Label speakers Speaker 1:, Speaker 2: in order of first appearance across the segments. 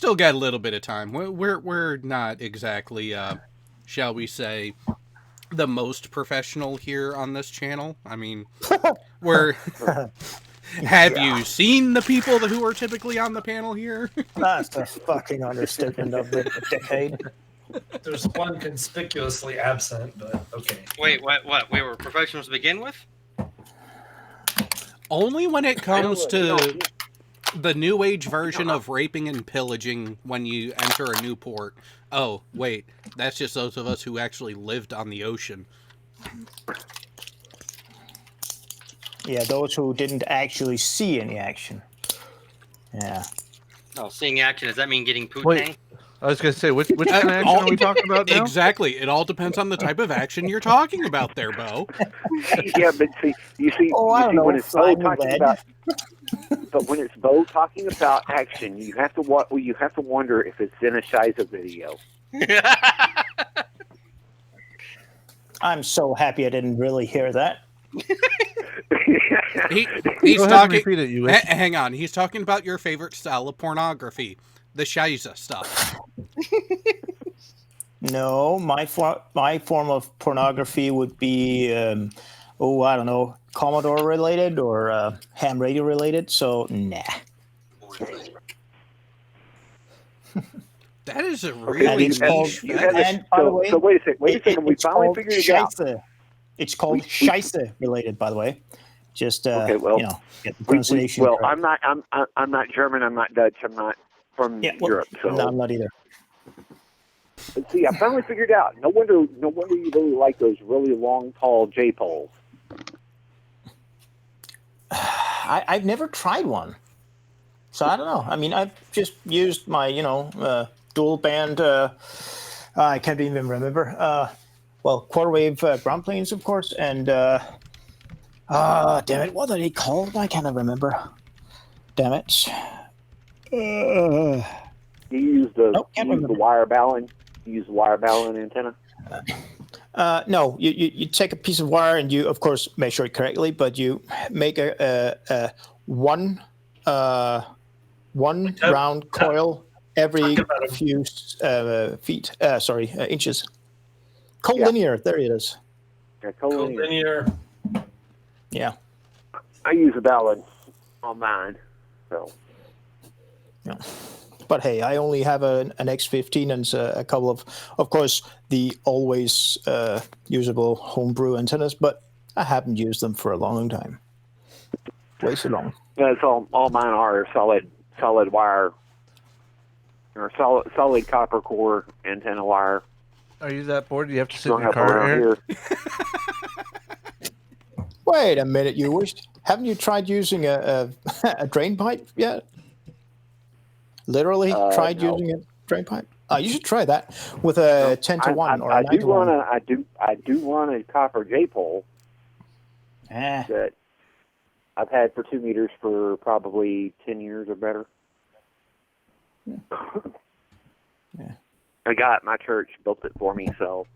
Speaker 1: still got a little bit of time. We're not exactly, shall we say, the most professional here on this channel. I mean, we're. Have you seen the people who are typically on the panel here?
Speaker 2: That's the fucking understatement of the decade.
Speaker 3: There's one conspicuously absent, but okay.
Speaker 4: Wait, what? We were professionals to begin with?
Speaker 1: Only when it comes to the new age version of raping and pillaging when you enter a new port. Oh, wait. That's just those of us who actually lived on the ocean.
Speaker 2: Yeah, those who didn't actually see any action. Yeah.
Speaker 4: Oh, seeing action, does that mean getting poo
Speaker 5: Wait.
Speaker 4: tank?
Speaker 5: I was going to say, which kind of action are we talking about now?
Speaker 1: Exactly. It all depends on the type of action you're talking about there, Bo.
Speaker 6: Yeah, but you see when it's Bo talking about, but when it's Bo talking about action, you have to wonder if it's in a Shiza video.
Speaker 2: I'm so happy I didn't really hear that.
Speaker 1: He's talking.
Speaker 5: Repeat it,
Speaker 1: hang on. He's talking about your favorite style of pornography, the Shiza stuff.
Speaker 2: No, my form of pornography would be, I don't know, Commodore related or ham radio related. So nah.
Speaker 1: That is a really niche.
Speaker 6: So wait a second. We finally figured it out.
Speaker 2: It's called Scheisse related, by the way. Just
Speaker 6: okay, well,
Speaker 2: get the pronunciation.
Speaker 6: Well,
Speaker 2: correct.
Speaker 6: I'm not German. I'm not Dutch. I'm not from Europe. So
Speaker 2: no, I'm not either.
Speaker 6: But see, I finally figured out. No wonder you really like those really long, tall J poles.
Speaker 2: I've never tried one, so I don't know. I mean, I've just used my dual band. I can't even remember. Quarter wave ground planes, of course, and damn it, what are they called? I can't remember. Damn it.
Speaker 6: You use the wire balun. You use the wire balun antenna.
Speaker 2: No, you take a piece of wire and you, of course, measure it correctly, but you make a one round coil every few inches. Collinear, there it is.
Speaker 6: Yeah, collinear.
Speaker 2: Yeah.
Speaker 6: I use a balun on mine, so.
Speaker 2: Yeah. But hey, I only have an X15 and a couple of course, the always usable homebrew antennas, but I haven't used them for a long time. Way so long.
Speaker 6: That's all mine are solid wire, or solid copper core antenna wire.
Speaker 5: Are you that bored? Do you have to sit in your car here?
Speaker 2: Wait a minute, you wish. Haven't you tried using a drain pipe yet? Literally tried using a drain pipe? You should try that with a 10-to-1 or a 9-to-1.
Speaker 6: I do run a copper J pole that I've had for 2 meters for probably 10 years or better.
Speaker 2: Yeah.
Speaker 6: A guy at my church built it for me, so.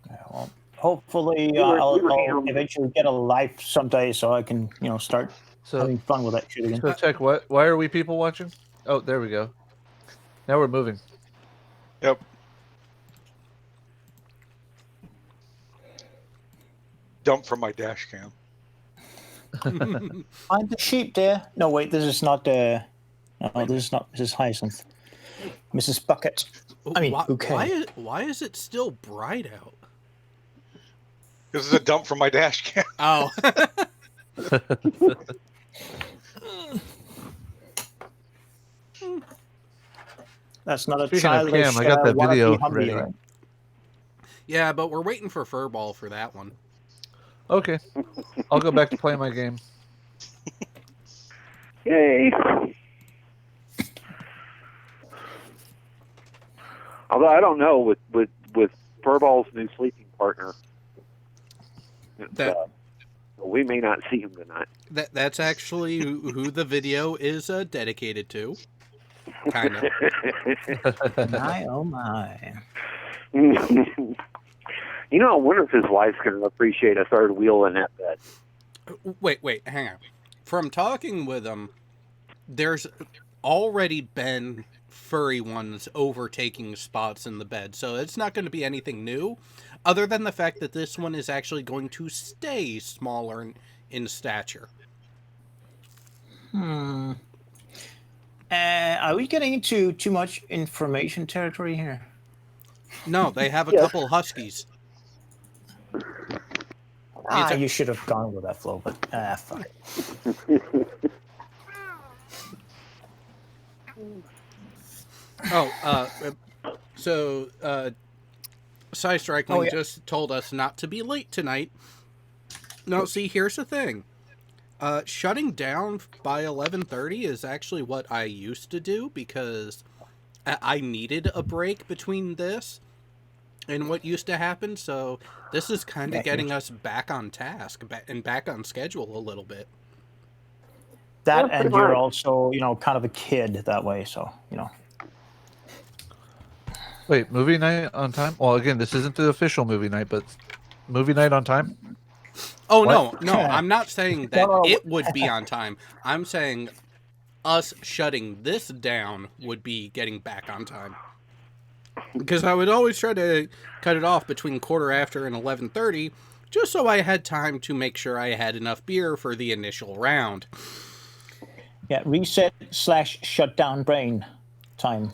Speaker 2: Yeah, well, hopefully I'll eventually get a life someday so I can, start having fun with that shit again.
Speaker 5: So check what? Why are we people watching? Oh, there we go. Now we're moving.
Speaker 7: Yep. Dump from my dash cam.
Speaker 2: Find the sheep there. No, wait, this is not this is not Mrs. Hyacinth. Mrs. Bucket. I mean, okay.
Speaker 1: Why is it still bright out?
Speaker 7: This is a dump from my dash cam.
Speaker 1: Oh.
Speaker 2: That's not a
Speaker 5: Speaking of
Speaker 2: childish.
Speaker 5: Cam, I got that video ready.
Speaker 2: Right?
Speaker 1: Yeah, but we're waiting for Furball for that one.
Speaker 5: Okay. I'll go back to playing my game.
Speaker 6: Yay. Although I don't know with Furball's new sleeping partner, we may not see him tonight.
Speaker 1: That's actually who the video is dedicated to. Kind of.
Speaker 2: My oh my.
Speaker 6: I wonder if his wife's going to appreciate a third wheel in that bed.
Speaker 1: Wait, hang on. From talking with him, there's already been furry ones overtaking spots in the bed, so it's not going to be anything new, other than the fact that this one is actually going to stay smaller in stature.
Speaker 2: Are we getting into too much information territory here?
Speaker 1: No, they have a
Speaker 6: Yes.
Speaker 1: couple huskies.
Speaker 2: You should have gone with that flow, but fuck it.
Speaker 1: So Cy Strikeling just told us not to be late tonight. No, see, here's the thing. Shutting down by 11:30 is actually what I used to do because I needed a break between this and what used to happen. So this is kind of getting us back on task and back on schedule a little bit.
Speaker 2: That
Speaker 6: Yeah,
Speaker 2: and
Speaker 6: pretty
Speaker 2: you're
Speaker 6: much.
Speaker 2: also, kind of a kid that way, so,
Speaker 5: Wait, movie night on time? Well, again, this isn't the official movie night, but movie night on time?
Speaker 1: Oh,
Speaker 5: What?
Speaker 1: no, I'm not saying that
Speaker 2: No.
Speaker 1: it would be on time. I'm saying us shutting this down would be getting back on time. Because I would always try to cut it off between 1:15 and 11:30, just so I had time to make sure I had enough beer for the initial round.
Speaker 2: Yeah, reset/shut down brain time.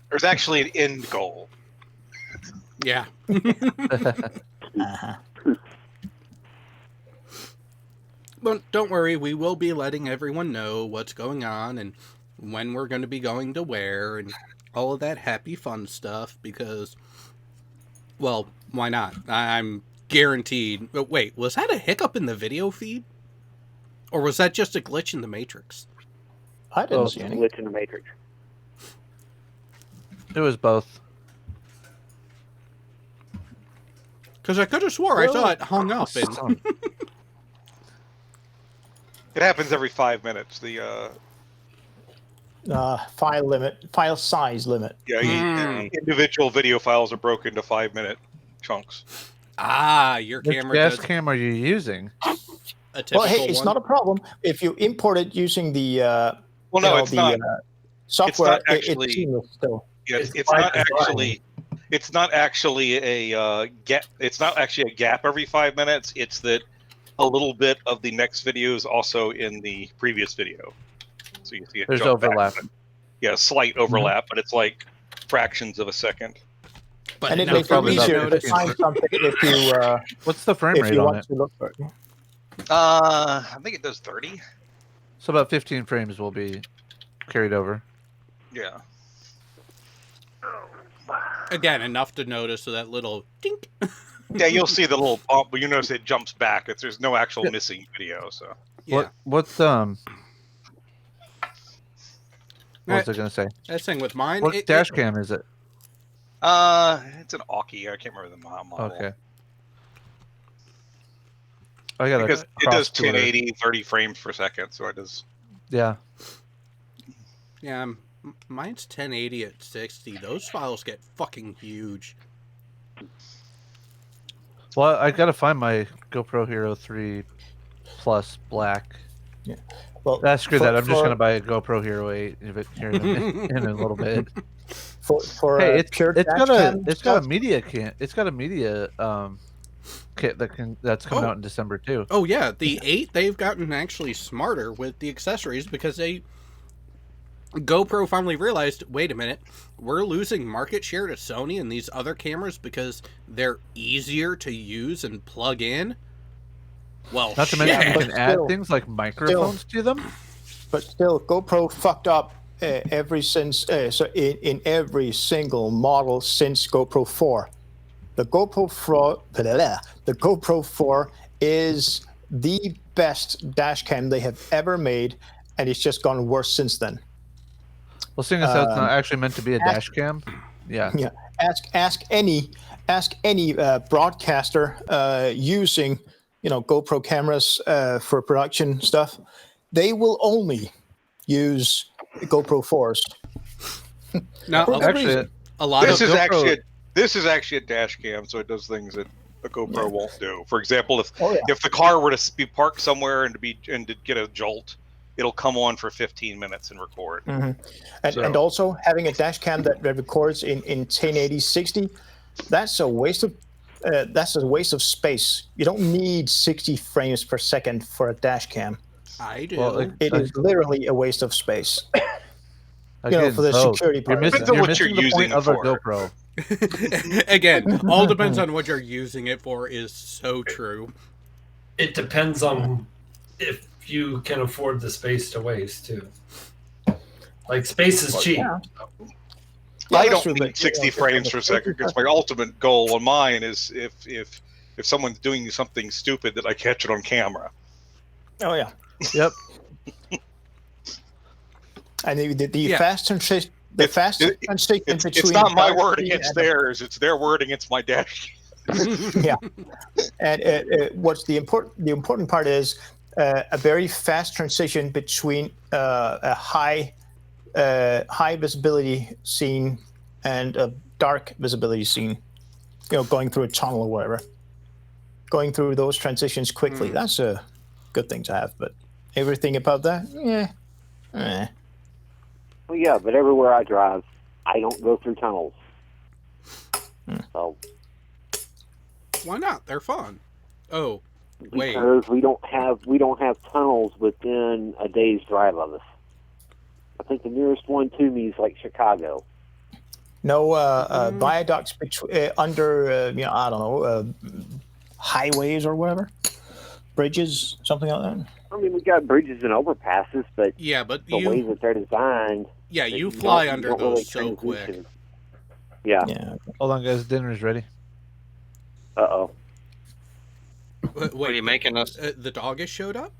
Speaker 7: There's actually an end goal.
Speaker 1: Yeah.
Speaker 2: Uh-huh.
Speaker 1: But don't worry, we will be letting everyone know what's going on and when we're going to be going to where and all of that happy fun stuff because, well, why not? I'm guaranteed. But wait, was that a hiccup in the video feed? Or was that just a glitch in the Matrix?
Speaker 2: I didn't see any.
Speaker 6: Glitch in the Matrix.
Speaker 5: It was both.
Speaker 1: Because I could have swore I saw it hung up. And
Speaker 5: Son.
Speaker 7: It happens every 5 minutes. The
Speaker 2: File size limit.
Speaker 7: individual video files are broken into 5-minute chunks.
Speaker 1: Your
Speaker 5: Which
Speaker 1: camera
Speaker 5: dash
Speaker 1: does
Speaker 5: cam are you using?
Speaker 1: a typical
Speaker 2: Well, hey, it's
Speaker 1: one.
Speaker 2: not a problem if you import it using the
Speaker 7: Well, no, it's not.
Speaker 2: software.
Speaker 7: not actually-
Speaker 2: It's seamless still.
Speaker 7: Yeah,
Speaker 3: It's
Speaker 7: it's
Speaker 3: by
Speaker 7: not
Speaker 3: design.
Speaker 7: actually. It's not actually a gap. It's not actually a gap every 5 minutes. It's that a little bit of the next video is also in the previous video, so you see it.
Speaker 5: There's
Speaker 7: jump back.
Speaker 5: overlap.
Speaker 7: Yeah, slight overlap, but it's like fractions of a second.
Speaker 1: But
Speaker 2: And it
Speaker 1: no,
Speaker 2: makes it
Speaker 5: probably not
Speaker 2: easier to
Speaker 1: notice.
Speaker 2: find something if you
Speaker 5: What's the frame
Speaker 2: if
Speaker 5: rate
Speaker 2: you
Speaker 5: on
Speaker 2: want
Speaker 5: it?
Speaker 2: to look for it.
Speaker 7: I think it does 30.
Speaker 5: So about 15 frames will be carried over.
Speaker 7: Yeah.
Speaker 1: Again, enough to notice so that little dink.
Speaker 7: Yeah, you'll see the little bump, but you notice it jumps back. There's no actual missing video. So
Speaker 1: Yeah.
Speaker 5: What was I gonna say?
Speaker 1: That's the thing with mine.
Speaker 5: What dash cam is it?
Speaker 7: it's an Aukey. I can't remember the model.
Speaker 5: Okay. I got
Speaker 7: Because it does 1080, 30 frames per second, so it does.
Speaker 5: Yeah.
Speaker 1: Yeah, mine's 1080 at 60. Those files get fucking huge.
Speaker 5: Well, I gotta find my GoPro Hero 3 Plus Black.
Speaker 2: Well,
Speaker 5: Screw that. I'm just gonna buy a GoPro Hero 8 here in a little bit.
Speaker 2: for
Speaker 5: Hey,
Speaker 2: pure
Speaker 5: it's
Speaker 2: dash
Speaker 5: got a
Speaker 2: cam
Speaker 5: it's got a
Speaker 2: stuff.
Speaker 5: media kit that's coming out in December too.
Speaker 1: Oh yeah, the 8 they've gotten actually smarter with the accessories because GoPro finally realized, wait a minute, we're losing market share to Sony and these other cameras because they're easier to use and plug in. Well,
Speaker 5: Not to mention
Speaker 2: Yeah,
Speaker 5: you
Speaker 2: but
Speaker 5: can add
Speaker 2: still-
Speaker 5: things like microphones to them.
Speaker 2: But still, GoPro fucked up in every single model since GoPro 4. The GoPro 4 is the best dash cam they have ever made, and it's just gone worse since then.
Speaker 5: Well, seeing as that's not actually meant to be a dash cam, yeah.
Speaker 2: Yeah, ask any broadcaster using GoPro cameras for production stuff. They will only use GoPro 4s.
Speaker 1: now
Speaker 2: For good
Speaker 5: Actually,
Speaker 2: reason.
Speaker 1: a lot
Speaker 7: This
Speaker 1: of
Speaker 7: is
Speaker 5: GoPro-
Speaker 7: actually a dash cam, so it does things that a GoPro won't do. For example,
Speaker 2: Oh, yeah.
Speaker 7: if the car were to be parked somewhere and to get a jolt, it'll come on for 15 minutes and record.
Speaker 2: And
Speaker 7: So-
Speaker 2: also having a dash cam that records in 1080 60, that's a waste of space. You don't need 60 frames per second for a dash cam.
Speaker 1: I do.
Speaker 5: Well,
Speaker 2: It is literally a waste of space.
Speaker 5: Again,
Speaker 2: for the
Speaker 5: Bo,
Speaker 2: security
Speaker 5: you're
Speaker 2: part of
Speaker 5: missing,
Speaker 2: it.
Speaker 5: you're
Speaker 7: What
Speaker 5: missing
Speaker 7: you're
Speaker 5: the point
Speaker 7: using it
Speaker 5: of a
Speaker 7: for.
Speaker 5: GoPro.
Speaker 1: Again, all depends on what you're using it for is so true.
Speaker 3: It depends on if you can afford the space to waste too. Like space is cheap.
Speaker 2: Yeah.
Speaker 7: I
Speaker 2: that's
Speaker 7: don't
Speaker 2: true,
Speaker 7: need
Speaker 2: but,
Speaker 7: 60
Speaker 2: you know,
Speaker 7: frames per second because my ultimate goal on mine is if someone's doing something stupid that I catch it on camera.
Speaker 2: Oh yeah.
Speaker 5: Yep.
Speaker 2: And the
Speaker 1: Yeah.
Speaker 2: fast transition. The fast transition
Speaker 7: It's
Speaker 2: between
Speaker 7: not my
Speaker 2: dark
Speaker 7: word
Speaker 2: scene
Speaker 7: against
Speaker 2: and-
Speaker 7: theirs. It's their word against my dash.
Speaker 2: Yeah, and what's the important part is a very fast transition between a high visibility scene and a dark visibility scene. Going through a tunnel or whatever. Going through those transitions quickly. That's a good thing to have. But everything above that, eh.
Speaker 6: Well, yeah, but everywhere I drive, I don't go through tunnels. So
Speaker 1: Why not? They're fun. Oh, wait.
Speaker 6: because we don't have tunnels within a day's drive of us. I think the nearest one to me is like Chicago.
Speaker 2: No viaducts under I don't know highways or whatever, bridges, something like that.
Speaker 6: I mean, we got bridges and overpasses, but
Speaker 1: Yeah, but
Speaker 6: the way
Speaker 1: you
Speaker 6: that they're designed,
Speaker 1: yeah,
Speaker 6: that
Speaker 1: you fly
Speaker 6: don't-
Speaker 1: under
Speaker 6: don't
Speaker 1: those
Speaker 6: really
Speaker 1: so quick.
Speaker 6: transition. Yeah.
Speaker 2: Yeah.
Speaker 5: Hold on, guys. Dinner's ready.
Speaker 6: Uh-oh.
Speaker 1: Wait,
Speaker 4: What are you making us?
Speaker 1: the dog has showed up?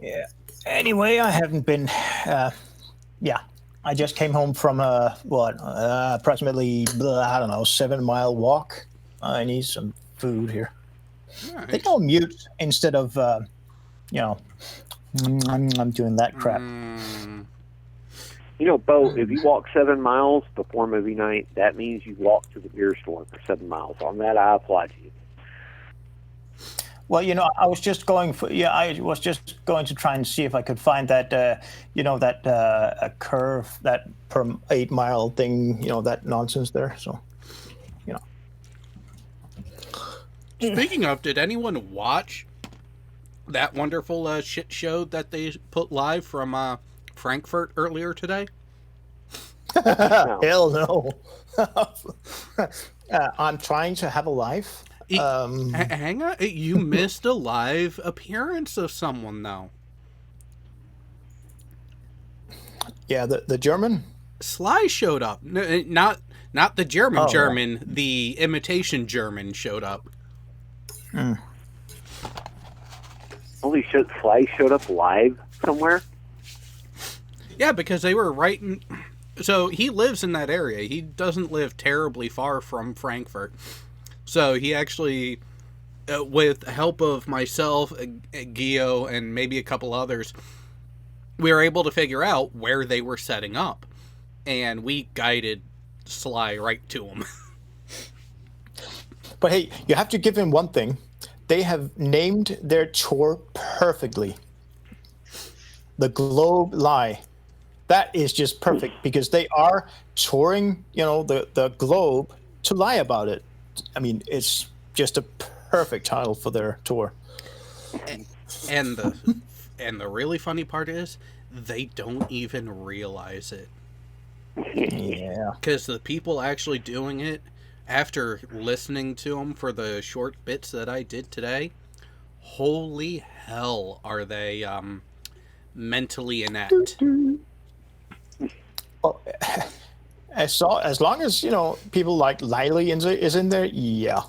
Speaker 2: Yeah. Anyway, I haven't been. I just came home from approximately I don't know 7-mile walk. I need some food here. I think I'll mute instead of I'm doing that crap.
Speaker 6: You know, Bo, if you walk 7 miles before movie night, that means you walk to the beer store for 7 miles. On that, I applaud you.
Speaker 2: Well, I was just going to try and see if I could find that, a curve, that per 8-mile thing, that nonsense there. So,
Speaker 1: Speaking of, did anyone watch that wonderful shit show that they put live from Frankfurt earlier today?
Speaker 2: Hell no. I'm trying to have a life.
Speaker 1: Hang on, you missed a live appearance of someone though.
Speaker 2: Yeah, the German.
Speaker 1: Sly showed up. Not the German German, the imitation German showed up.
Speaker 6: Holy shit, Sly showed up live somewhere?
Speaker 1: Yeah, because they were writing. So he lives in that area. He doesn't live terribly far from Frankfurt. So he actually, with the help of myself, Gio, and maybe a couple others, we were able to figure out where they were setting up. And we guided Sly right to him.
Speaker 2: But hey, you have to give him one thing. They have named their tour perfectly. The Globe Lie. That is just perfect because they are touring, the globe to lie about it. I mean, it's just a perfect title for their tour.
Speaker 1: And the really funny part is they don't even realize it.
Speaker 2: Yeah.
Speaker 1: Because the people actually doing it, after listening to them for the short bits that I did today, holy hell are they mentally inept.
Speaker 2: Well, as long as people like Lily is in there, yeah.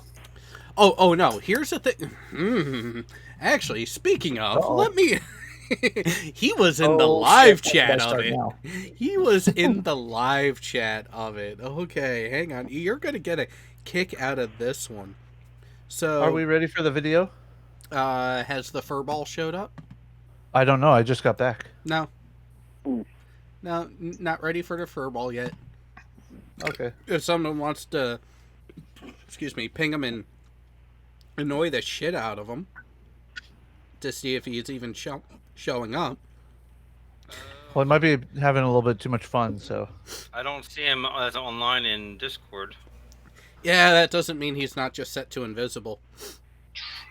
Speaker 1: Oh no! Here's the thing. Actually, speaking of, let me. He was in the live chat of it.
Speaker 2: Now.
Speaker 1: He was in the live chat of it. Okay, hang on. You're gonna get a kick out of this one. So,
Speaker 5: Are we ready for the video?
Speaker 1: has the furball showed up?
Speaker 5: I don't know. I just got back.
Speaker 1: No. No, not ready for the furball yet.
Speaker 5: Okay.
Speaker 1: If someone wants to, ping him and annoy the shit out of him. to see if he's even showing up.
Speaker 5: Well, he might be having a little bit too much fun, so.
Speaker 4: I don't see him as online in Discord.
Speaker 1: Yeah, that doesn't mean he's not just set to invisible.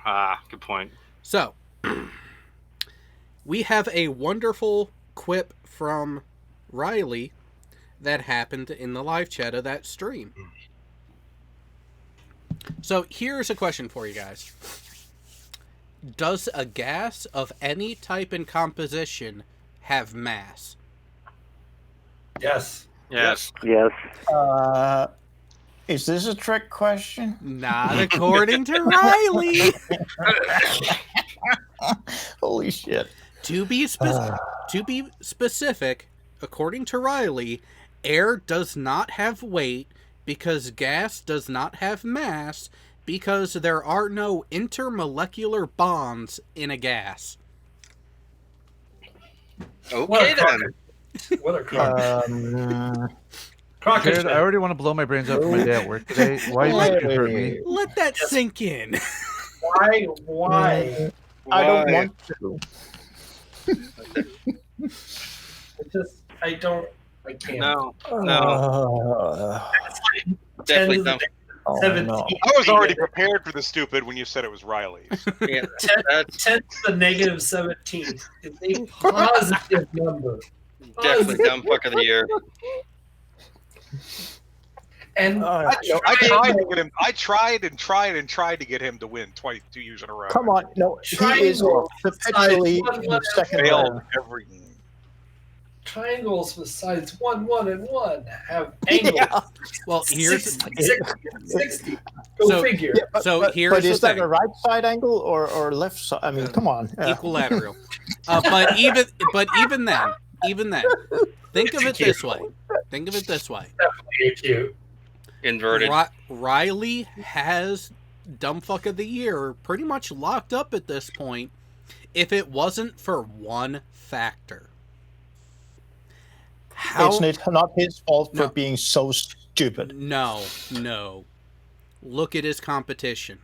Speaker 4: Ah, good point.
Speaker 1: So, we have a wonderful quip from Riley that happened in the live chat of that stream. So, here's a question for you guys. Does a gas of any type and composition have mass?
Speaker 3: Yes.
Speaker 4: Yes.
Speaker 6: Yes.
Speaker 2: Is this a trick question?
Speaker 1: Not according to Riley.
Speaker 2: Holy shit.
Speaker 1: To be specific, according to Riley, air does not have weight because gas does not have mass because there are no intermolecular bonds in a gas.
Speaker 4: Okay then.
Speaker 3: What a crock. Crockett.
Speaker 5: Jared, I already want to blow my brains out for my day at work today. Why did you hurt me?
Speaker 1: Let that sink in.
Speaker 3: Why?
Speaker 2: I don't want to.
Speaker 3: I can't.
Speaker 4: No.
Speaker 3: It's like
Speaker 4: Definitely
Speaker 3: 10 to
Speaker 4: no.
Speaker 2: Oh,
Speaker 3: 17.
Speaker 2: no.
Speaker 7: I was already prepared for the stupid when you said it was Riley's.
Speaker 4: Yeah,
Speaker 3: 10,
Speaker 4: that's
Speaker 3: 10 to the negative 17 is a positive number.
Speaker 4: definitely dumb fuck of the year.
Speaker 3: And
Speaker 2: Uh,
Speaker 7: I tried to get him. I tried and tried and tried to get him to win 22 years in a row.
Speaker 2: Come on. No, he is
Speaker 3: Triangle.
Speaker 2: perpetually in the second
Speaker 7: Failed
Speaker 2: round.
Speaker 7: every.
Speaker 3: triangles with sides 1, 1, and 1 have angles.
Speaker 1: Well, here's
Speaker 3: 60. Go
Speaker 1: So-
Speaker 3: figure.
Speaker 2: Yeah,
Speaker 1: So here's
Speaker 2: but
Speaker 1: the
Speaker 2: is that
Speaker 1: thing.
Speaker 2: a right side angle or left side? I mean, come on.
Speaker 1: Equilateral. But even then, think of it this way.
Speaker 3: Definitely cute.
Speaker 4: Inverted.
Speaker 1: Riley has dumb fuck of the year pretty much locked up at this point if it wasn't for one factor.
Speaker 2: It's not his fault for
Speaker 1: No.
Speaker 2: being so stupid.
Speaker 1: No. Look at his competition.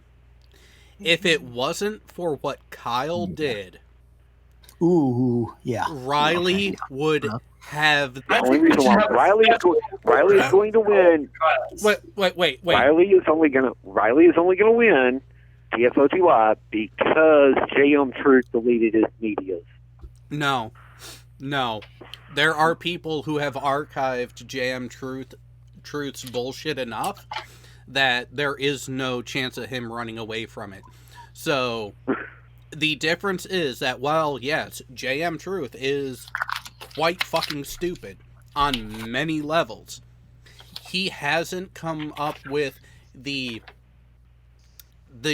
Speaker 1: If it wasn't for what Kyle did,
Speaker 2: Ooh, yeah.
Speaker 1: Riley would have...
Speaker 6: The only reason why Riley is going to win.
Speaker 1: Wait.
Speaker 6: Riley is only going to win TFOTY because JM Truth deleted his medias.
Speaker 1: No. There are people who have archived JM Truth's bullshit enough that there is no chance of him running away from it. So, the difference is that while, yes, JM Truth is quite fucking stupid on many levels, he hasn't come up with the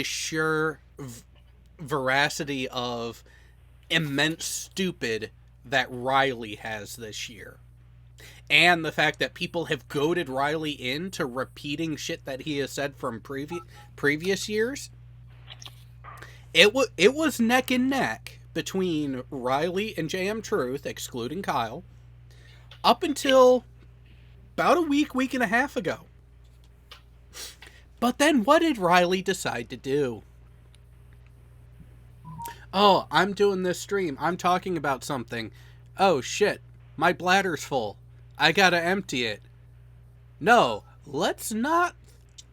Speaker 1: sheer veracity of immense stupid that Riley has this year. And the fact that people have goaded Riley into repeating shit that he has said from previous years. It was neck and neck between Riley and JM Truth, excluding Kyle, up until about a week and a half ago. But then what did Riley decide to do? Oh, I'm doing this stream. I'm talking about something. Oh, shit. My bladder's full. I gotta empty it. No, let's not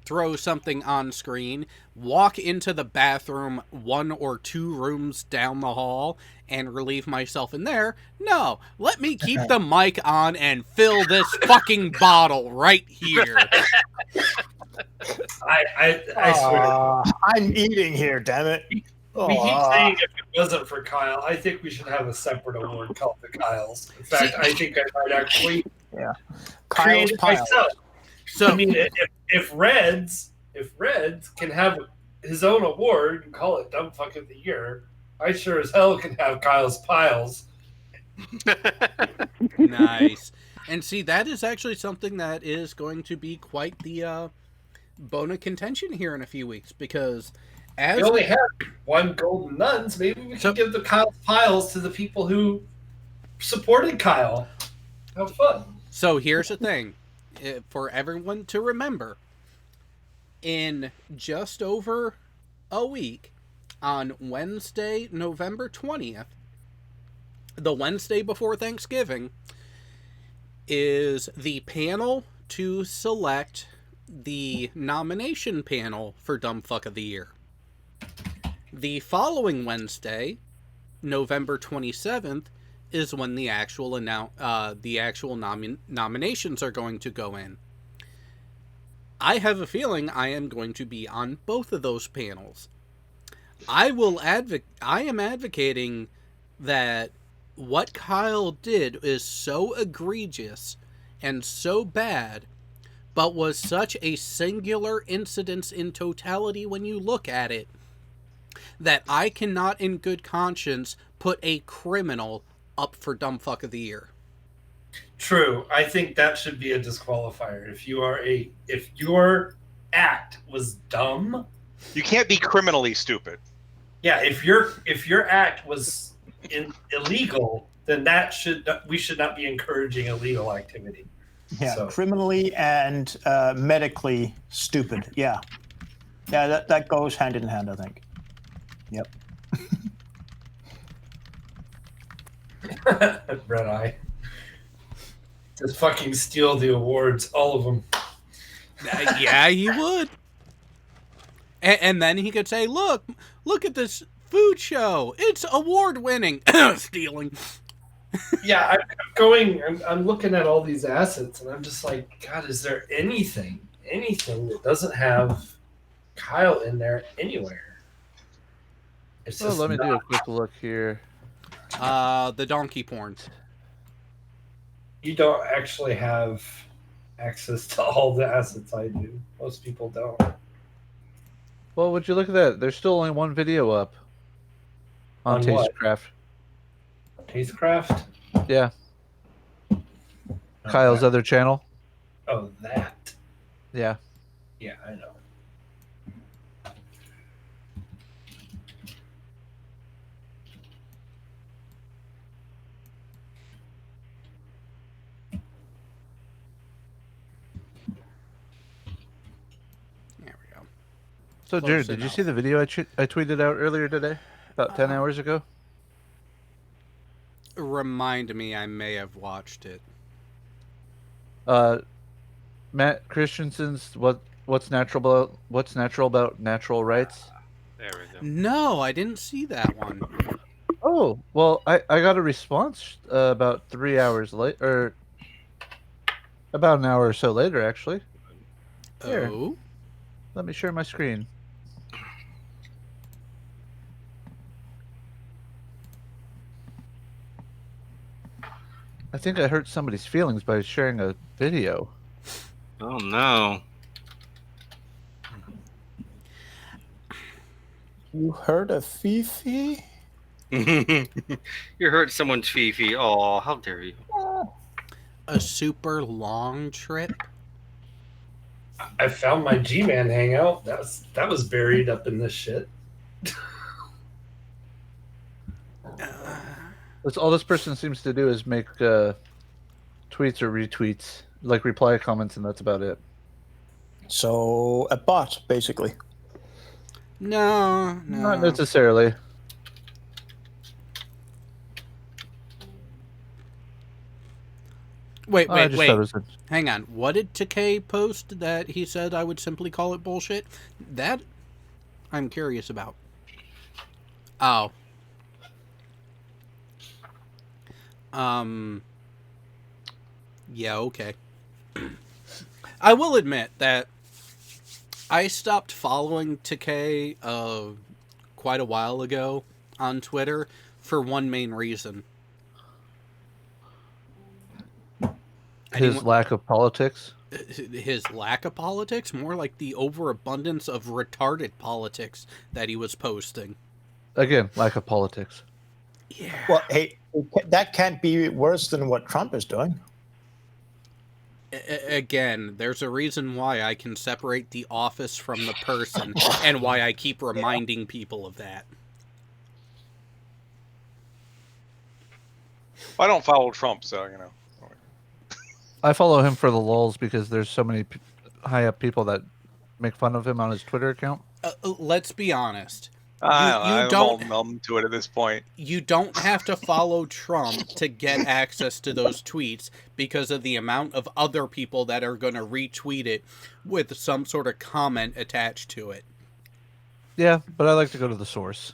Speaker 1: throw something on screen, walk into the bathroom 1 or 2 rooms down the hall, and relieve myself in there. No, let me keep the mic on and fill this fucking bottle right here.
Speaker 3: I swear.
Speaker 2: I'm eating here, damn it.
Speaker 3: We keep saying if it wasn't for Kyle, I think we should have a separate award called the Kyles. In fact, I think I might actually
Speaker 2: Kyle's
Speaker 3: create it
Speaker 2: pile.
Speaker 3: myself.
Speaker 1: So,
Speaker 3: I mean, if Reds can have his own award and call it Dumb Fuck of the Year, I sure as hell can have Kyle's Piles.
Speaker 1: nice. And see, that is actually something that is going to be quite the bone of contention here in a few weeks, because as
Speaker 3: We only have one Golden Nuns. Maybe we can give the Kyle's Piles to the people who supported Kyle. Have fun.
Speaker 1: So here's the thing, for everyone to remember, in just over a week, on Wednesday, November 20th, the Wednesday before Thanksgiving, is the panel to select the nomination panel for Dumb Fuck of the Year. The following Wednesday, November 27th, is when the actual nominations are going to go in. I have a feeling I am going to be on both of those panels. I am advocating that what Kyle did is so egregious and so bad, but was such a singular incidence in totality when you look at it, that I cannot in good conscience put a criminal up for Dumb Fuck of the Year.
Speaker 3: True. I think that should be a disqualifier. If your act was dumb,
Speaker 7: You can't be criminally stupid.
Speaker 3: yeah. If your act was illegal, then we should not be encouraging illegal activity.
Speaker 2: Yeah,
Speaker 3: So-
Speaker 2: criminally and medically stupid. Yeah, that goes hand in hand, I think. Yep.
Speaker 3: Red Eye. Just fucking steal the awards, all of them.
Speaker 1: Yeah, he would. And then he could say, look at this food show. It's award-winning. Stealing.
Speaker 3: Yeah, I'm looking at all these assets, and I'm just like, God, is there anything that doesn't have Kyle in there anywhere? It's
Speaker 5: Well,
Speaker 3: just
Speaker 5: let me do a
Speaker 3: not.
Speaker 5: quick look here.
Speaker 1: The donkey porn.
Speaker 3: You don't actually have access to all the assets I do. Most people don't.
Speaker 5: Well, would you look at that? There's still only one video up on
Speaker 3: On what?
Speaker 5: Tastecraft.
Speaker 3: Tastecraft?
Speaker 5: Yeah,
Speaker 3: Oh,
Speaker 5: Kyle's
Speaker 3: that.
Speaker 5: other channel.
Speaker 3: Oh, that.
Speaker 5: Yeah.
Speaker 3: Yeah, I know.
Speaker 1: There we go.
Speaker 5: So,
Speaker 1: Close
Speaker 5: Jared, did you
Speaker 1: enough.
Speaker 5: see the video I tweeted out earlier today? About 10 hours ago?
Speaker 1: Remind me, I may have watched it.
Speaker 5: Matt Christensen's what's natural about natural rights?
Speaker 4: There we go.
Speaker 1: No, I didn't see that one.
Speaker 5: Oh, well, I got a response about 3 hours late, or about an hour or so later, actually. Here.
Speaker 1: Oh?
Speaker 5: Let me share my screen. I think I hurt somebody's feelings by sharing a video.
Speaker 4: Oh no.
Speaker 2: You heard of Fifi?
Speaker 4: You hurt someone's Fifi. Oh, how dare you?
Speaker 1: A super long trip?
Speaker 3: I found my G-Man hangout. That was buried up in this shit.
Speaker 5: That's all this person seems to do is make tweets or retweets, like reply comments, and that's about it.
Speaker 2: So a bot, basically.
Speaker 1: No.
Speaker 5: Not necessarily.
Speaker 1: Wait.
Speaker 5: I just thought it was a-
Speaker 1: Hang on. What did Takei post that he said I would simply call it bullshit? That I'm curious about. Oh. Yeah, okay. I will admit that I stopped following Takei quite a while ago on Twitter for one main reason.
Speaker 5: his lack of politics.
Speaker 1: His lack of politics, more like the overabundance of retarded politics that he was posting.
Speaker 5: Again, lack of politics.
Speaker 1: Yeah.
Speaker 2: Well, hey, that can't be worse than what Trump is doing.
Speaker 1: Again, there's a reason why I can separate the office from the person, and why I keep reminding people of that.
Speaker 7: I don't follow Trump, so you know.
Speaker 5: I follow him for the lulz because there's so many high up people that make fun of him on his Twitter account.
Speaker 1: Let's be honest.
Speaker 7: I'm all numb to it at this point.
Speaker 1: You don't have to follow Trump to get access to those tweets because of the amount of other people that are going to retweet it with some sort of comment attached to it.
Speaker 5: Yeah, but I like to go to the source.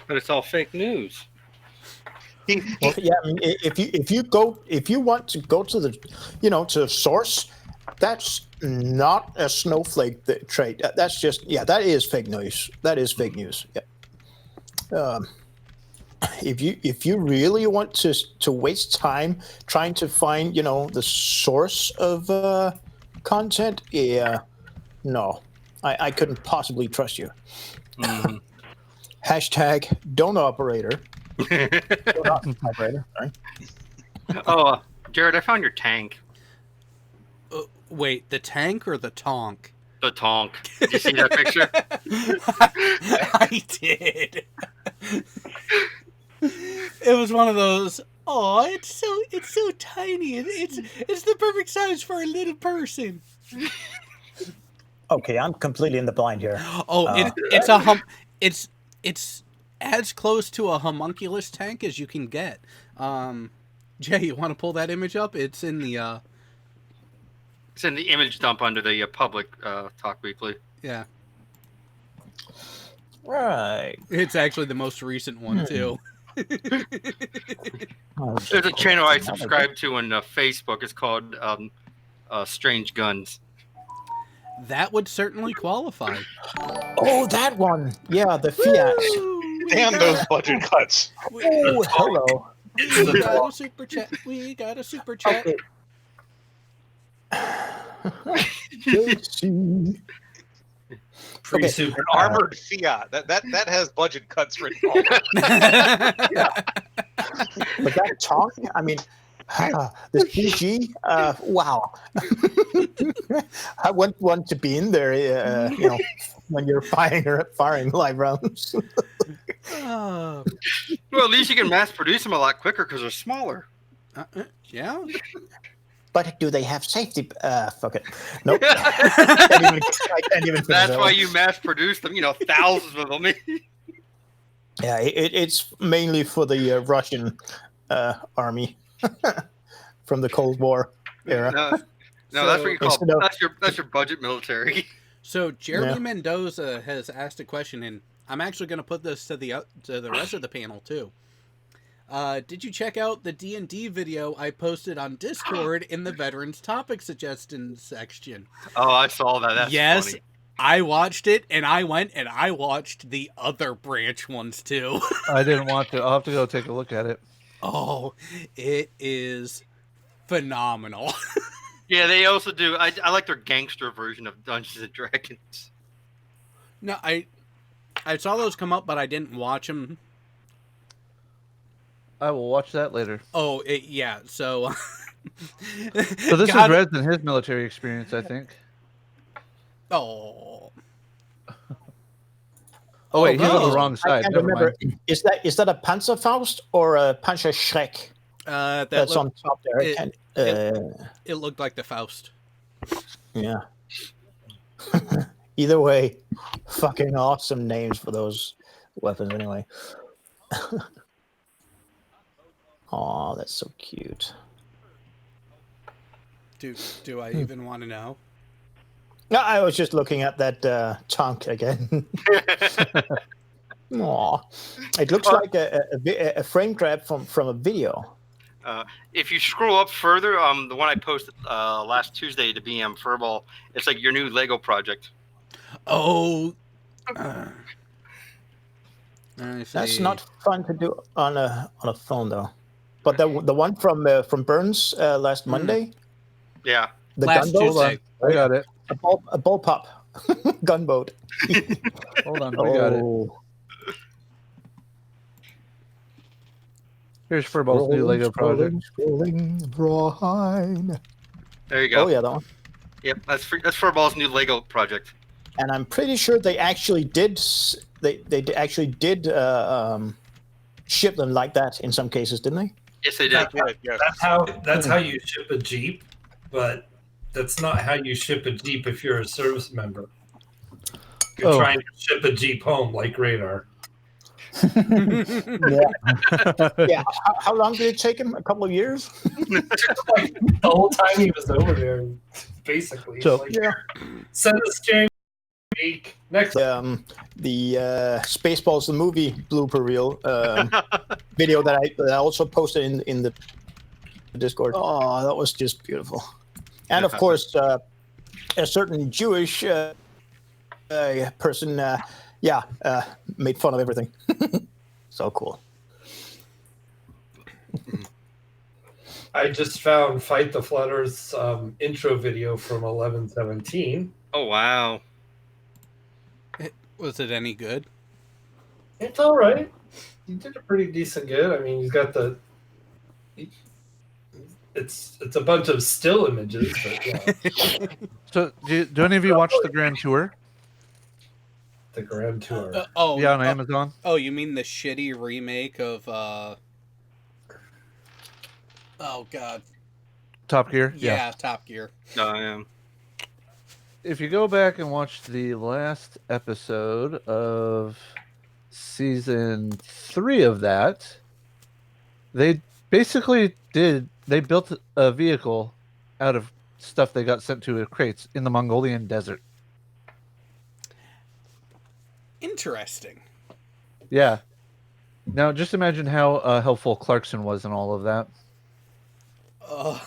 Speaker 4: But it's all fake news.
Speaker 2: Well, yeah, I mean, if you want to go to the, to the source, that's not a snowflake trait. That's just that is fake news. That is fake news. Yeah. If you really want to waste time trying to find the source of content, no, I couldn't possibly trust you.
Speaker 4: Mm.
Speaker 2: Hashtag don't operator. Don't operator. Sorry.
Speaker 4: Oh, Jared, I found your tank.
Speaker 1: Wait, the tank or the tonk?
Speaker 4: The tonk. Did you see that picture?
Speaker 1: I did. It was one of those. Oh, it's so tiny. It's the perfect size for a little person.
Speaker 2: Okay, I'm completely in the blind here.
Speaker 1: Oh, it's as close to a homunculus tank as you can get. Jay, you want to pull that image up? It's in the
Speaker 4: image dump under the public Talk Weekly.
Speaker 1: Yeah.
Speaker 2: Right.
Speaker 1: It's actually the most recent one too.
Speaker 4: There's a channel I subscribe to on Facebook. It's called Strange Guns.
Speaker 1: That would certainly qualify.
Speaker 2: Oh, that one. Yeah, the Fiat.
Speaker 7: Damn those budget cuts.
Speaker 2: Oh, hello.
Speaker 1: We got a super chat. We got a super chat.
Speaker 2: Okay.
Speaker 3: Pre-super.
Speaker 7: An armored Fiat. That has budget cuts written all over it.
Speaker 2: But that tonk, I mean, the CG, wow. I wouldn't want to be in there, when you're firing live rounds.
Speaker 1: Oh.
Speaker 4: Well, at least you can mass produce them a lot quicker because they're smaller.
Speaker 1: Yeah.
Speaker 2: But do they have safety? Fuck it. Nope. I can't even
Speaker 4: That's why you mass produce them, thousands of them.
Speaker 2: Yeah, it's mainly for the Russian army from the Cold War era.
Speaker 4: No, that's what you call that's your budget military.
Speaker 1: So Jeremy Mendoza has asked a question, and I'm actually going to put this to the rest of the panel too. Did you check out the D&D video I posted on Discord in the Veterans Topic Suggestions section?
Speaker 4: Oh, I saw that. That's
Speaker 1: yes,
Speaker 4: funny.
Speaker 1: I watched it, and I went and I watched the other branch ones too.
Speaker 5: I didn't want to. I'll have to go take a look at it.
Speaker 1: Oh, it is phenomenal.
Speaker 4: Yeah, they also do. I like their gangster version of Dungeons and Dragons.
Speaker 1: No, I saw those come up, but I didn't watch them.
Speaker 5: I will watch that later.
Speaker 1: Oh, yeah. So,
Speaker 5: So this is Reds and his military experience, I think.
Speaker 1: Oh.
Speaker 5: Oh wait, he's
Speaker 1: no.
Speaker 5: on the wrong side.
Speaker 2: I can't
Speaker 5: Never
Speaker 2: remember.
Speaker 5: mind.
Speaker 2: Is that a Panzerfaust or a Panzerschreck? That's on top there.
Speaker 1: It looked like the Faust.
Speaker 2: Yeah. Either way, fucking awesome names for those weapons anyway. Oh, that's so cute.
Speaker 1: Do I even want to know?
Speaker 2: No, I was just looking at that chunk again. Aw. It looks like a frame grab from a video.
Speaker 4: If you scroll up further, the one I posted last Tuesday to BM Furball, it's like your new Lego project.
Speaker 1: Oh.
Speaker 2: That's not fun to do on a phone though. But the one from Burns last Monday.
Speaker 4: Yeah.
Speaker 2: The
Speaker 1: last
Speaker 2: gunboat.
Speaker 1: Tuesday.
Speaker 5: I got it.
Speaker 2: A bullpup gunboat.
Speaker 5: Hold on, we got it. Here's Furball's new Lego project.
Speaker 4: There you go.
Speaker 2: Oh yeah, that one.
Speaker 4: Yep, that's Furball's new Lego project.
Speaker 2: And I'm pretty sure they actually did. They actually did ship them like that in some cases, didn't they?
Speaker 4: Yes, they did.
Speaker 7: Yes.
Speaker 3: That's how you ship a Jeep, but that's not how you ship a Jeep if you're a service member. You're trying to ship a Jeep home like Radar.
Speaker 2: Yeah. Yeah. How long did it take him? A couple of years?
Speaker 3: Like, the whole time he was over there, basically.
Speaker 5: So-
Speaker 3: Like, send us James week next.
Speaker 2: The Spaceballs the movie blooper reel video that I also posted in the Discord. Oh, that was just beautiful. And of course, a certain Jewish person, made fun of everything. So cool.
Speaker 3: I just found Fight the Flooders intro video from 11/17.
Speaker 4: Oh wow!
Speaker 1: Was it any good?
Speaker 3: It's all right. He did a pretty decent good. I mean, he's got the. It's a bunch of still images, but yeah.
Speaker 5: So, do any of you watch the Grand Tour?
Speaker 3: The Grand Tour.
Speaker 5: Yeah, on Amazon.
Speaker 1: Oh, you mean the shitty remake of oh god.
Speaker 5: Top Gear?
Speaker 1: Yeah, Top Gear.
Speaker 4: No, I am.
Speaker 5: If you go back and watch the last episode of season 3 of that, they basically they built a vehicle out of stuff they got sent to crates in the Mongolian desert.
Speaker 1: Interesting.
Speaker 5: Yeah. Now, just imagine how helpful Clarkson was in all of that.
Speaker 1: Oh.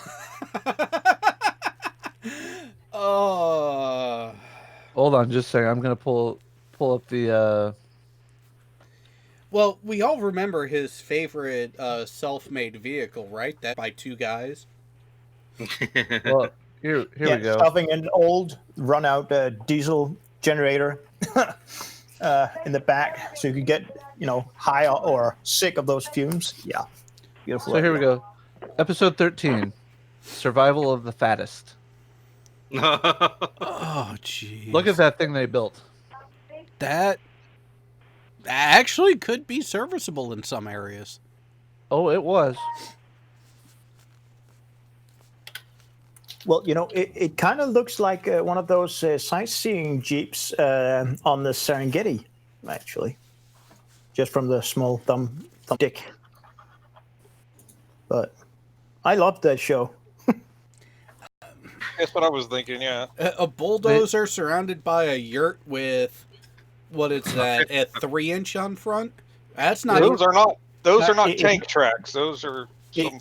Speaker 1: Oh.
Speaker 5: Hold on, just a second. I'm gonna pull up the.
Speaker 1: Well, we all remember his favorite self-made vehicle, right? That by two guys.
Speaker 5: Well, here we go.
Speaker 2: Stuffing an old run-out diesel generator in the back, so you could get high or sick of those fumes. Yeah, beautiful.
Speaker 5: So here we go. Episode 13, Survival of the Fattest.
Speaker 1: Oh, jeez.
Speaker 5: Look at that thing they built.
Speaker 1: That actually could be serviceable in some areas.
Speaker 5: Oh, it was.
Speaker 2: Well, it kind of looks like one of those sightseeing jeeps on the Serengeti, actually, just from the small thumb dick. But I loved that show.
Speaker 7: That's what I was thinking. Yeah.
Speaker 1: A bulldozer surrounded by a yurt with what is that? A 3-inch on front. That's not.
Speaker 7: Those are not tank tracks. Those are.
Speaker 2: It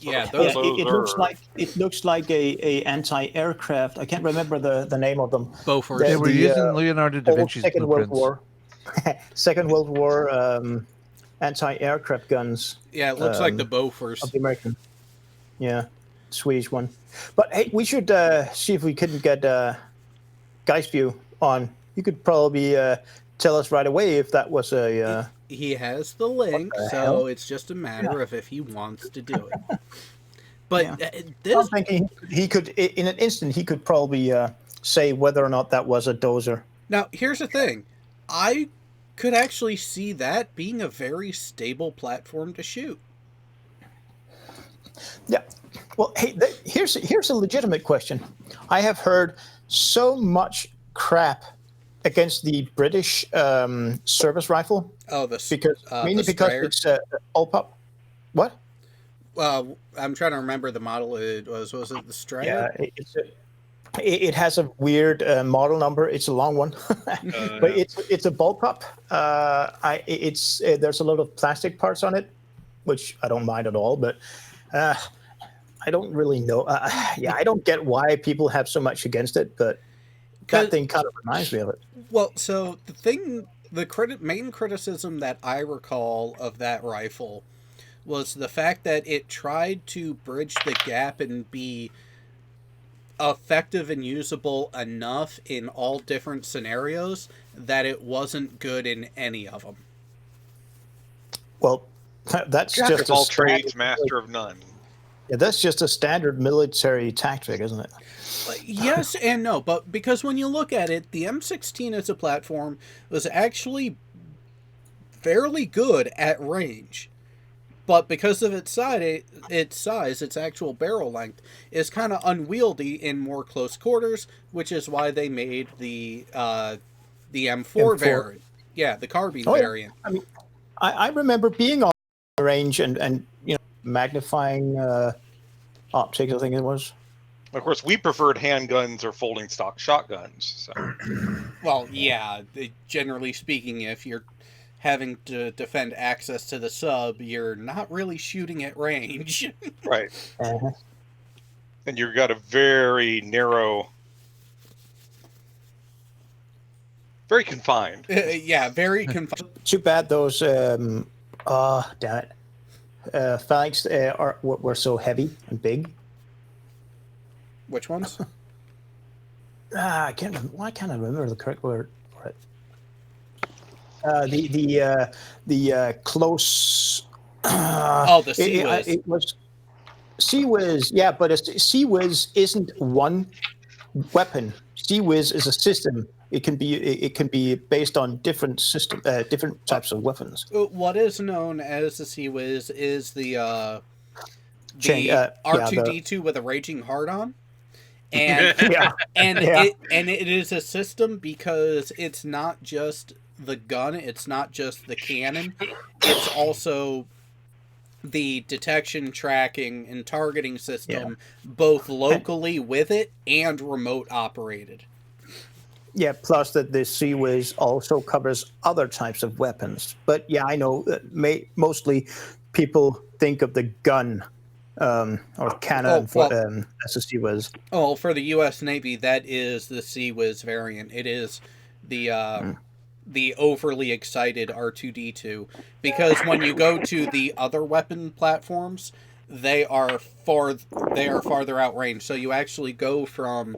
Speaker 2: looks like a anti-aircraft. I can't remember the name of them.
Speaker 1: Bofors.
Speaker 5: They were using Leonardo da Vinci's
Speaker 2: Second World
Speaker 5: blueprints.
Speaker 2: War. Second World War anti-aircraft guns.
Speaker 1: Yeah, it looks like the Bofors.
Speaker 2: Of the American. Yeah, Swedish one. But hey, we should see if we couldn't get Geistview on. You could probably tell us right away if that was a.
Speaker 1: He has the link, so it's just a matter of if he wants to do it. But
Speaker 2: I'm thinking he could, in an instant, he could probably say whether or not that was a dozer.
Speaker 1: Now, here's the thing. I could actually see that being a very stable platform to shoot.
Speaker 2: Yeah. Well, hey, here's a legitimate question. I have heard so much crap against the British service rifle.
Speaker 1: Oh,
Speaker 2: mainly because it's all pop. What?
Speaker 1: Well, I'm trying to remember the model. Was it the Strayer?
Speaker 2: Yeah, it has a weird model number. It's a long one, but it's a bullpup. There's a lot of plastic parts on it, which I don't mind at all. But I don't really know. I don't get why people have so much against it, but that thing kind of reminds me of it.
Speaker 1: Well, so the main criticism that I recall of that rifle was the fact that it tried to bridge the gap and be effective and usable enough in all different scenarios that it wasn't good in any of them.
Speaker 2: Well, that's
Speaker 7: Jack
Speaker 2: just
Speaker 7: of all trades, master of none.
Speaker 2: Yeah, that's just a standard military tactic, isn't it?
Speaker 1: Yes and no, but because when you look at it, the M16 as a platform was actually fairly good at range. But because of its size, its actual barrel length is kind of unwieldy in more close quarters, which is why they made the the M4
Speaker 2: M4.
Speaker 1: variant. Yeah, the carbine
Speaker 2: Oh, yeah.
Speaker 1: variant.
Speaker 2: I mean, I remember being on range and magnifying optics, I think it was.
Speaker 7: Of course, we preferred handguns or folding stock shotguns. So.
Speaker 1: Well, yeah, generally speaking, if you're having to defend access to the sub, you're not really shooting at range.
Speaker 7: Right.
Speaker 2: Uh-huh.
Speaker 7: And you've got a very narrow, very confined.
Speaker 1: Yeah, very confined.
Speaker 2: Too bad those damn it, phalanx were so heavy and big.
Speaker 1: Which ones?
Speaker 2: I can't. Why can't I remember the correct word for it? The close.
Speaker 1: The CWIS.
Speaker 2: It was CWIS. Yeah, but CWIS isn't one weapon. CWIS is a system. It can be based on different types of weapons.
Speaker 1: What is known as the CWIS is the
Speaker 2: R2D2
Speaker 1: R2D2 with a raging heart on. And it is a system because it's not just the gun, it's not just the cannon, it's also the detection, tracking, and targeting system, both locally with it and remote operated.
Speaker 2: Yeah, plus that the CWIS also covers other types of weapons. But yeah, I know mostly people think of the gun or cannon as a CWIS.
Speaker 1: Oh, for the U.S. Navy, that is the CWIS variant. It is the overly excited R2D2, because when you go to the other weapon platforms, they are farther out range. So you actually go from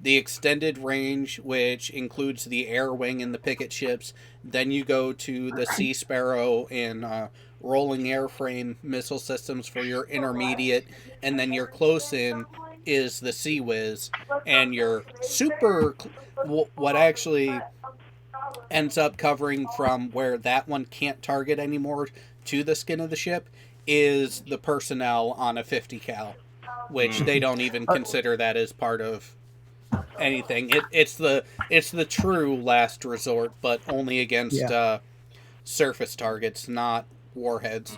Speaker 1: the extended range, which includes the air wing and the picket ships. Then you go to the Sea Sparrow and rolling airframe missile systems for your intermediate, and then your close in is the CWIS, and your super, what actually ends up covering from where that one can't target anymore to the skin of the ship is the personnel on a 50 cal, which they don't even consider that as part of anything. It's the true last resort, but only against surface targets, not warheads.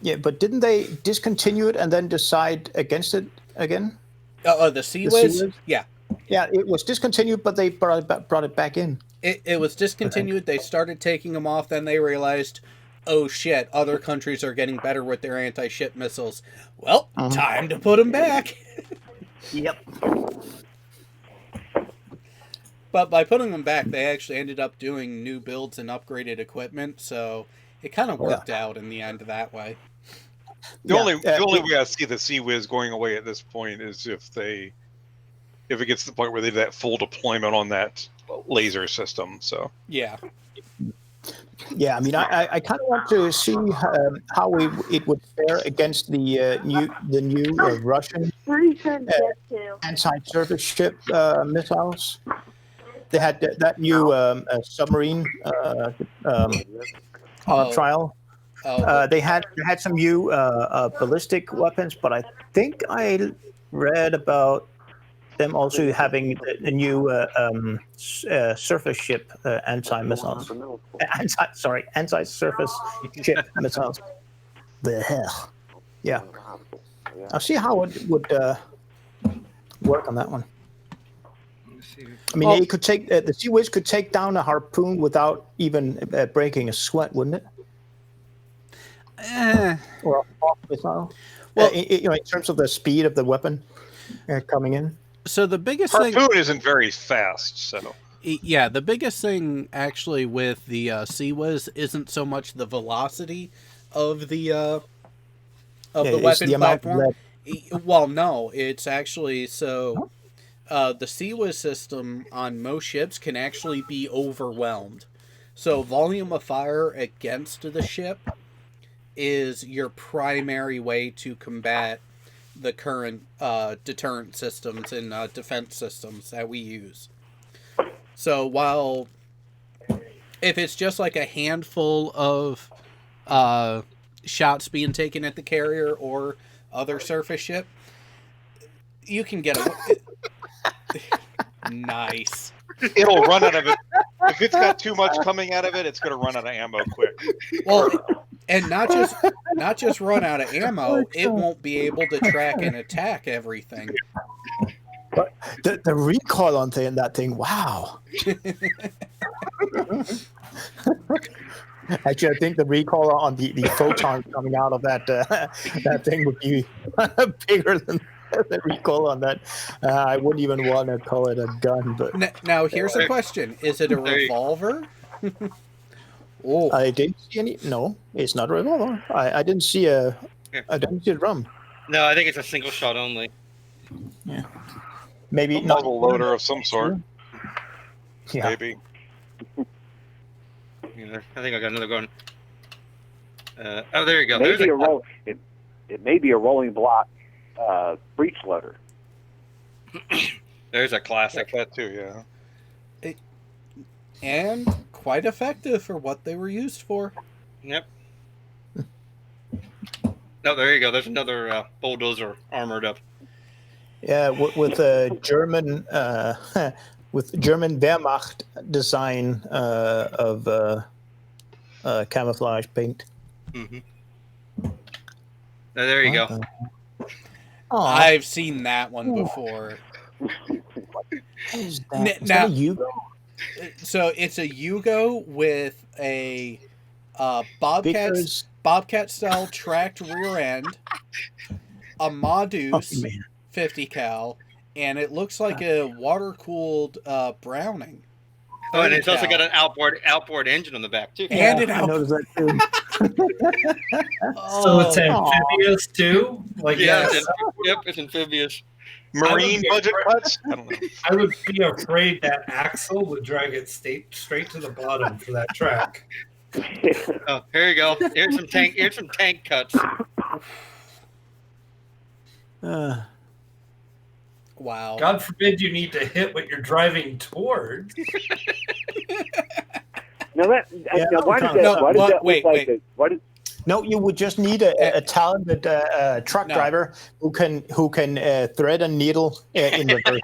Speaker 2: Yeah, but didn't they discontinue it and then decide against it again?
Speaker 1: The CWIS? Yeah.
Speaker 2: Yeah, it was discontinued, but they brought it back in.
Speaker 1: It was discontinued. They started taking them off. Then they realized, oh shit, other countries are getting better with their anti-ship missiles. Well, time to put them back.
Speaker 2: Yep.
Speaker 1: But by putting them back, they actually ended up doing new builds and upgraded equipment. So it kind of worked out in the end that way.
Speaker 7: The only way I see the CWIS going away at this point is if it gets to the point where they have that full deployment on that laser system. So
Speaker 1: yeah,
Speaker 2: I mean, I kind of want to see how it would fare against the new Russian anti-surface ship missiles. They had that new submarine trial. They had some new ballistic weapons, but I think I read about them also having a new surface ship anti-missiles. Anti-surface ship missiles. The hell. Yeah. I'll see how it would work on that one. I mean, it could take the CWIS could take down a harpoon without even breaking a sweat, wouldn't it? Or a hawk missile. Well, in terms of the speed of the weapon coming in.
Speaker 1: So the biggest
Speaker 7: harpoon isn't very fast. So
Speaker 1: yeah, the biggest thing actually with the CWIS isn't so much the velocity of the weapon platform. Well, no, it's actually so. The CWIS system on most ships can actually be overwhelmed. So volume of fire against the ship is your primary way to combat the current deterrent systems and defense systems that we use. So while if it's just like a handful of shots being taken at the carrier or other surface ship, you can get a... Nice.
Speaker 7: It'll run out of it. if it's got too much coming out of it, it's going to run out of ammo quick.
Speaker 1: Well, and not just run out of ammo, it won't be able to track and attack everything.
Speaker 2: But the recoil on that thing, wow. Actually, I think the recoil on the photons coming out of that thing would be bigger than the recoil on that. I wouldn't even want to call it a gun. But
Speaker 1: Now, here's a question: is it a revolver? Oh,
Speaker 2: I didn't see any. No, it's not a revolver. I didn't see a. I didn't see a drum.
Speaker 4: No, I think it's a single shot only.
Speaker 2: Yeah, maybe
Speaker 7: A
Speaker 2: not
Speaker 7: muzzle loader of some sort.
Speaker 2: Yeah.
Speaker 7: Maybe.
Speaker 4: Yeah, I think I got another gun. Oh, there you go.
Speaker 6: Maybe
Speaker 4: There's
Speaker 6: it may be a rolling block breech loader.
Speaker 4: There's a classic.
Speaker 7: That too, yeah.
Speaker 1: and quite effective for what they were used for.
Speaker 4: Yep. No, there you go. There's another bulldozer armored up.
Speaker 2: Yeah, with a German with German Wehrmacht design of camouflage paint.
Speaker 4: Mm-hmm. There you go.
Speaker 2: Oh,
Speaker 1: I've seen that one before.
Speaker 2: is that?
Speaker 1: N-
Speaker 2: Is that
Speaker 1: now-
Speaker 2: a Yugo?
Speaker 1: So it's a Yugo with a Bobcat
Speaker 2: Because
Speaker 1: style tracked rear end, a Modus 50 cal, and it looks like a water cooled Browning.
Speaker 4: Oh, and
Speaker 1: 30
Speaker 4: it's also
Speaker 1: cal.
Speaker 4: got an outboard engine on the back too.
Speaker 1: And an
Speaker 2: I
Speaker 1: out-
Speaker 2: noticed that too.
Speaker 3: So it's
Speaker 1: Oh,
Speaker 3: amphibious too. Like
Speaker 4: Yeah,
Speaker 3: yes,
Speaker 4: yep, it's amphibious.
Speaker 7: Marine
Speaker 3: be
Speaker 7: budget
Speaker 3: afraid-
Speaker 7: cuts? I don't know.
Speaker 3: I would be afraid that axle would drag it straight to the bottom for that track.
Speaker 4: Oh, here you go. Here's some tank cuts.
Speaker 1: wow.
Speaker 3: God forbid you need to hit what you're driving towards.
Speaker 6: Now that
Speaker 2: Yeah,
Speaker 6: now, why does that?
Speaker 1: no,
Speaker 6: why does that
Speaker 1: wait,
Speaker 6: look like
Speaker 1: wait.
Speaker 6: Why does
Speaker 2: No, you would just need a talented truck
Speaker 1: No.
Speaker 2: driver who can thread a needle in reverse.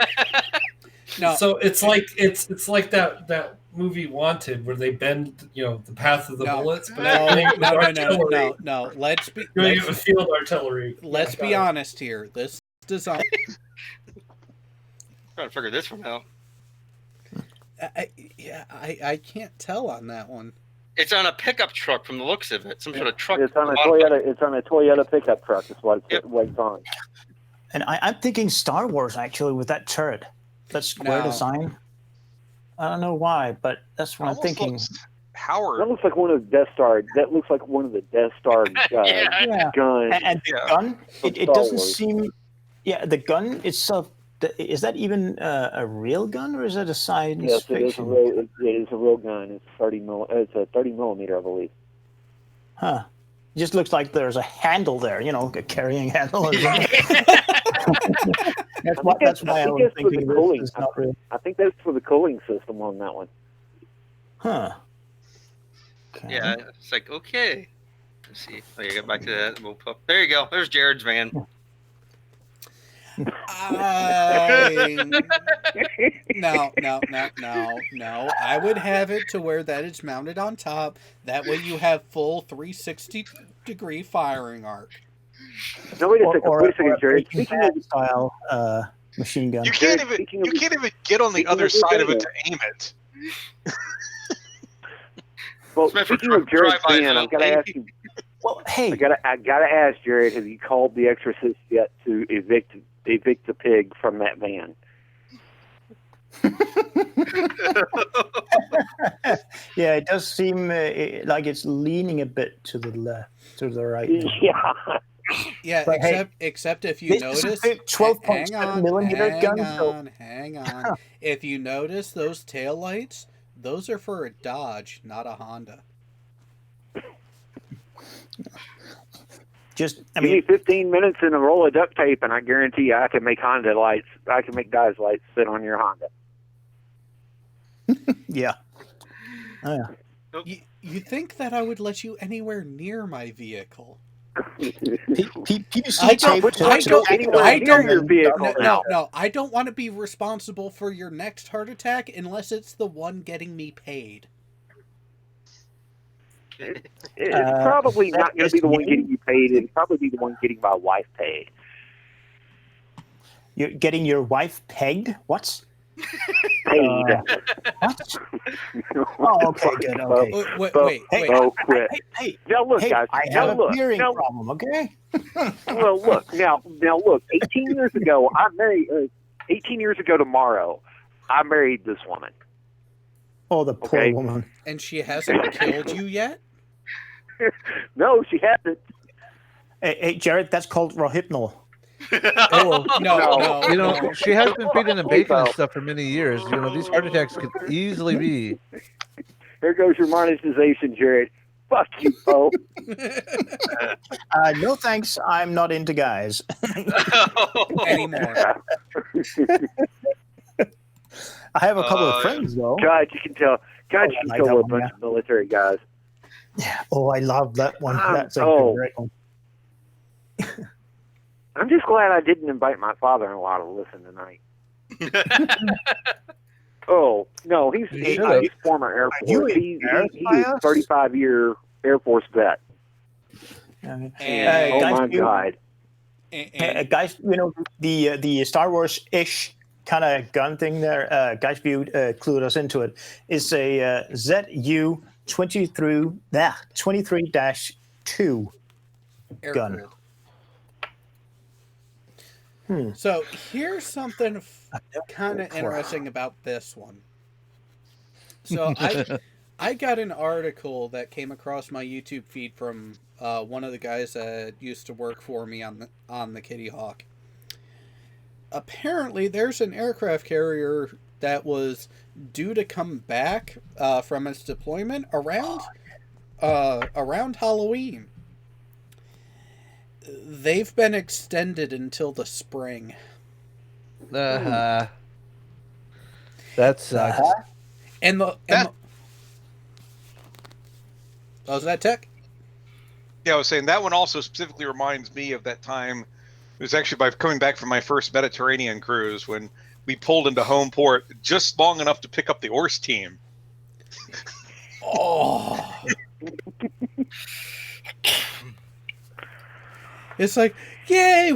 Speaker 1: No,
Speaker 3: So it's like that movie Wanted where they bend the path of the bullets, but
Speaker 1: no,
Speaker 3: doing it with artillery,
Speaker 1: no. Let's be
Speaker 3: doing it with field artillery.
Speaker 1: let's be honest here. This design,
Speaker 4: Trying to figure this one out.
Speaker 1: I can't tell on that one.
Speaker 4: It's on a pickup truck from the looks of it. Some sort of truck.
Speaker 6: it's on a Toyota? It's on a Toyota pickup truck. That's what
Speaker 4: Yep.
Speaker 6: it's on.
Speaker 2: And I'm thinking Star Wars actually with that turret, that square
Speaker 1: No.
Speaker 2: design. I don't know why, but that's what I'm
Speaker 7: Almost
Speaker 2: thinking.
Speaker 7: looks-
Speaker 6: That
Speaker 7: Howard.
Speaker 6: looks like one of the Death Star. That looks like one of the Death Star
Speaker 4: Yeah.
Speaker 2: Yeah,
Speaker 6: guns.
Speaker 2: and the
Speaker 7: Yeah.
Speaker 2: gun, it
Speaker 6: Star
Speaker 2: doesn't
Speaker 6: Wars.
Speaker 2: seem. Yeah, the gun itself. Is that even a real gun or is it a science
Speaker 6: Yes, it is a
Speaker 2: fiction?
Speaker 6: real. It is a real gun. It's 30 mil. It's a 30 millimeter, I believe.
Speaker 2: Huh. It just looks like there's a handle there, a carrying handle. Or something. That's why I
Speaker 6: think
Speaker 2: was
Speaker 6: that's for the
Speaker 2: thinking this
Speaker 6: cooling.
Speaker 2: is not real.
Speaker 6: I think that's for the cooling system on that one.
Speaker 2: Huh. Okay.
Speaker 4: Yeah, it's like okay. Let's see. Oh, you get back to that. There you go. There's Jared's van.
Speaker 1: No. I would have it to where that is mounted on top. That way you have full 360-degree firing arc.
Speaker 6: No, wait a second, Jared.
Speaker 2: Breaking
Speaker 6: Speaking of
Speaker 2: Bad style machine gun.
Speaker 7: You can't
Speaker 6: Jared,
Speaker 7: even
Speaker 6: speaking of-
Speaker 7: you can't even get on the
Speaker 6: speaking
Speaker 7: other
Speaker 6: of
Speaker 7: side of it
Speaker 6: video.
Speaker 7: to aim it.
Speaker 6: well,
Speaker 4: It's meant for
Speaker 6: speaking of Jared's
Speaker 4: drive-bys
Speaker 6: van, I've got to
Speaker 4: only.
Speaker 6: ask you.
Speaker 2: Well, hey,
Speaker 6: I gotta ask Jared. Have you called the Exorcist yet to evict the pig from that van?
Speaker 2: yeah, it does seem like it's leaning a bit to the left, to the right. now.
Speaker 6: Yeah.
Speaker 1: Yeah,
Speaker 2: But hey,
Speaker 1: except if you
Speaker 2: this
Speaker 1: notice,
Speaker 2: is a big 12.7 millimeter gun. So
Speaker 1: hang on. If you notice those taillights, those are for a Dodge, not a Honda.
Speaker 2: just, I
Speaker 6: Give me
Speaker 2: mean,
Speaker 6: 15 minutes and a roll of duct tape, and I guarantee you, I can make Honda lights. I can make Dodge lights fit on your Honda.
Speaker 2: yeah. Oh, yeah.
Speaker 1: You think that I would let you anywhere near my vehicle?
Speaker 2: PVC tape
Speaker 1: your
Speaker 6: vehicle.
Speaker 1: No, I don't want to be responsible for your next heart attack unless it's the one getting me paid.
Speaker 6: It's probably not going to be the one getting you paid. It'll probably be the one getting my wife paid.
Speaker 2: You're getting your wife pegged? What?
Speaker 6: Paid.
Speaker 2: What? Oh, okay, good. Okay.
Speaker 1: Wait.
Speaker 2: Hey,
Speaker 6: now look, guys.
Speaker 2: I have a hearing problem. Okay.
Speaker 6: Well, look. Now, look. 18 years ago, I married. 18 years ago tomorrow, I married this woman.
Speaker 2: Oh, the poor woman.
Speaker 1: And she hasn't killed you yet?
Speaker 6: No, she hasn't.
Speaker 2: Hey, Jared, that's called Rohypnol.
Speaker 1: No.
Speaker 5: You know, she has been feeding him bacon and stuff for many years. You know, these heart attacks could easily be.
Speaker 6: Here goes your monetization, Jared. Fuck you, Poe.
Speaker 2: No thanks. I'm not into guys
Speaker 1: anymore.
Speaker 2: I have a couple of friends though.
Speaker 6: God, you can tell. God, you can tell we're a bunch of military guys.
Speaker 2: Yeah. Oh, I love that one. That's a great one.
Speaker 6: I'm just glad I didn't invite my father-in-law to listen tonight. Oh no, he's former Air Force. He's a 35-year Air Force vet. My God!
Speaker 2: Guys, you know the Star Wars-ish kind of gun thing there. Guys View clued us into it. It's a ZU 23-2 gun.
Speaker 1: So here's something kind of interesting about this one. So I got an article that came across my YouTube feed from one of the guys that used to work for me on the Kitty Hawk. Apparently, there's an aircraft carrier that was due to come back from its deployment around Halloween. They've been extended until the spring.
Speaker 5: That sucks.
Speaker 1: Oh, is that Tech?
Speaker 7: Yeah, I was saying that one also specifically reminds me of that time. It was actually by coming back from my first Mediterranean cruise when we pulled into home port just long enough to pick up the Orse team.
Speaker 1: Oh. It's like, yay,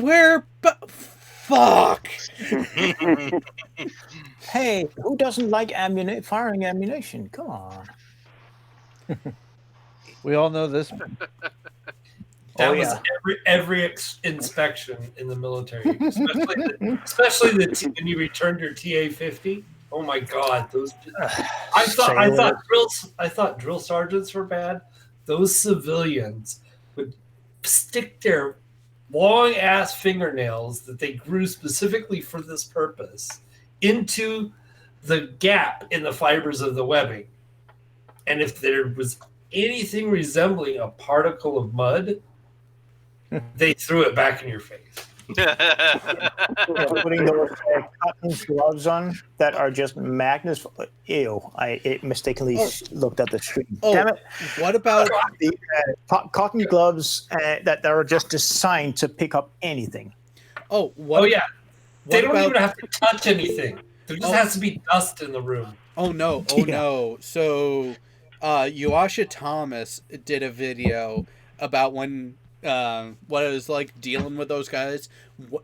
Speaker 1: fuck.
Speaker 2: Hey, who doesn't like firing ammunition? Come on.
Speaker 5: We all know this.
Speaker 3: That was every inspection in the military, especially when you returned your TA-50. Oh my God, those! I thought drill sergeants were bad. Those civilians would stick their long ass fingernails that they grew specifically for this purpose into the gap in the fibers of the webbing, and if there was anything resembling a particle of mud, they threw it back in your face.
Speaker 2: Putting those cotton gloves on that are just magnets. Ew! I mistakenly looked at the screen.
Speaker 1: Oh,
Speaker 2: damn it!
Speaker 1: What about
Speaker 2: the cotton gloves that are just designed to pick up anything?
Speaker 3: They don't even have to touch anything. There just has to be dust in the room.
Speaker 1: Oh no! No! So, Yuasha Thomas did a video about when. What it was like dealing with those guys,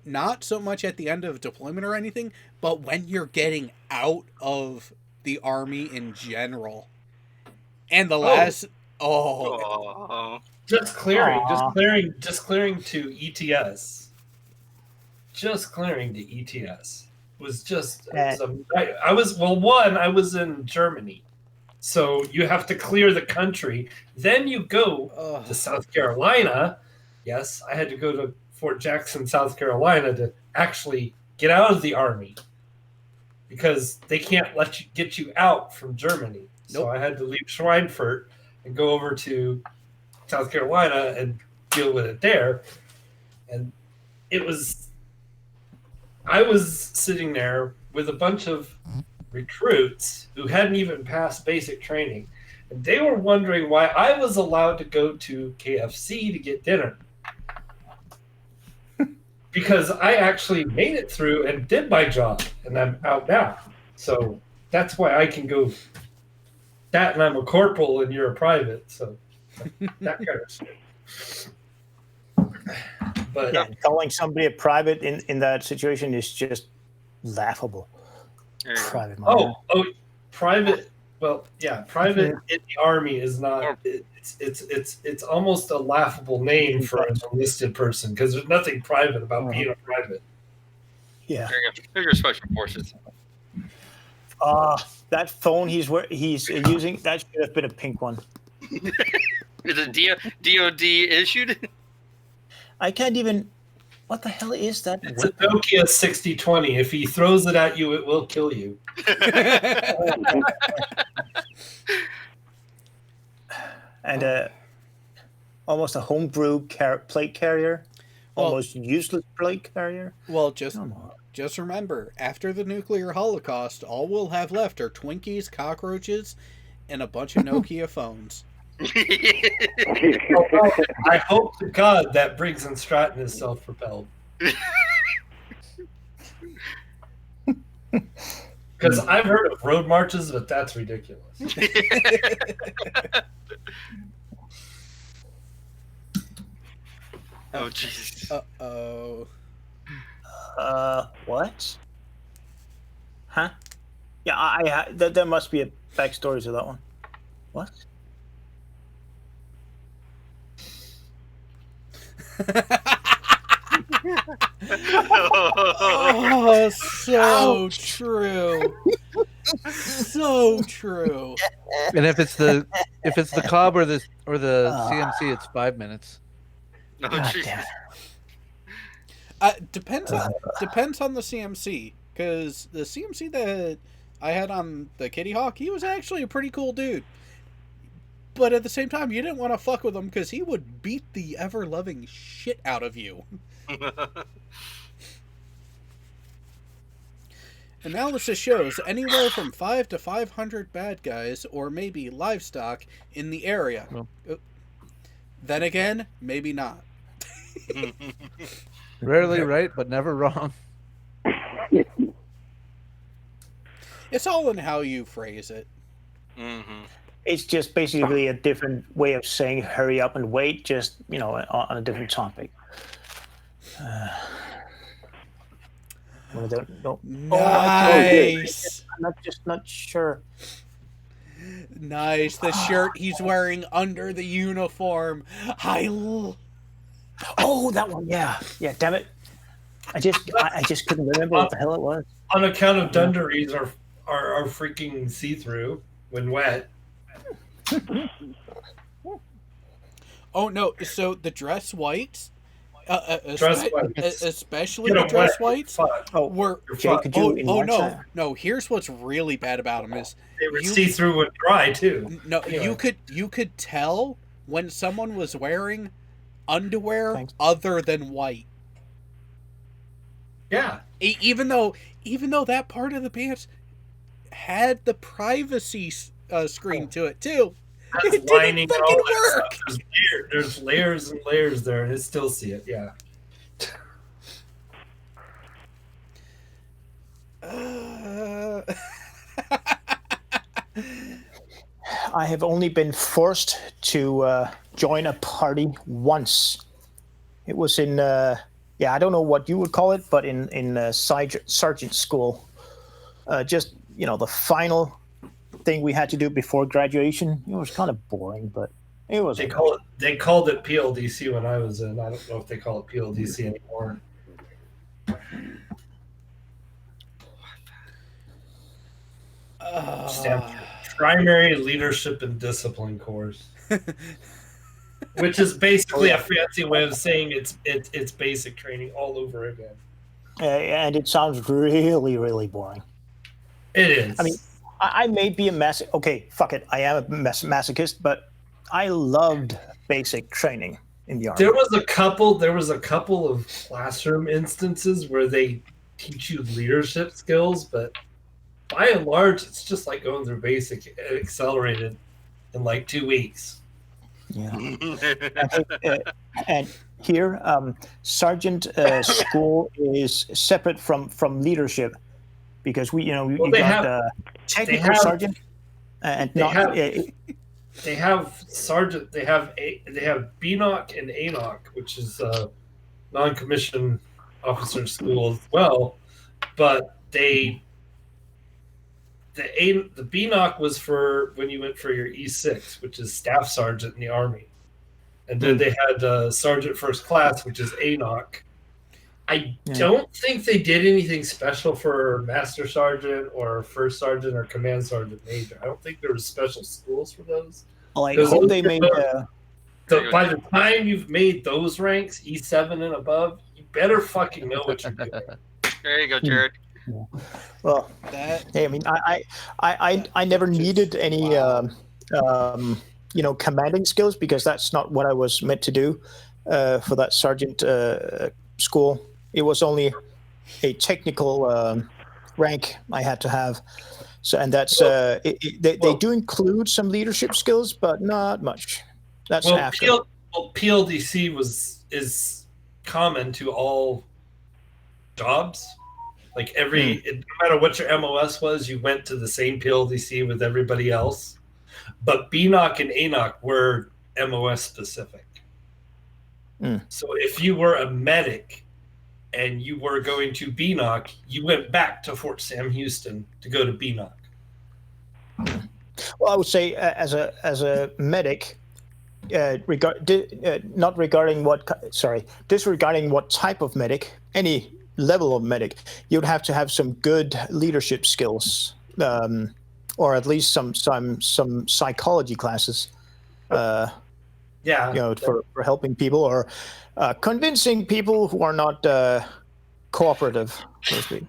Speaker 1: not so much at the end of deployment or anything, but when you're getting out of the Army in general. And the last
Speaker 3: just clearing to ETS. Just clearing to ETS was just I was in Germany. So you have to clear the country. Then you go to South Carolina. Yes, I had to go to Fort Jackson, South Carolina to actually get out of the Army because they can't get you out from Germany. So I had to leave Schweinfurt and go over to South Carolina and deal with it there. And I was sitting there with a bunch of recruits who hadn't even passed basic training, and they were wondering why I was allowed to go to KFC to get dinner. because I actually made it through and did my job, and I'm out now. So that's why I can go. That, and I'm a corporal, and you're a private, so that kind of stuff. But
Speaker 2: Yeah, calling somebody a private in that situation is just laughable.
Speaker 4: There you go.
Speaker 2: Private.
Speaker 3: Private. Well, yeah, private in the Army is not. It's almost a laughable name for an enlisted person because there's nothing private about being a private.
Speaker 2: Yeah.
Speaker 4: There you go. They're your special forces.
Speaker 2: That phone he's using, that should have been a pink one.
Speaker 4: Is it DOD issued?
Speaker 2: I can't even. What the hell is that?
Speaker 3: It's a Nokia 6020. If he throws it at you, it will kill you.
Speaker 2: And almost a homebrew plate carrier. Almost useless plate carrier.
Speaker 1: Well, just remember, after the nuclear holocaust, all we'll have left are Twinkies, cockroaches, and a bunch of Nokia phones.
Speaker 3: I hope to God that Briggs and Stratton is self-propelled. Because I've heard of road marches, but that's ridiculous.
Speaker 4: Oh, Jesus.
Speaker 1: Uh-oh.
Speaker 2: What? Huh? Yeah, there must be a backstory to that one. What?
Speaker 1: Oh, so true. So true.
Speaker 5: And if it's the Cobb or the CMC, it's 5 minutes.
Speaker 4: Oh,
Speaker 2: God
Speaker 4: Jesus.
Speaker 2: damn it.
Speaker 1: Depends on the CMC, because the CMC that I had on the Kitty Hawk, he was actually a pretty cool dude. But at the same time, you didn't want to fuck with him because he would beat the ever-loving shit out of you. Analysis shows anywhere from 5 to 500 bad guys, or maybe livestock, in the area.
Speaker 5: Well.
Speaker 1: Then again, maybe not.
Speaker 5: Rarely right, but never wrong.
Speaker 1: It's all in how you phrase it.
Speaker 4: Mm-hmm.
Speaker 2: It's just basically a different way of saying hurry up and wait, just, on a different topic. I don't know.
Speaker 1: Nice.
Speaker 2: I'm not sure.
Speaker 1: Nice. The shirt he's wearing under the uniform.
Speaker 2: Oh, that one. Yeah. Damn it. I just couldn't remember what the hell it was.
Speaker 3: On account of dungarees are freaking see-through when wet.
Speaker 1: Oh no! So the dress whites, especially
Speaker 3: Get
Speaker 1: the
Speaker 3: 'em
Speaker 1: dress
Speaker 3: wet.
Speaker 1: whites,
Speaker 3: Fun.
Speaker 1: were.
Speaker 2: Jay, could you enlarge
Speaker 1: no,
Speaker 2: that?
Speaker 1: no! Here's what's really bad about them is
Speaker 3: They were see-through and dry too.
Speaker 1: no.
Speaker 3: Anyway.
Speaker 1: You could tell when someone was wearing underwear
Speaker 2: Thanks.
Speaker 1: other than white.
Speaker 3: Yeah.
Speaker 1: Even though that part of the pants had the privacy screen to it too.
Speaker 3: That's
Speaker 1: It
Speaker 3: lining
Speaker 1: didn't
Speaker 3: and all
Speaker 1: fucking
Speaker 3: that
Speaker 1: work.
Speaker 3: stuff. There's layers and layers there, and it still see it. Yeah.
Speaker 2: I have only been forced to join a party once. It was in, I don't know what you would call it, but in sergeant school. Just, the final thing we had to do before graduation. It was kind of boring, but it was.
Speaker 3: They called it PLDC when I was in. I don't know if they call it PLDC anymore. Stands for Primary Leadership and Discipline course, which is basically a fancy way of saying it's basic training all over again.
Speaker 2: And it sounds really, really boring.
Speaker 3: It is.
Speaker 2: I mean, I may be a masochist. Okay, fuck it. I am a masochist, but I loved basic training in the Army.
Speaker 3: There was a couple of classroom instances where they teach you leadership skills, but by and large, it's just like going through basic accelerated in like 2 weeks.
Speaker 2: Yeah. And here, sergeant school is separate from leadership, because we
Speaker 3: Well,
Speaker 2: got technical sergeant and
Speaker 3: they
Speaker 2: not.
Speaker 3: they have sergeant. They have BNOC and ANOC, which is non-commissioned officer school as well. But the BNOC was for when you went for your E6, which is staff sergeant in the Army, and then they had sergeant first class, which is ANOC. I don't think they did anything special for master sergeant or first sergeant or command sergeant major. I don't think there was special schools for those.
Speaker 2: Oh, I hope they made.
Speaker 3: By the time you've made those ranks, E7 and above, you better fucking know what you're doing.
Speaker 4: There you go, Jared.
Speaker 2: Well, hey, I mean, I never needed any, commanding skills, because that's not what I was meant to do for that sergeant school. It was only a technical rank I had to have. So, and that's they do include some leadership skills, but not much. That's after.
Speaker 3: PLDC is common to all jobs. Like no matter what your MOS was, you went to the same PLDC with everybody else. But BNOC and ANOC were MOS specific. So if you were a medic and you were going to BNOC, you went back to Fort Sam Houston to go to BNOC.
Speaker 2: Well, I would say as a medic, disregarding what type of medic, any level of medic, you'd have to have some good leadership skills, or at least some psychology classes. For helping people or convincing people who are not cooperative, so to speak.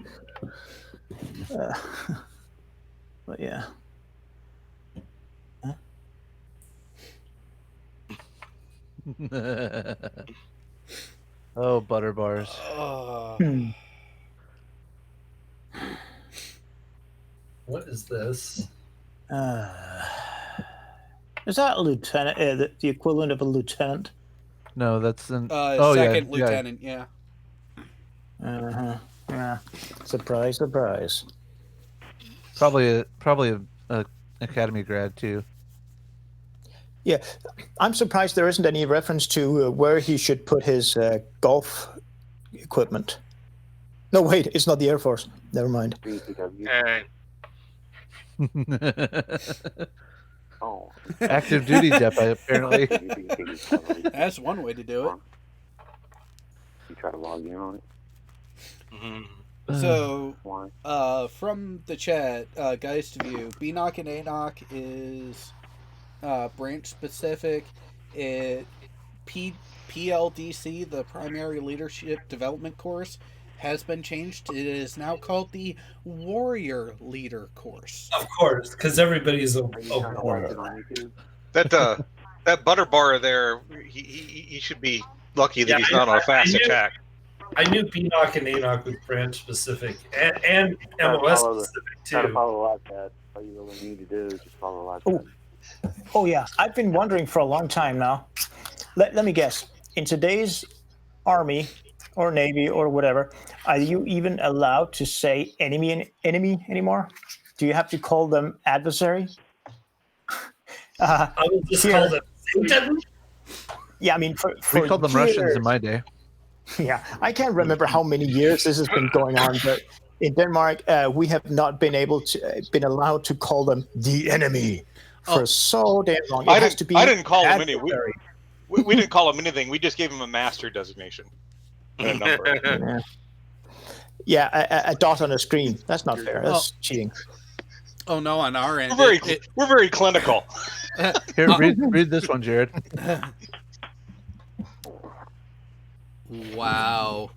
Speaker 2: But yeah.
Speaker 5: Oh, butter bars.
Speaker 3: What is this?
Speaker 2: Is that a lieutenant? The equivalent of a lieutenant?
Speaker 5: No, that's an
Speaker 1: second lieutenant. Yeah.
Speaker 2: Yeah. Surprise, surprise.
Speaker 5: Probably a academy grad too.
Speaker 2: Yeah, I'm surprised there isn't any reference to where he should put his golf equipment. No, wait, it's not the Air Force. Never mind.
Speaker 6: Oh.
Speaker 5: Active duty depot, apparently.
Speaker 1: That's one way to do it.
Speaker 6: You try to log in on it.
Speaker 1: So, from the chat, guys to view, BNOC and ANOC is branch specific. PLDC, the primary leadership development course, has been changed. It is now called the Warrior Leader course.
Speaker 3: Of course, because everybody's a warrior.
Speaker 7: That butter bar there, he should be lucky that he's not on a fast attack.
Speaker 3: I knew BNOC and ANOC was branch specific and MOS specific too.
Speaker 6: Gotta follow LogPad. All you really need to do is just follow LogPad.
Speaker 2: Oh yeah, I've been wondering for a long time now. Let me guess. In today's Army or Navy or whatever, are you even allowed to say enemy anymore? Do you have to call them adversary?
Speaker 3: I would just call them Satan.
Speaker 2: Yeah, I mean,
Speaker 5: we called them
Speaker 2: years,
Speaker 5: Russians in my day.
Speaker 2: Yeah, I can't remember how many years this has been going on, but in Denmark, we have not been allowed to call them the enemy for so damn long.
Speaker 7: I didn't call them any. We didn't call them anything. We just gave them a master designation and a number.
Speaker 2: Yeah, a dot on a screen. That's not fair. That's cheating.
Speaker 1: Oh no, on our end,
Speaker 7: we're very clinical.
Speaker 5: Here, read this one, Jared.
Speaker 1: Wow.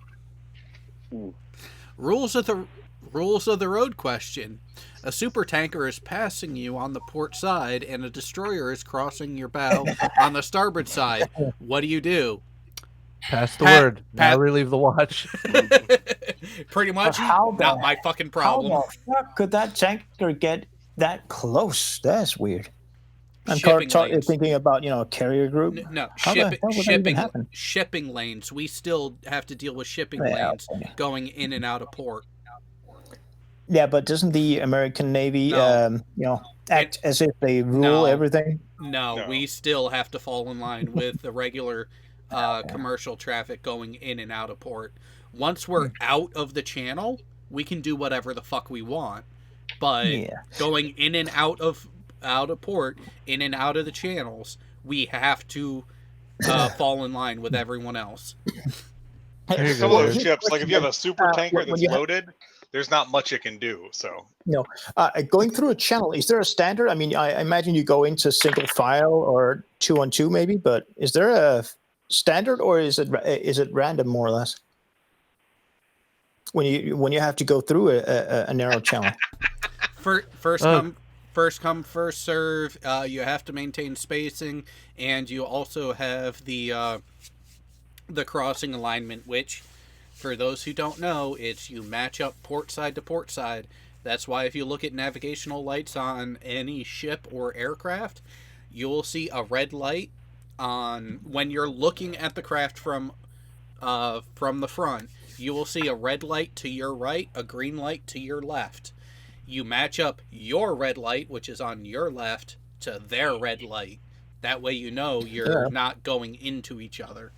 Speaker 1: Rules of the road question. A super tanker is passing you on the port side, and a destroyer is crossing your bow on the starboard side. What do?
Speaker 5: Pass the word. Now relieve the watch.
Speaker 1: Pretty much. Not my fucking problem.
Speaker 2: How the fuck could that tanker get that close? That's weird. I'm
Speaker 1: shipping lanes.
Speaker 2: thinking about a carrier group.
Speaker 1: No,
Speaker 2: How the hell would that even happen?
Speaker 1: shipping lanes. We still have to deal with shipping
Speaker 2: Yeah,
Speaker 1: lanes
Speaker 2: okay.
Speaker 1: going in and out of port.
Speaker 2: Yeah, but doesn't the American Navy,
Speaker 1: No.
Speaker 2: act as if they rule
Speaker 1: No.
Speaker 2: everything?
Speaker 1: No,
Speaker 7: No.
Speaker 1: we still have to fall in line with the regular commercial traffic going in and out of port. Once we're out of the channel, we can do whatever the fuck we want. But
Speaker 2: Yeah.
Speaker 1: going in and out of port, in and out of the channels, we have to fall in line with everyone else.
Speaker 5: There you
Speaker 7: Some
Speaker 5: go,
Speaker 7: of those
Speaker 5: dude.
Speaker 7: ships, like if you have a super tanker
Speaker 2: when
Speaker 7: that's
Speaker 2: you have-
Speaker 7: loaded, there's not much it can do. So
Speaker 2: Going through a channel, is there a standard? I mean, I imagine you go into single file or 2-on-2 maybe, but is there a standard or is it random more or less? When you have to go through a narrow channel.
Speaker 1: First come, first serve. You have to maintain spacing, and you also have the crossing alignment, which, for those who don't know, it's you match up port side to port side. That's why if you look at navigational lights on any ship or aircraft, you'll see a red light on when you're looking at the craft from the front. You will see a red light to your right, a green light to your left. You match up your red light, which is on your left, to their red light. That way you know you're not going into each other.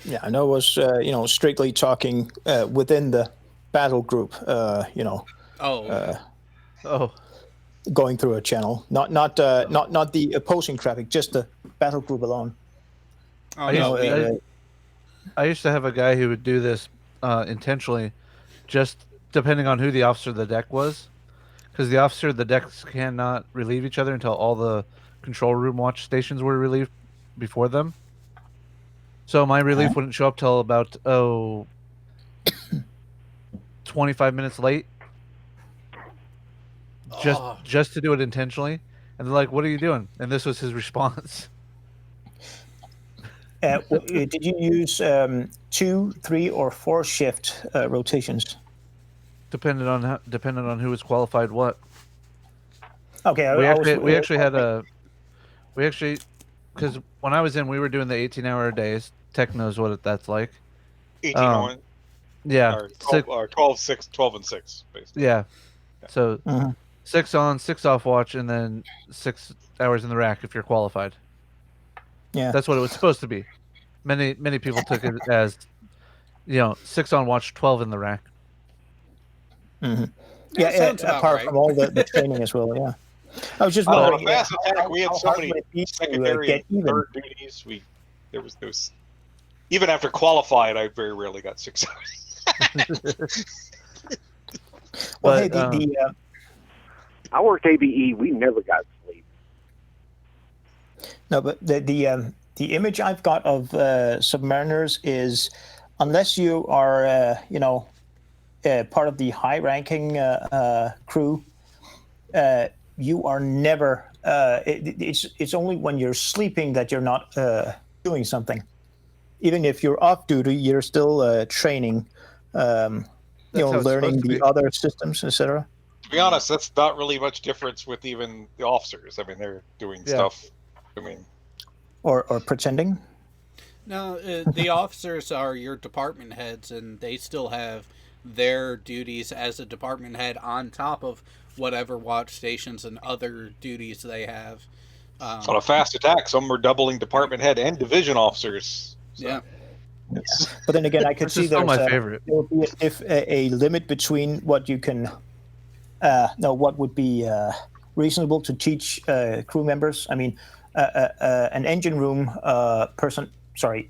Speaker 2: Yeah, I know it was strictly talking within the battle group, going through a channel, not the opposing traffic, just the battle group alone.
Speaker 5: I used to have a guy who would do this intentionally, just depending on who the officer of the deck was, because the officer of the decks cannot relieve each other until all the control room watch stations were relieved before them. So my relief wouldn't show up till about 25 minutes late. Just to do it intentionally. And they're like, "What are you doing?" And this was his response.
Speaker 2: Did you use 2, 3, or 4 shift rotations?
Speaker 5: Depended on who was qualified what.
Speaker 2: Okay,
Speaker 5: because when I was in, we were doing the 18-hour days. Tech knows what that's like.
Speaker 7: 18 on.
Speaker 5: Yeah.
Speaker 7: Or 12, 6, 12 and 6, basically.
Speaker 5: Yeah. So 6 on, 6 off watch, and then 6 hours in the rack if you're qualified.
Speaker 2: Yeah.
Speaker 5: That's what it was supposed to be. Many people took it as 6 on watch, 12 in the rack.
Speaker 2: Mm-hmm. Yeah, apart from all the training as well, yeah. I was just wondering.
Speaker 7: On a fast attack, we had so many secondary and third duties. There was even after qualified, I very rarely got 6 hours.
Speaker 2: Well,
Speaker 6: I worked ABE. We never got sleep.
Speaker 2: No, but the image I've got of submariners is, unless you are part of the high-ranking crew, you are never. It's only when you're sleeping that you're not doing something. Even if you're off duty, you're still training. Learning the other systems, etc.
Speaker 7: To be honest, that's not really much difference with even the officers. I mean, they're doing stuff. I mean,
Speaker 2: or pretending.
Speaker 1: No, the officers are your department heads, and they still have their duties as a department head on top of whatever watch stations and other duties they have.
Speaker 7: On a fast attack, some were doubling department head and division officers. So.
Speaker 1: Yeah.
Speaker 2: But then again, I could see
Speaker 5: there would
Speaker 2: be a limit between what you can, what would be reasonable to teach crew members. I mean, an engine room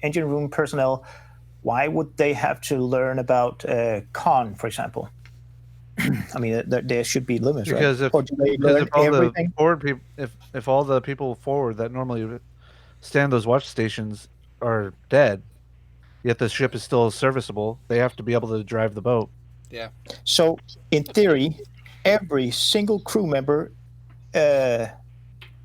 Speaker 2: engine room personnel. Why would they have to learn about con, for example? I mean, there should be limits,
Speaker 5: because
Speaker 2: right?
Speaker 5: If all the people forward that normally stand those watch stations are dead, yet the ship is still serviceable, they have to be able to drive the boat.
Speaker 1: Yeah.
Speaker 2: So, in theory, every single crew member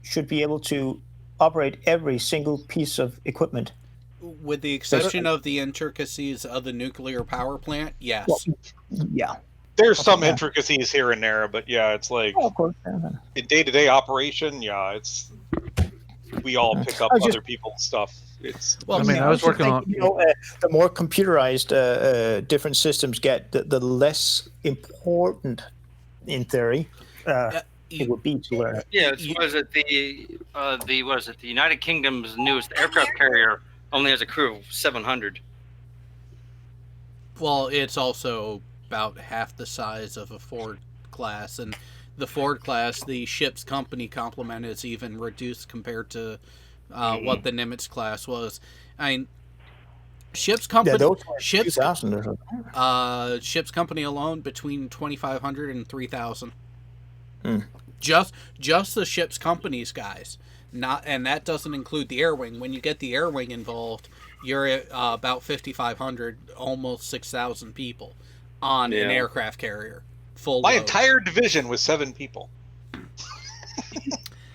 Speaker 2: should be able to operate every single piece of equipment.
Speaker 1: With the exception of the intricacies of the nuclear power plant, yes.
Speaker 2: Well, yeah.
Speaker 7: There's some
Speaker 2: Yeah.
Speaker 7: intricacies here and there, but yeah, it's like
Speaker 2: Oh, of course. Yeah.
Speaker 7: in day-to-day operation, yeah, it's we all pick up
Speaker 2: I was just-
Speaker 7: other people's stuff. It's
Speaker 1: Well,
Speaker 5: I mean, I was
Speaker 2: just
Speaker 5: working on.
Speaker 2: thinking, the more computerized different systems get, the less important, in theory, it
Speaker 1: you,
Speaker 2: would be to learn it.
Speaker 4: Yeah,
Speaker 1: You-
Speaker 4: was it the what is it? The United Kingdom's newest aircraft carrier only has a crew of 700.
Speaker 1: well, it's also about half the size of a Ford class, and the Ford class, the ship's company complement is even reduced compared to what the Nimitz class was. I mean, ship's
Speaker 2: Yeah,
Speaker 1: company,
Speaker 2: those were
Speaker 1: ship's
Speaker 2: 2000 or something.
Speaker 1: ship's company alone between 2,500 and 3,000.
Speaker 2: Hmm.
Speaker 1: Just the ship's companies, guys. Not, and that doesn't include the air wing. When you get the air wing involved, you're at about 5,500, almost 6,000 people on an
Speaker 4: Yeah.
Speaker 1: aircraft carrier. Full
Speaker 7: my
Speaker 1: load.
Speaker 7: entire division was 7 people.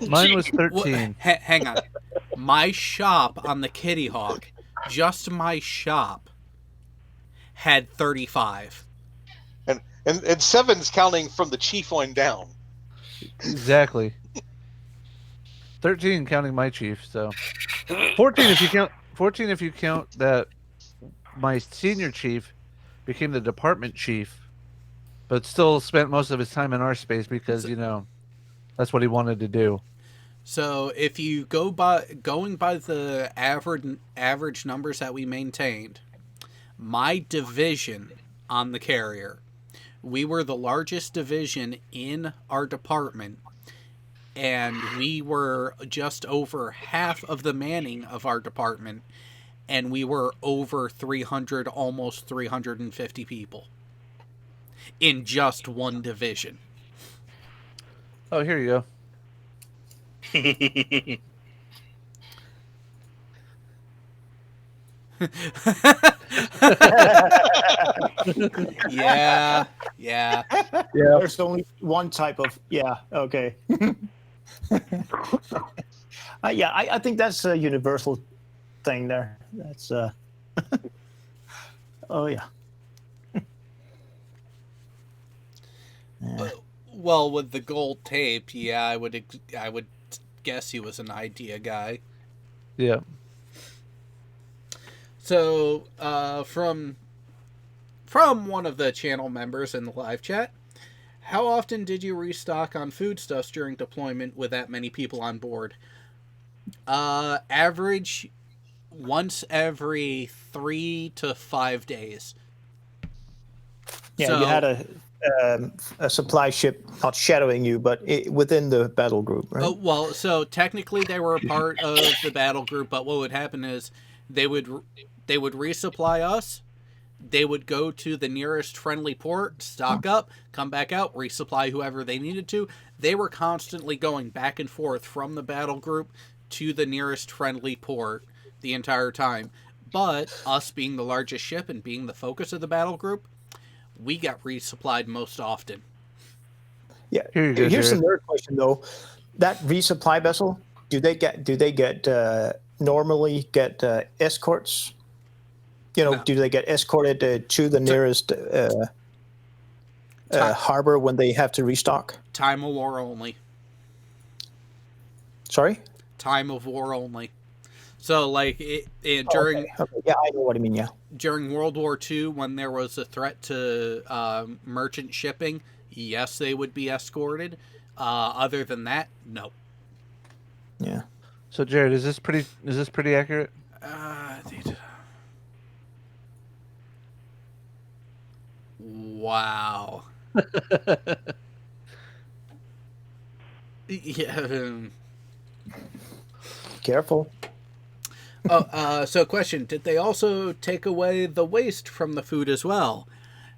Speaker 5: Mine was
Speaker 1: Wha-
Speaker 5: 13.
Speaker 1: hang on. My shop on the Kitty Hawk, just my shop, had 35.
Speaker 7: And 7's counting from the chief on down.
Speaker 5: Exactly. 13 counting my chief, so 14 if you count 14 if you count that my senior chief became the department chief, but still spent most of his time in our space because that's what he wanted to do.
Speaker 1: So if you going by the average numbers that we maintained, my division on the carrier, we were the largest division in our department, and we were just over half of the manning of our department, and we were over 300, almost 350 people in just one division.
Speaker 5: Oh, here you go.
Speaker 1: Yeah.
Speaker 5: Yeah.
Speaker 2: There's only one type of, okay. I think that's a universal thing there. That's, oh, yeah.
Speaker 1: Well, with the gold tape, yeah, I would guess he was an idea guy.
Speaker 5: Yeah.
Speaker 1: So, from one of the channel members in the live chat, how often did you restock on foodstuffs during deployment with that many people on board? Average once every 3 to 5 days.
Speaker 2: Yeah,
Speaker 1: So-
Speaker 2: you had a supply ship not shadowing you, but within the battle group, right?
Speaker 1: Oh, well, so technically they were a part of the battle group, but what would happen is they would resupply us. They would go to the nearest friendly port, stock up, come back out, resupply whoever they needed to. They were constantly going back and forth from the battle group to the nearest friendly port the entire time. But us being the largest ship and being the focus of the battle group, we got resupplied most often.
Speaker 2: Yeah.
Speaker 5: Here you go,
Speaker 2: Here's
Speaker 5: Jared.
Speaker 2: another question though. That resupply vessel, do they normally get escorts?
Speaker 1: No.
Speaker 2: Do they get escorted to the nearest harbor when they have to restock?
Speaker 1: Time of war only.
Speaker 2: Sorry?
Speaker 1: Time of war only. So, like, during
Speaker 2: Okay. Yeah, I know what I mean, yeah.
Speaker 1: during World War II, when there was a threat to merchant shipping, yes, they would be escorted. Other than that, no.
Speaker 2: Yeah.
Speaker 5: So Jared, is this pretty accurate?
Speaker 1: Wow. Yeah.
Speaker 2: Careful.
Speaker 1: So question, did they also take away the waste from the food as well?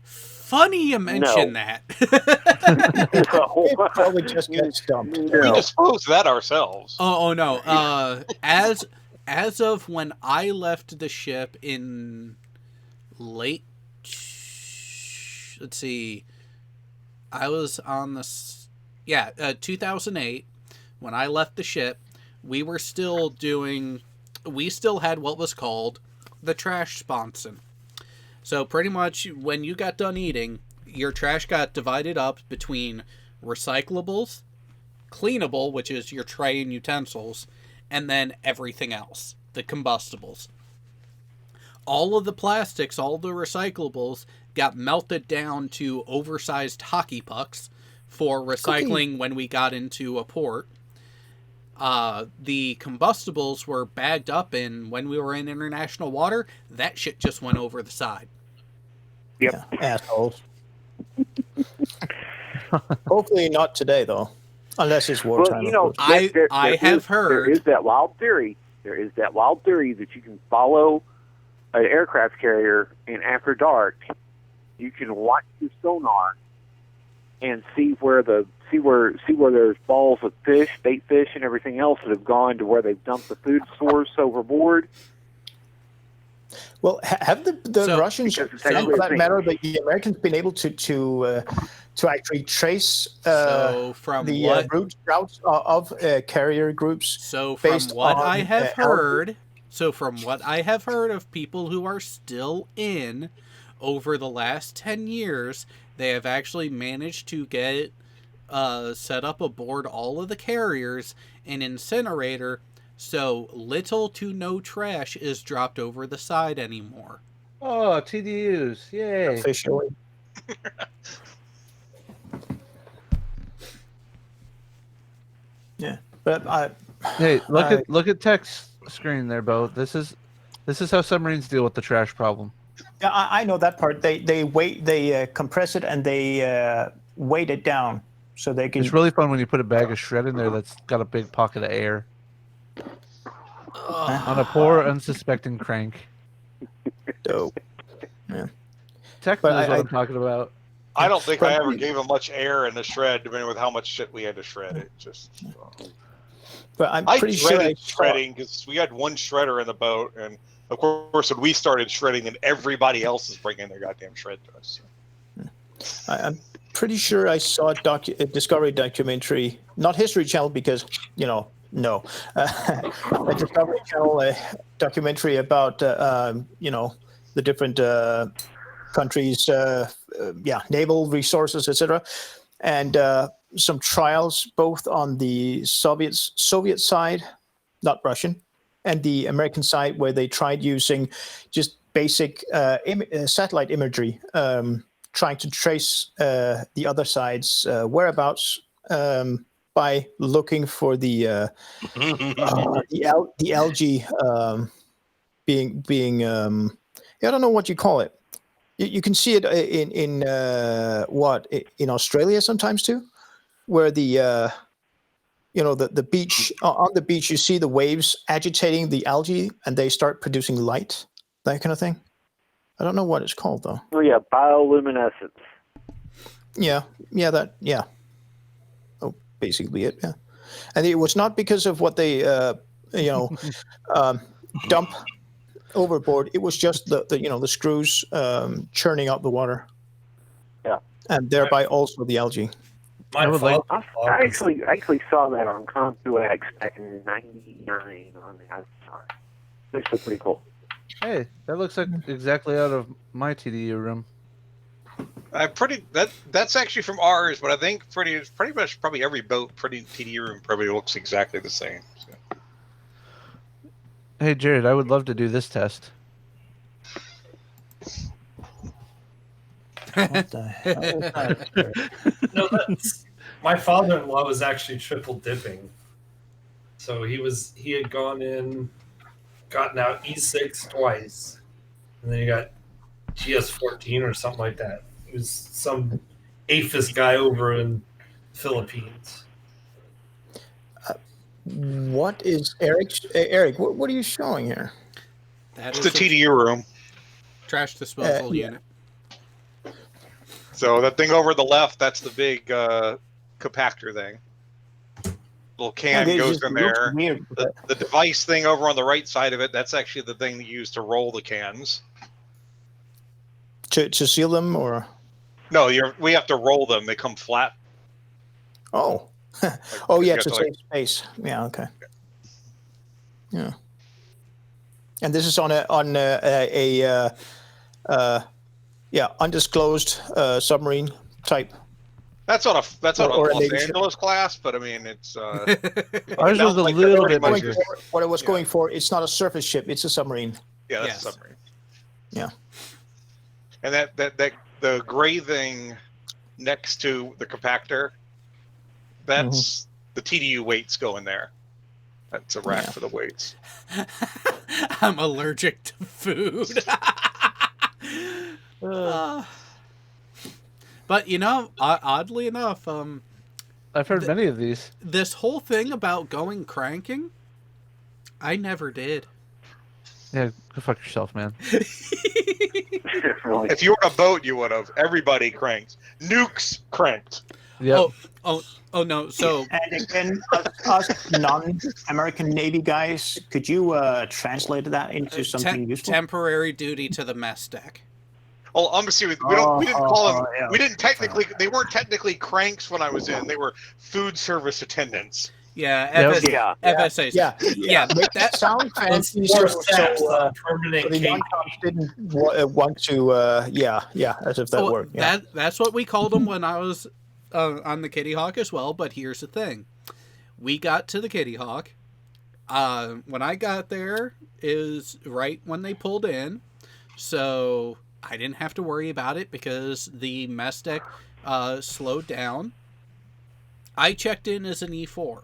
Speaker 1: Funny you mention that.
Speaker 2: It probably just gets dumped.
Speaker 7: We disposed that ourselves.
Speaker 1: Oh no. As of when I left the ship in late, let's see, I was on the 2008 when I left the ship. We still had what was called the trash sponson. So pretty much when you got done eating, your trash got divided up between recyclables, cleanable, which is your tray and utensils, and then everything else, the combustibles. All of the plastics, all the recyclables got melted down to oversized hockey pucks for recycling when we got into a port. The combustibles were bagged up, and when we were in international water, that shit just went over the side.
Speaker 6: Yep.
Speaker 2: Yeah, assholes. Hopefully not today, though. Unless it's wartime.
Speaker 6: Well,
Speaker 1: I have heard
Speaker 6: there is that wild theory. There is that wild theory that you can follow an aircraft carrier, and after dark, you can watch your sonar and see where there's balls of fish, bait fish, and everything else that have gone to where they've dumped the food source overboard.
Speaker 2: Well, have the Russians, and for that matter, the Americans, been able to actually trace
Speaker 1: so from
Speaker 2: the routes of carrier groups?
Speaker 1: So from what I have heard, of people who are still in over the last 10 years, they have actually managed to get set up aboard all of the carriers an incinerator, so little to no trash is dropped over the side anymore.
Speaker 5: Oh, TDUs. Yay.
Speaker 2: Officially. Yeah. But
Speaker 5: hey, look at text screen there, Bo. This is how submarines deal with the trash problem.
Speaker 2: Yeah, I know that part. They compress it and they weight it down so they can.
Speaker 5: It's really fun when you put a bag of shred in there that's got a big pocket of air. On a poor, unsuspecting crank.
Speaker 2: Dope. Yeah.
Speaker 5: Tech knows what I'm talking about.
Speaker 7: I don't think I ever gave him much air in the shred, depending with how much shit we had to shred. It just.
Speaker 2: But I'm pretty sure I
Speaker 7: shredding because we had one shredder in the boat, and of course, when we started shredding, then everybody else is bringing their goddamn shred to us.
Speaker 2: I'm pretty sure I saw a Discovery documentary, not History Channel, because no, a Discovery Channel documentary about the different countries, naval resources, etc., and some trials both on the Soviet side, not Russian, and the American side, where they tried using just basic satellite imagery, trying to trace the other side's whereabouts by looking for the algae being I don't know what you call it. You can see it in Australia sometimes too, where the beach, on the beach, you see the waves agitating the algae and they start producing light, that kind of thing. I don't know what it's called though.
Speaker 6: Oh yeah, bioluminescence.
Speaker 2: Yeah. Oh, basically it. Yeah, and it was not because of what they dump overboard. It was just the screws churning out the water.
Speaker 6: Yeah,
Speaker 2: and thereby also the algae.
Speaker 6: I actually saw that on CompuX back in '99 on the outside. It's pretty cool.
Speaker 5: Hey, that looks like exactly out of my TDU room.
Speaker 7: That's actually from ours, but I think pretty much probably every boat, TDU room probably looks exactly the same. So.
Speaker 5: Hey Jared, I would love to do this test.
Speaker 2: What the hell is that?
Speaker 3: No, my father-in-law was actually triple dipping. So he had gone in, gotten out E6 twice, and then he got GS14 or something like that. He was some APHIS guy over in the Philippines.
Speaker 2: What is Eric? What are you showing here?
Speaker 7: It's the TDU room.
Speaker 1: Trash disposal unit.
Speaker 7: So that thing over the left, that's the big compactor thing. Little can goes in there.
Speaker 2: Weird,
Speaker 7: the device thing over on the right side of it, that's actually the thing that you use to roll the cans.
Speaker 2: To seal them, or?
Speaker 7: No, we have to roll them. They come flat.
Speaker 2: Oh. Oh yeah, to save space. Yeah, okay. Yeah. And this is on a undisclosed submarine type.
Speaker 7: That's not a
Speaker 2: Or a
Speaker 7: Los
Speaker 2: Navy ship.
Speaker 7: Angeles class, but I mean it's.
Speaker 5: Ours was
Speaker 7: sounds
Speaker 5: a
Speaker 7: like
Speaker 5: little
Speaker 7: they're
Speaker 5: bit
Speaker 7: pretty much
Speaker 5: bigger.
Speaker 7: just-
Speaker 2: What I was
Speaker 7: Yeah.
Speaker 2: going for, it's not a surface ship; it's a submarine.
Speaker 7: Yeah, that's
Speaker 1: Yes.
Speaker 7: a submarine.
Speaker 2: Yeah.
Speaker 7: And that the gray thing next to the compactor, that's the TDU weights go in there. That's a rack
Speaker 2: Yeah.
Speaker 7: for the weights.
Speaker 1: I'm allergic to food. But you know, oddly enough,
Speaker 5: I've heard many of these.
Speaker 1: this whole thing about going cranking, I never did.
Speaker 5: Yeah, go fuck yourself, man.
Speaker 6: Really.
Speaker 7: If you were on a boat, you would have. Everybody cranks. Nukes cranked.
Speaker 5: Yep.
Speaker 1: Oh no. So
Speaker 2: And again, us non-American Navy guys, could you translate that into something useful?
Speaker 1: temporary duty to the mess deck.
Speaker 7: Oh, honestly, we didn't call them.
Speaker 2: yeah.
Speaker 7: We didn't technically. They weren't technically cranks when I was in. They were food service attendants.
Speaker 1: Yeah,
Speaker 6: Yeah.
Speaker 1: FSAs.
Speaker 2: Yeah. Make that sound fancy. So
Speaker 3: Permanent
Speaker 2: the
Speaker 3: cake.
Speaker 2: non-cops didn't want to. As if that
Speaker 1: Well,
Speaker 2: worked. Yeah.
Speaker 1: That's what we called them when I was on the Kitty Hawk as well. But here's the thing: we got to the Kitty Hawk. When I got there is right when they pulled in, so I didn't have to worry about it because the mess deck slowed down. I checked in as an E4.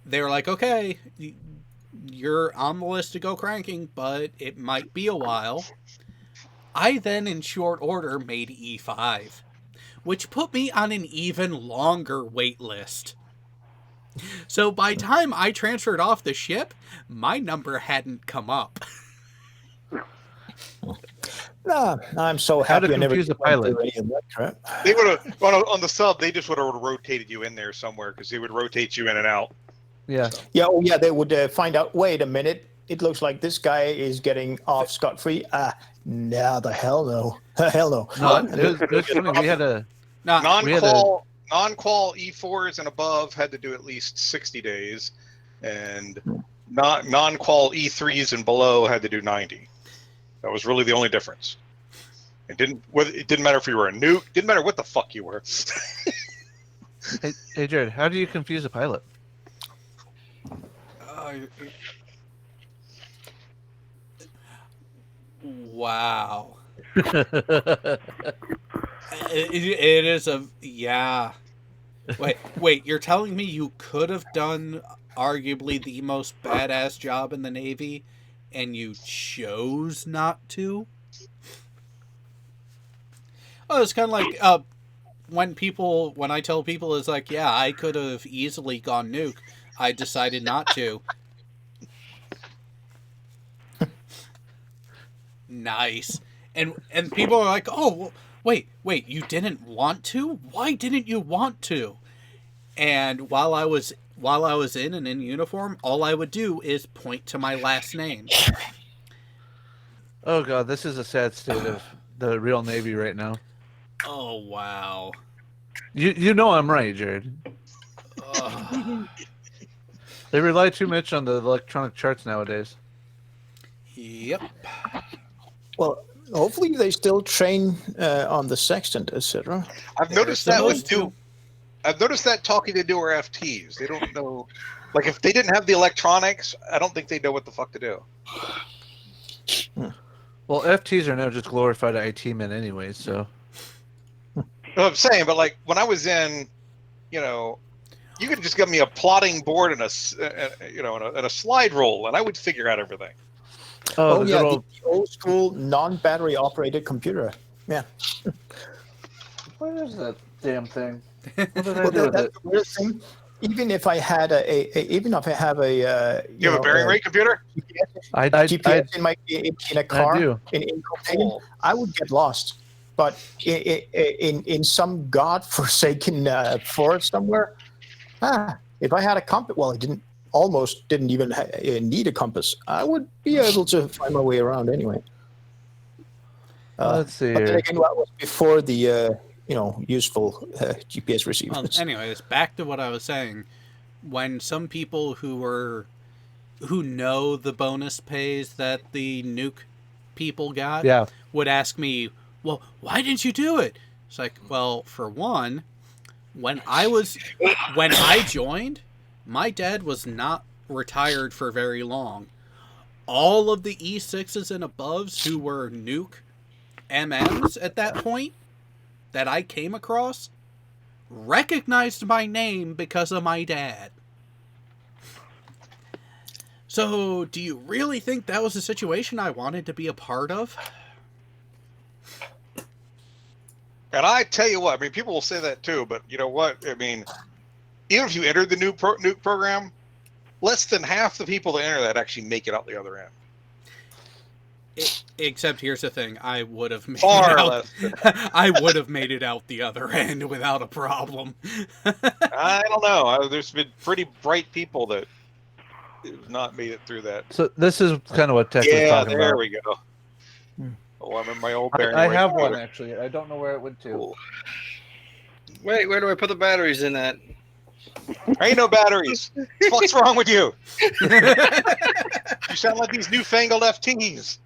Speaker 1: They were like, okay, you're on the list to go cranking, but it might be a while. I then, in short order, made E5, which put me on an even longer wait list. So by time I transferred off the ship, my number hadn't come up.
Speaker 2: No, I'm so
Speaker 5: How to
Speaker 2: happy I never
Speaker 5: confuse a
Speaker 2: went through
Speaker 5: pilot.
Speaker 2: any of that crap.
Speaker 7: They would have on the sub. They just would have rotated you in there somewhere because they would rotate you in and out.
Speaker 5: Yeah.
Speaker 2: Yeah, they would find out, wait a minute, it looks like this guy is getting off scot-free. No, the hell no. Hell no.
Speaker 5: No, it was funny. We had a
Speaker 1: Nah,
Speaker 5: we had
Speaker 7: Non-qual E4s and above had to do at least 60 days, and non-qual E3s and below had to do 90. That was really the only difference. It didn't matter if you were a nuke. Didn't matter what the fuck you were.
Speaker 5: Hey Jared, how do you confuse a pilot?
Speaker 1: Wow. It is a yeah. Wait, you're telling me you could have done arguably the most badass job in the Navy and you chose not to? Oh, it's kind of like when I tell people it's like, yeah, I could have easily gone nuke. I decided not to. Nice. And people are like, oh, well, wait, you didn't want to? Why didn't you want to? And while I was in and in uniform, all I would do is point to my last name.
Speaker 5: Oh god, this is a sad state of the real Navy right now.
Speaker 1: Oh wow.
Speaker 5: You know I'm right, Jared.
Speaker 1: Ugh.
Speaker 5: They rely too much on the electronic charts nowadays.
Speaker 1: Yep.
Speaker 2: Well, hopefully they still train on the sextant, etc.
Speaker 7: I've noticed that with
Speaker 1: supposed to.
Speaker 7: I've noticed that talking to newer FTs, they don't know. Like if they didn't have the electronics, I don't think they know what the fuck to do.
Speaker 5: Well, FTs are now just glorified IT men anyways, so.
Speaker 7: No, I'm saying, but like when I was in, you could just give me a plotting board and a slide rule, and I would figure out everything.
Speaker 5: Oh, the
Speaker 2: yeah,
Speaker 5: good old...
Speaker 2: the old school non-battery operated computer. Yeah.
Speaker 5: What is that damn thing? What did I
Speaker 2: Well,
Speaker 5: do with
Speaker 2: that's
Speaker 5: it?
Speaker 2: the weird thing. Even if I had even if I have a
Speaker 7: You have a bearing rate computer?
Speaker 2: GPS in a car
Speaker 5: do.
Speaker 2: in Copenhagen, I would get lost. But in some godforsaken forest somewhere, if I had a compass, well, I didn't even need a compass. I would be able to find my way around anyway.
Speaker 5: Let's see
Speaker 2: But then
Speaker 5: here.
Speaker 2: again, that was before the useful GPS
Speaker 1: Well,
Speaker 2: receivers.
Speaker 1: anyways, back to what I was saying. When some people who know the bonus pays that the nuke people got
Speaker 5: Yeah.
Speaker 1: would ask me, well, why didn't you do it? It's like, well, for one, when I joined, my dad was not retired for very long. All of the E6s and aboves who were nuke MMs at that point that I came across recognized my name because of my dad. So, do you really think that was a situation I wanted to be a part of?
Speaker 7: And I tell you what, I mean, people will say that too, but you know what? I mean, even if you enter the new nuke program, less than half the people that enter that actually make it out the other end.
Speaker 1: Except here's the thing, I would have made
Speaker 7: Far
Speaker 1: it out.
Speaker 7: less than
Speaker 1: I would have made it out the other end without a problem.
Speaker 7: I don't know. There's been pretty bright people that have not made it through that.
Speaker 5: So this is kind of what Tech was
Speaker 7: Yeah,
Speaker 5: talking
Speaker 7: there
Speaker 5: about.
Speaker 7: we go. Oh, I'm in my old
Speaker 5: I
Speaker 7: bearing.
Speaker 5: have one actually. I don't know where it went to.
Speaker 7: Cool.
Speaker 4: Wait, where do I put the batteries in that?
Speaker 7: Ain't no batteries. What's wrong with you? You sound like these newfangled FTs.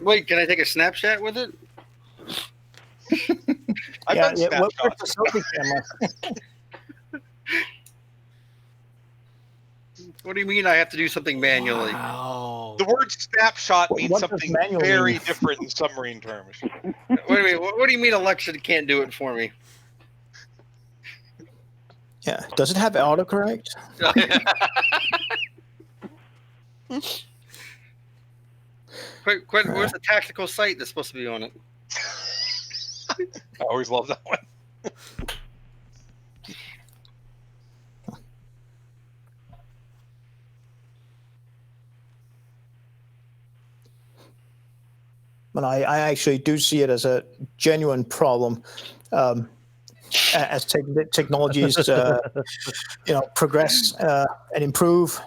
Speaker 4: Wait, can I take a Snapchat with it?
Speaker 7: I've done
Speaker 2: What's the
Speaker 7: snapshots.
Speaker 2: selfie camera?
Speaker 4: What do you mean I have to do something manually?
Speaker 1: Wow.
Speaker 7: The word snapshot means
Speaker 2: What does
Speaker 7: something
Speaker 2: manual
Speaker 7: very
Speaker 2: mean?
Speaker 7: different in submarine terms.
Speaker 4: What do you mean Alexa can't do it for me?
Speaker 2: Yeah. Does it have autocorrect?
Speaker 4: Where's the tactical site that's supposed to be on it?
Speaker 7: I always love that one.
Speaker 2: But I actually do see it as a genuine problem. As technologies, progress and improve,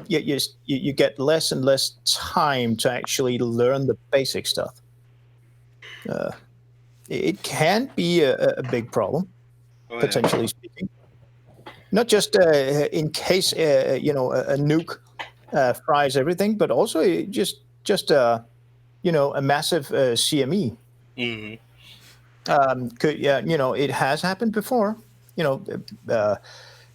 Speaker 2: you get less and less time to actually learn the basic stuff. It can be a big problem, potentially speaking. Not just in case a nuke fries everything, but also just a massive CME.
Speaker 4: Mm-hmm.
Speaker 2: It has happened before.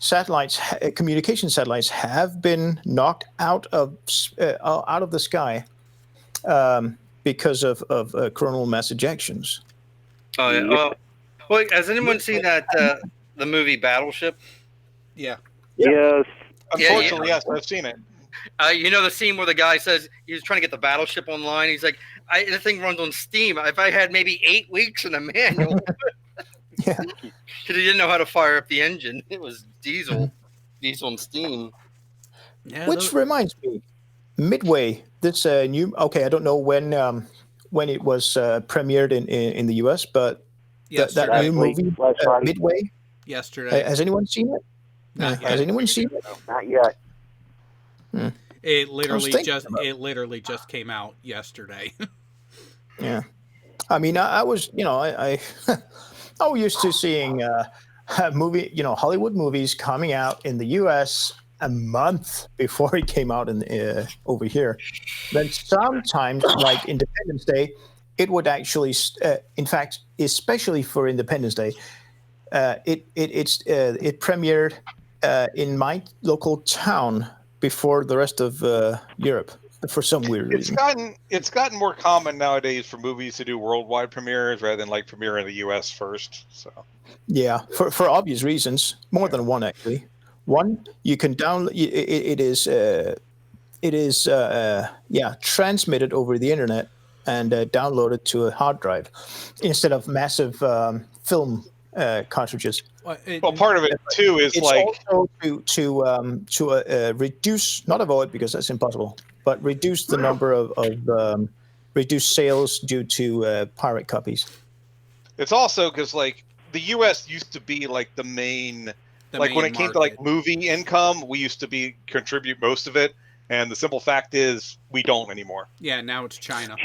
Speaker 2: Satellites, communication satellites, have been knocked out of the sky because of coronal mass ejections.
Speaker 4: Oh yeah. Well, has anyone seen that the movie Battleship?
Speaker 1: Yeah.
Speaker 6: Yes.
Speaker 7: Unfortunately, yes, I've seen it.
Speaker 4: You know the scene where the guy says he's trying to get the battleship online. He's like, "The thing runs on steam. If I had maybe 8 weeks in the manual,
Speaker 2: Yeah.
Speaker 4: because he didn't know how to fire up the engine. It was diesel and steam."
Speaker 1: Yeah.
Speaker 2: Which reminds me, Midway, this new. Okay, I don't know when it was premiered in the US, but that new movie,
Speaker 6: Last Friday.
Speaker 2: Midway.
Speaker 1: yesterday.
Speaker 2: Has anyone seen it?
Speaker 1: Not
Speaker 2: Has
Speaker 1: yet.
Speaker 2: anyone seen it?
Speaker 6: Not yet.
Speaker 1: It literally
Speaker 2: thinking
Speaker 1: just came out yesterday.
Speaker 2: Yeah. I mean, I was, I was used to seeing Hollywood movies coming out in the U.S. a month before it came out over here. Then sometimes, like Independence Day, it would actually, in fact, especially for Independence Day, it premiered in my local town before the rest of Europe for some weird reason.
Speaker 7: It's gotten more common nowadays for movies to do worldwide premieres rather than like premiere in the U.S. first. So
Speaker 2: yeah, for obvious reasons, more than one actually. One, you can download. It is transmitted over the internet and downloaded to a hard drive instead of massive film cartridges.
Speaker 7: well, part of it too is
Speaker 2: It's
Speaker 7: like
Speaker 2: also to reduce, not avoid because that's impossible, but reduce the number of reduced sales due to pirate copies.
Speaker 7: it's also because like the U.S. used to be like the main. Like when it came to like movie income, we used to contribute most of it, and the simple fact is we don't anymore.
Speaker 1: Yeah, now it's China.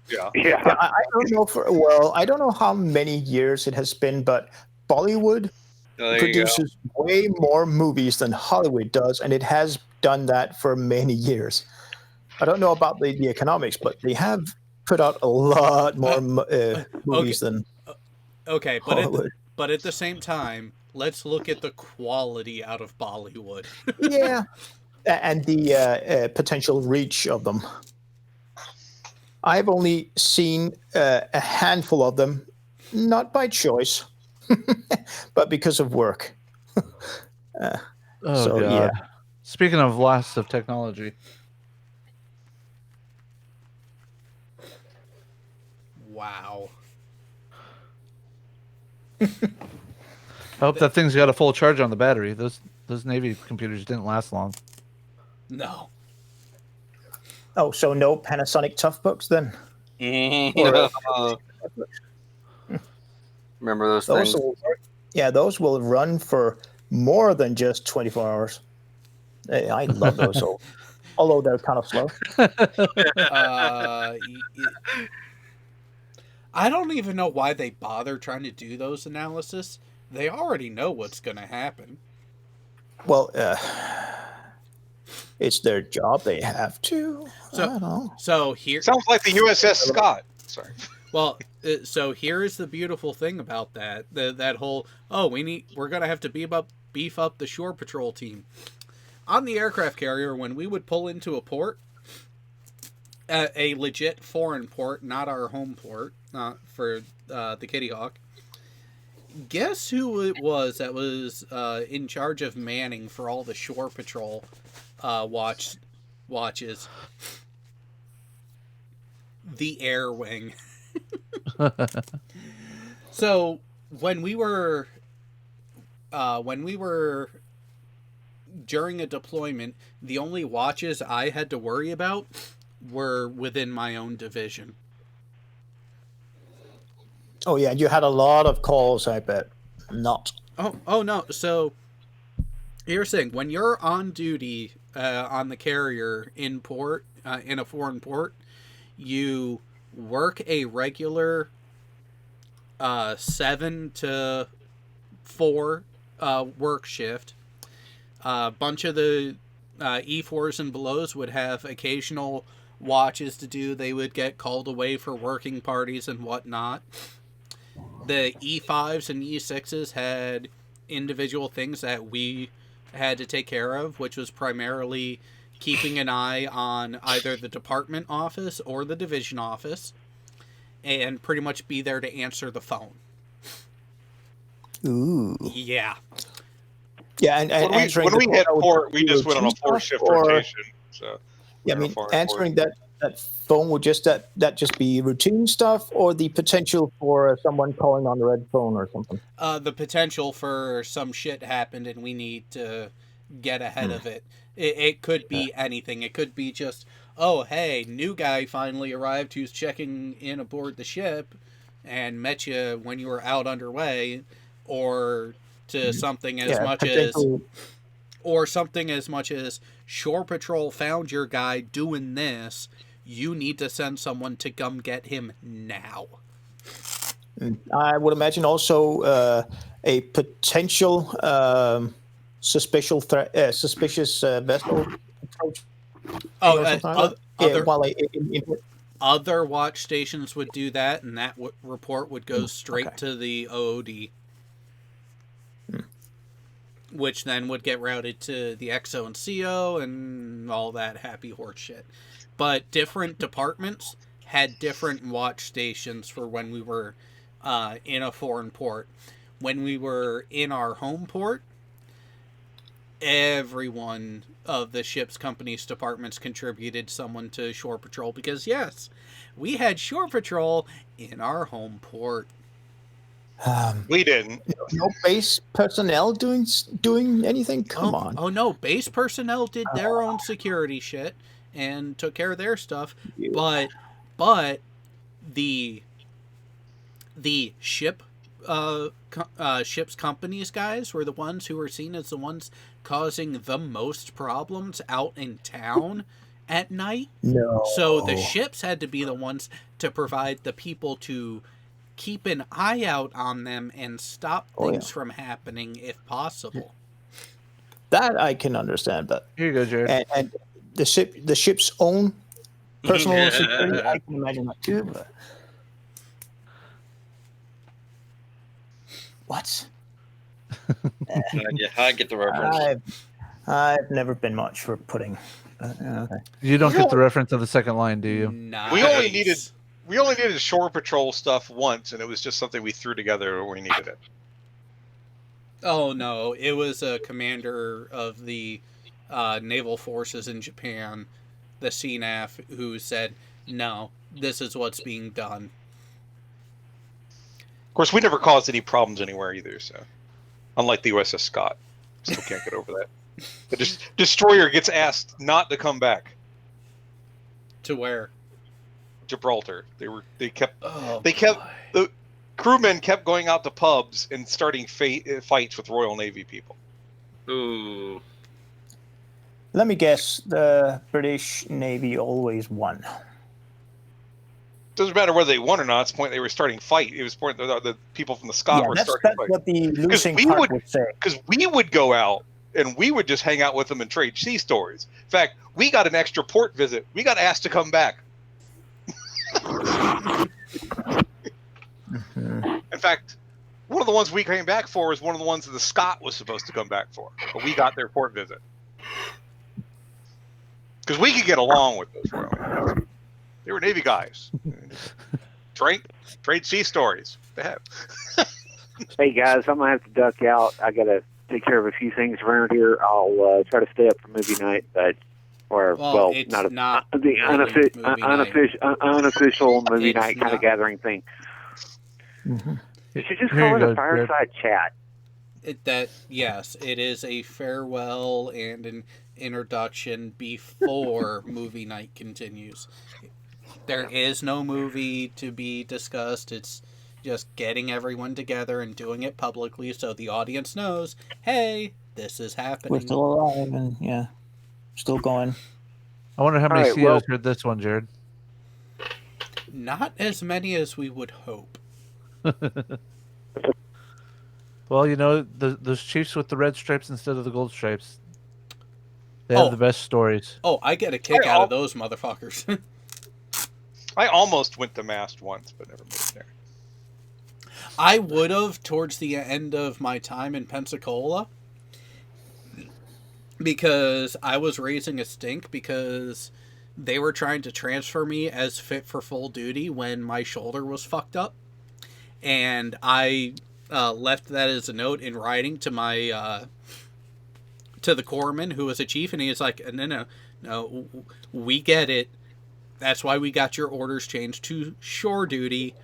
Speaker 7: Yeah.
Speaker 6: Yeah.
Speaker 2: I don't know I don't know how many years it has been, but Bollywood
Speaker 4: Oh, there you go.
Speaker 2: produces way more movies than Hollywood does, and it has done that for many years. I don't know about the economics, but they have put out a lot more movies than
Speaker 1: Okay,
Speaker 2: Hollywood.
Speaker 1: but at the same time, let's look at the quality out of Bollywood.
Speaker 2: Yeah, and the potential reach of them. I've only seen a handful of them, not by choice, but because of work.
Speaker 5: Oh
Speaker 2: So,
Speaker 5: god.
Speaker 2: yeah.
Speaker 5: Speaking of loss of technology,
Speaker 1: Wow.
Speaker 5: I hope that thing's got a full charge on the battery. Those Navy computers didn't last long.
Speaker 1: No.
Speaker 2: Oh, so no Panasonic Toughbooks then?
Speaker 4: Remember those
Speaker 2: Those
Speaker 4: things?
Speaker 2: will, those will run for more than just 24 hours. I love those, although they're kind of slow.
Speaker 1: I don't even know why they bother trying to do those analysis. They already know what's going to happen.
Speaker 2: Well, it's their job. They have to. I don't know.
Speaker 1: So here
Speaker 7: Sounds like the USS Scott. Sorry.
Speaker 1: Well, so here is the beautiful thing about that. That whole we're gonna have to beef up the shore patrol team. On the aircraft carrier, when we would pull into a port, a legit foreign port, not our home port, for the Kitty Hawk. Guess who it was that was in charge of manning for all the shore patrol watches? The air wing. So when we were during a deployment, the only watches I had to worry about were within my own division.
Speaker 2: Oh yeah, you had a lot of calls, I bet. Not.
Speaker 1: Oh no. So here's the thing: when you're on duty on the carrier in port, in a foreign port, you work a regular 7 to 4 work shift. A bunch of the E4s and belows would have occasional watches to do. They would get called away for working parties and whatnot. The E5s and E6s had individual things that we had to take care of, which was primarily keeping an eye on either the department office or the division office, and pretty much be there to answer the phone.
Speaker 2: Ooh.
Speaker 1: Yeah.
Speaker 2: Yeah, and
Speaker 7: when we hit port, we just went on a 4-shift rotation. So
Speaker 2: yeah, I mean, answering that phone would just just be routine stuff, or the potential for someone calling on the red phone or something.
Speaker 1: The potential for some shit happened and we need to get ahead of it. It could be anything. It could be just, oh hey, new guy finally arrived who's checking in aboard the ship and met you when you were out underway, or to something as much as Shore Patrol found your guy doing this. You need to send someone to come get him now.
Speaker 2: I would imagine also a potential suspicious vessel approach.
Speaker 1: Other watch stations would do that, and that report would go straight to the OOD. Which then would get routed to the XO and CO and all that happy horse shit. But different departments had different watch stations for when we were in a foreign port. When we were in our home port, every one of the ship's company's departments contributed someone to Shore Patrol because, yes, we had Shore Patrol in our home port.
Speaker 7: We didn't.
Speaker 2: No base personnel doing anything? Come on.
Speaker 1: Oh no, base personnel did their own security shit and took care of their stuff. But the ship's companies guys were the ones who were seen as the ones causing the most problems out in town at night.
Speaker 2: No.
Speaker 1: So the ships had to be the ones to provide the people to keep an eye out on them and stop things from happening if possible.
Speaker 2: That I can understand, but
Speaker 5: here you go, Jared.
Speaker 2: And the ship's own personal security, I can imagine that too. But what?
Speaker 4: Yeah, I get the reference.
Speaker 2: I've never been much for pudding. Okay.
Speaker 5: You don't
Speaker 7: We
Speaker 5: get the
Speaker 7: all-
Speaker 5: reference of the second line, do you?
Speaker 1: Nice.
Speaker 7: We only needed shore patrol stuff once, and it was just something we threw together when we needed it.
Speaker 1: Oh no, it was a commander of the naval forces in Japan, the CNAF, who said, "No, this is what's being done."
Speaker 7: Of course, we never caused any problems anywhere either. So, unlike the USS Scott, still can't get over that. The destroyer gets asked not to come back.
Speaker 1: To where?
Speaker 7: Gibraltar. They kept
Speaker 1: Oh,
Speaker 7: the crewmen kept going out to pubs and starting fights with Royal Navy people.
Speaker 4: Ooh.
Speaker 2: Let me guess. The British Navy always won.
Speaker 7: Doesn't matter whether they won or not. It's the point they were starting fight. It was the point the people from the Scott were
Speaker 2: That's
Speaker 7: starting fight.
Speaker 2: what the losing
Speaker 7: we
Speaker 2: part would say.
Speaker 7: Because we would go out and we would just hang out with them and trade sea stories. In fact, we got an extra port visit. We got asked to come back. In fact, one of the ones we came back for was one of the ones that the Scott was supposed to come back for, but we got their port visit because we could get along with those Royal Navies. They were Navy guys. Trade sea stories. They have.
Speaker 6: Hey guys, I'm gonna have to duck out. I gotta take care of a few things around here. I'll try to stay up for movie night, but
Speaker 1: it's
Speaker 6: not the
Speaker 1: really
Speaker 6: unofficial movie
Speaker 1: It's
Speaker 6: night kind of
Speaker 1: not.
Speaker 6: gathering thing.
Speaker 2: Mm-hmm.
Speaker 6: You should just
Speaker 5: Here
Speaker 6: call
Speaker 5: you
Speaker 6: it a
Speaker 5: go,
Speaker 6: fireside chat.
Speaker 1: Yes, it is a farewell and an introduction before movie night continues. There is no movie to be discussed. It's just getting everyone together and doing it publicly so the audience knows, hey, this is happening.
Speaker 2: We're still alive and still going.
Speaker 5: I wonder how many
Speaker 6: All right,
Speaker 5: CEOs heard this one, Jared.
Speaker 1: Not as many as we would hope.
Speaker 5: Well, those Chiefs with the red stripes instead of the gold stripes. They have the best stories.
Speaker 1: Oh, I get a kick out of those motherfuckers.
Speaker 7: I almost went to mast once, but never made it there.
Speaker 1: I would have towards the end of my time in Pensacola because I was raising a stink because they were trying to transfer me as fit for full duty when my shoulder was fucked up. And I left that as a note in writing to my to the corpsman who was a chief, and he was like, no, we get it. That's why we got your orders changed to shore duty.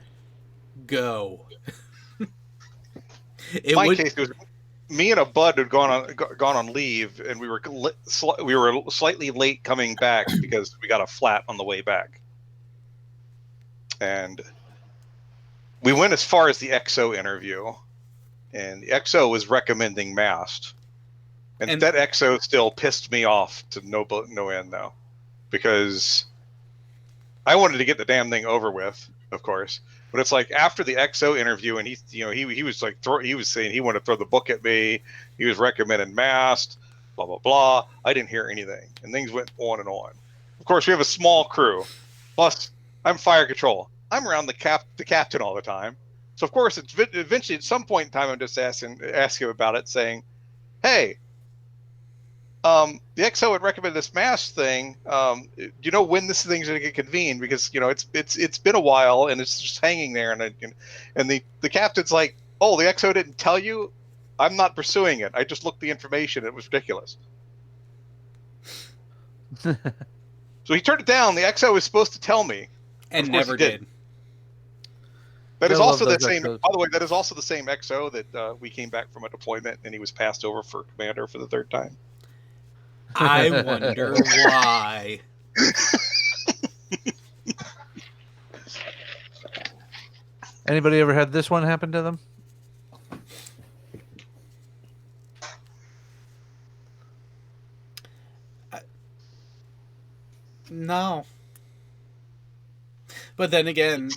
Speaker 1: Go.
Speaker 7: Case, it was me and a bud had gone on leave, and we were slightly late coming back because we got a flat on the way back, and we went as far as the XO interview, and the XO was recommending mast, and that XO still pissed me off to no end though, because I wanted to get the damn thing over with, of course. But it's like after the XO interview, and he was like he was saying he wanted to throw the book at me. He was recommending mast, blah blah blah. I didn't hear anything, and things went on and on. Of course, we have a small crew. Plus, I'm fire control. I'm around the captain all the time. So of course, it's eventually at some point in time, I'm just asking him about it, saying, "Hey, the XO would recommend this mast thing. Do you know when this thing's going to get convened? Because it's been a while and it's just hanging there." And the captain's like, "Oh, the XO didn't tell you? I'm not pursuing it. I just looked the information. It was ridiculous." So he turned it down. The XO was supposed to tell me,
Speaker 1: and never did.
Speaker 7: That is also the same. By the way, that is also the same XO that we came back from a deployment and he was passed over for commander for the third time.
Speaker 1: I wonder why.
Speaker 5: Anybody ever had this one happen to them?
Speaker 1: No. But then again,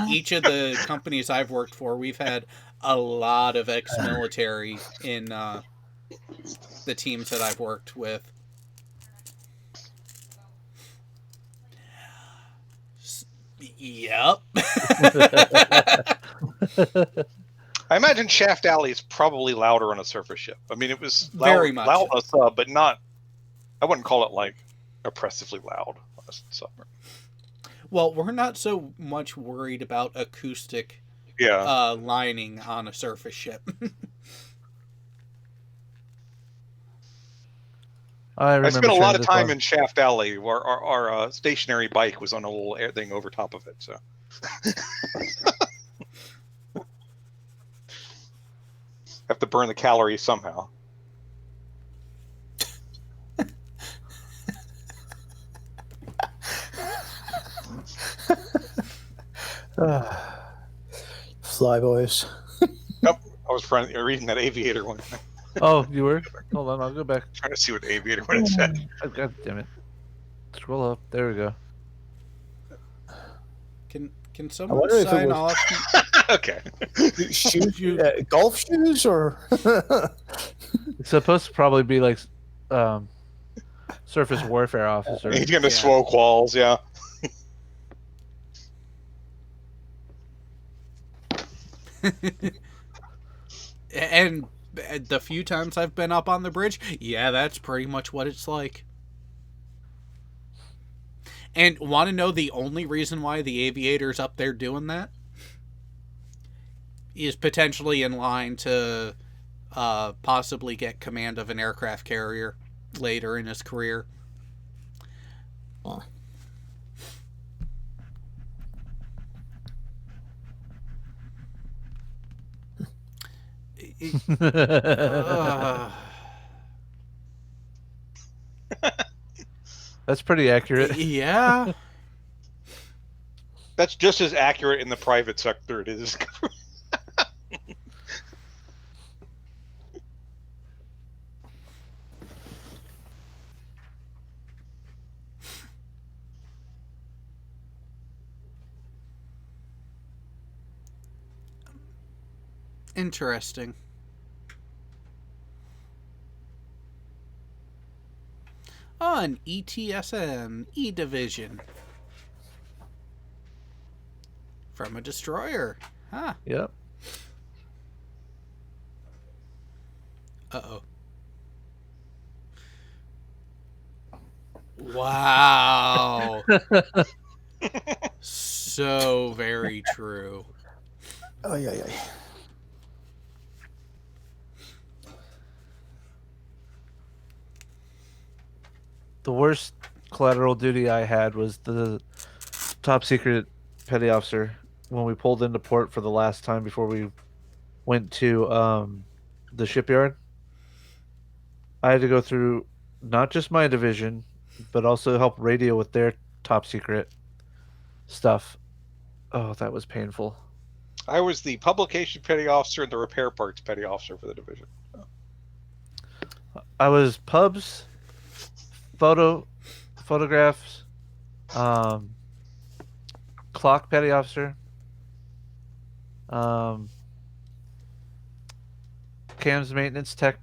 Speaker 1: each of the companies I've worked for, we've had a lot of ex-military in the teams that I've worked with. Yep.
Speaker 7: I imagine Shaft Alley is probably louder on a surface ship. I mean, it was
Speaker 1: Very much.
Speaker 7: loud on a sub, but not. I wouldn't call it like oppressively loud on a sub.
Speaker 1: Well, we're not so much worried about acoustic lining on a surface ship.
Speaker 7: I spent a lot of time in Shaft Alley where our stationary bike was on a little air thing over top of it. So have to burn the calories somehow.
Speaker 2: Flyboys.
Speaker 7: Nope, I was reading that aviator one.
Speaker 5: Oh, you were? Hold on, I'll go back.
Speaker 7: Trying to see what aviator one it said.
Speaker 5: Oh, God damn it. Scroll up. There we go.
Speaker 1: Can someone sign off?
Speaker 7: Okay.
Speaker 2: Shoes, golf shoes, or
Speaker 5: it's supposed to probably be like surface warfare officer.
Speaker 7: He's gonna swoke walls, yeah.
Speaker 1: And the few times I've been up on the bridge, yeah, that's pretty much what it's like. And want to know the only reason why the aviator's up there doing that? Is potentially in line to possibly get command of an aircraft carrier later in his career.
Speaker 2: Oh.
Speaker 5: That's pretty accurate.
Speaker 1: Yeah.
Speaker 7: That's just as accurate in the private sector it is.
Speaker 1: Interesting. On ETSM E-Division. From a destroyer. Huh.
Speaker 5: Yep.
Speaker 1: Uh-oh. Wow. So very true.
Speaker 2: Oh, yeah.
Speaker 5: The worst collateral duty I had was the top secret petty officer when we pulled into port for the last time before we went to the shipyard. I had to go through not just my division, but also help radio with their top secret stuff. Oh, that was painful.
Speaker 7: I was the publication petty officer and the repair parts petty officer for the division.
Speaker 5: I was pubs, photographs, clock petty officer, cams maintenance tech,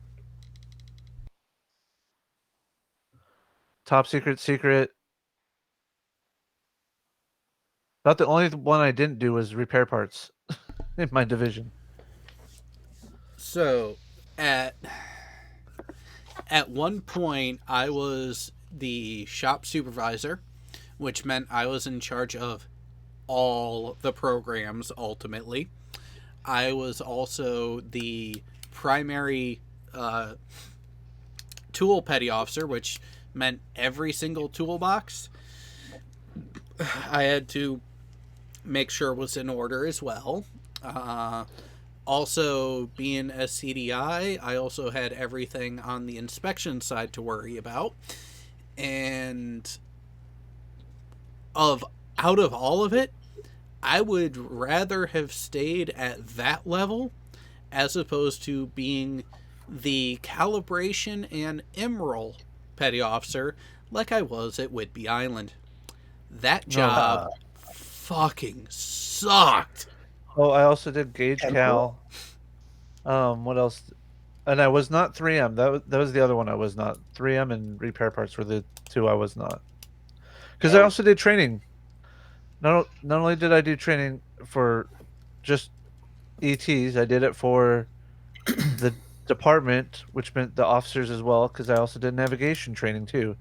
Speaker 5: top secret. About the only one I didn't do was repair parts in my division.
Speaker 1: So, at one point, I was the shop supervisor, which meant I was in charge of all the programs, ultimately. I was also the primary tool petty officer, which meant every single toolbox I had to make sure was in order as well. Also, being a CDI, I also had everything on the inspection side to worry about. And out of all of it, I would rather have stayed at that level as opposed to being the calibration and emerald petty officer like I was at Whidbey Island. That job fucking sucked.
Speaker 5: Oh, I also did gauge cal. What else? And I was not 3M. That was the other one I was not. 3M and repair parts were the two I was not. Because I also did training. not only did I do training for just ETs, I did it for the department, which meant the officers as well, because I also did navigation training too.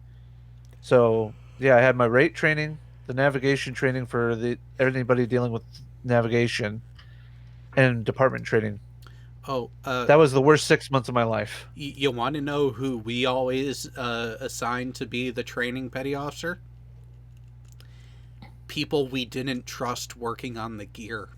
Speaker 5: So yeah, I had my rate training, the navigation training for anybody dealing with navigation, and department training.
Speaker 1: Oh,
Speaker 5: That was the worst 6 months of my life.
Speaker 1: you want to know who we always assigned to be the training petty officer? People we didn't trust working on the gear.